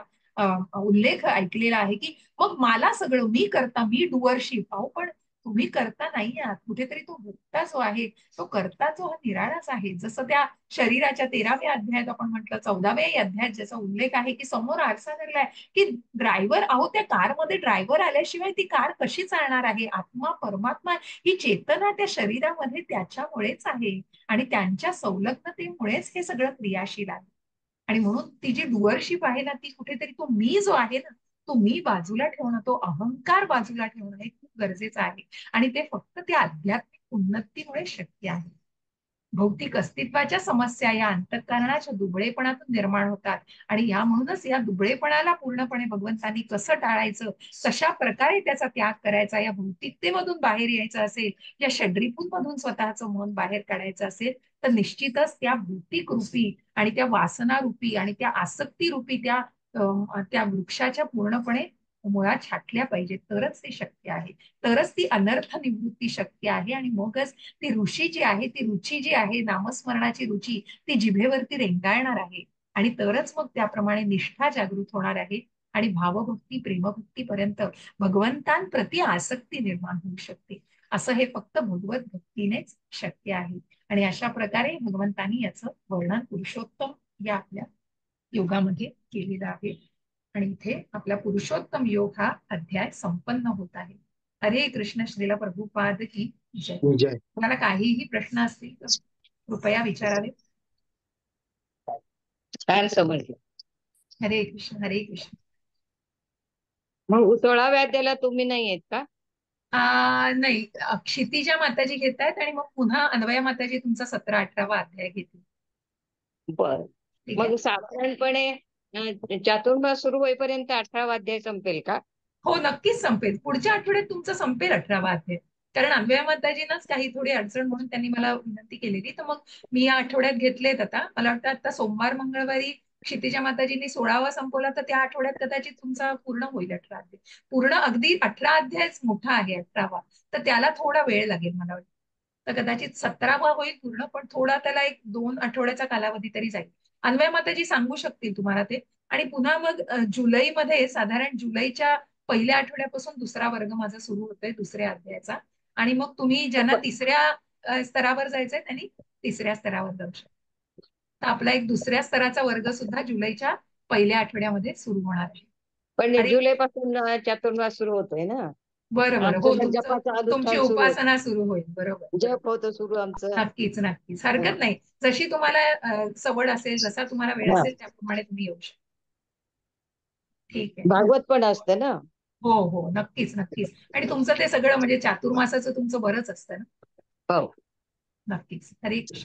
उल्लेख ऐकलेला आहे की मग मला सगळं मी करता, मी डुअरशिप. अहो पण तुम्ही करता नाही आहात, कुठेतरी तो भोगता जो आहे, तो करता जो हा निराळाच आहे. जसं त्या शरीराच्या 13व्या अध्यायात आपण म्हटलं, 14व्या अध्यायात ज्याचा उल्लेख आहे की समोर आरसा धरलाय की ड्रायव्हर, अहो त्या कारमध्ये ड्रायव्हर आल्याशिवाय ती कार कशी चालणार आहे. आत्मा परमात्मा ही चेतना त्या शरीरामध्ये त्याच्यामुळेच आहे, आणि त्यांच्या संलग्नतेमुळेच हे सगळं क्रियाशील आहे. आणि म्हणून ती जी डुअरशिप आहे ना, ती कुठेतरी तो मी जो आहे ना, तो मी बाजूला ठेवणं, तो अहंकार बाजूला ठेवणं हे खूप गरजेचं आहे. आणि ते फक्त त्या आध्यात्मिक उन्नतीमुळे शक्य आहे. भौतिक अस्तित्वाच्या समस्या या अंतःकरणाच्या दुबळेपणातून निर्माण होतात, आणि या म्हणूनच या दुबळेपणाला पूर्णपणे भगवंतांनी कसं टाळायचं, कशा प्रकारे त्याचा त्याग करायचा, या भौतिकतेमधून बाहेर यायचं असेल, या षड्रिपूंमधून स्वतःचं मन बाहेर काढायचं असेल, तर निश्चितच त्या भौतिक रूपी आणि त्या वासना रूपी आणि त्या आसक्ती रूपी त्या त्या वृक्षाच्या पूर्णपणे मुळात छाटल्या पाहिजेत, तरच ते शक्य आहे, तरच ती अनर्थ निवृत्ती शक्य आहे. आणि मगच ती ऋषी जी आहे, ती रुची जी आहे, नामस्मरणाची रुची, ती जिभेवरती रेंगाळणार आहे. आणि तरच मग त्याप्रमाणे निष्ठा जागृत होणार आहे आणि भावभक्ती प्रेमभक्ती पर्यंत भगवंतांप्रती आसक्ती निर्माण होऊ शकते. असं हे फक्त भगवत भक्तीनेच शक्य आहे. आणि अशा प्रकारे भगवंतांनी याचं वर्णन पुरुषोत्तम या आपल्या योगामध्ये केलेला आहे. आणि इथे आपला पुरुषोत्तम योग हा अध्याय संपन्न होत आहे. हरे कृष्ण. श्रीला प्रभुपाद की जय. जय. तुम्हाला काहीही प्रश्न असतील तर कृपया विचारावे. छान समजलं. हरे कृष्ण. हरे कृष्ण. मग उतोळा व्याध्याला तुम्ही नाही येत का? नाही, क्षितिजा माताजी घेत आहेत आणि मग पुन्हा अन्वया माताजी तुमचा 17-18वा अध्याय घेतील. बर. ठीक मग आहे. साधारणपणे चातुर्मास सुरू होईपर्यंत 18वा अध्याय संपेल का? हो, नक्कीच संपेल. पुढच्या आठवड्यात तुमचं संपेल 18वा अध्याय. कारण अन्वया माताजींनाच काही थोडी अडचण म्हणून त्यांनी मला विनंती केलेली, तर मग मी या आठवड्यात घेतलेत. आता मला वाटतं आता सोमवार मंगळवारी क्षितिजा माताजींनी 16वा संपवला, तर त्या आठवड्यात कदाचित तुमचा पूर्ण होईल 18 अध्याय. पूर्ण अगदी 18 अध्यायच मोठा आहे 18वा, तर त्याला थोडा वेळ लागेल मला वाटतं. तर कदाचित 17वा होईल पूर्ण, पण थोडा त्याला 1-2 आठवड्याचा कालावधी तरी जाईल. अन्वया माताजी सांगू शकतील तुम्हाला ते. आणि पुन्हा मग जुलैमध्ये, साधारण जुलैच्या पहिल्या आठवड्यापासून दुसरा वर्ग माझा सुरू होतोय दुसऱ्या अध्यायाचा. आणि मग तुम्ही ज्यांना तिसऱ्या स्तरावर जायचंय त्यांनी तिसऱ्या स्तरावर जाऊ शकता. तर आपला एक दुसऱ्या स्तराचा वर्ग सुद्धा जुलैच्या पहिल्या आठवड्यामध्ये सुरू होणार आहे. पण अरे, जुलैपासून चातुर्मास सुरू होतोय ना. बरं बरं. हो, आमचं तुमचं जपाचं तुमची अनुष्ठान सुरू होत, उपासना सुरू होईल. बरोबर बरोबर. जप होतं सुरू आमचं. नक्कीच नक्कीच, हरकत नाही. जशी तुम्हाला सवड असेल, जसा तुम्हाला वेळ हा. असेल त्याप्रमाणे तुम्ही येऊ शकता. ठीक आहे. भागवत पण असतं ना. हो हो, नक्कीच नक्कीच. आणि तुमचं ते सगळं म्हणजे चातुर्मासाचं तुमचं बरंच असतं ना. हो. नक्कीच. हरे कृष्ण.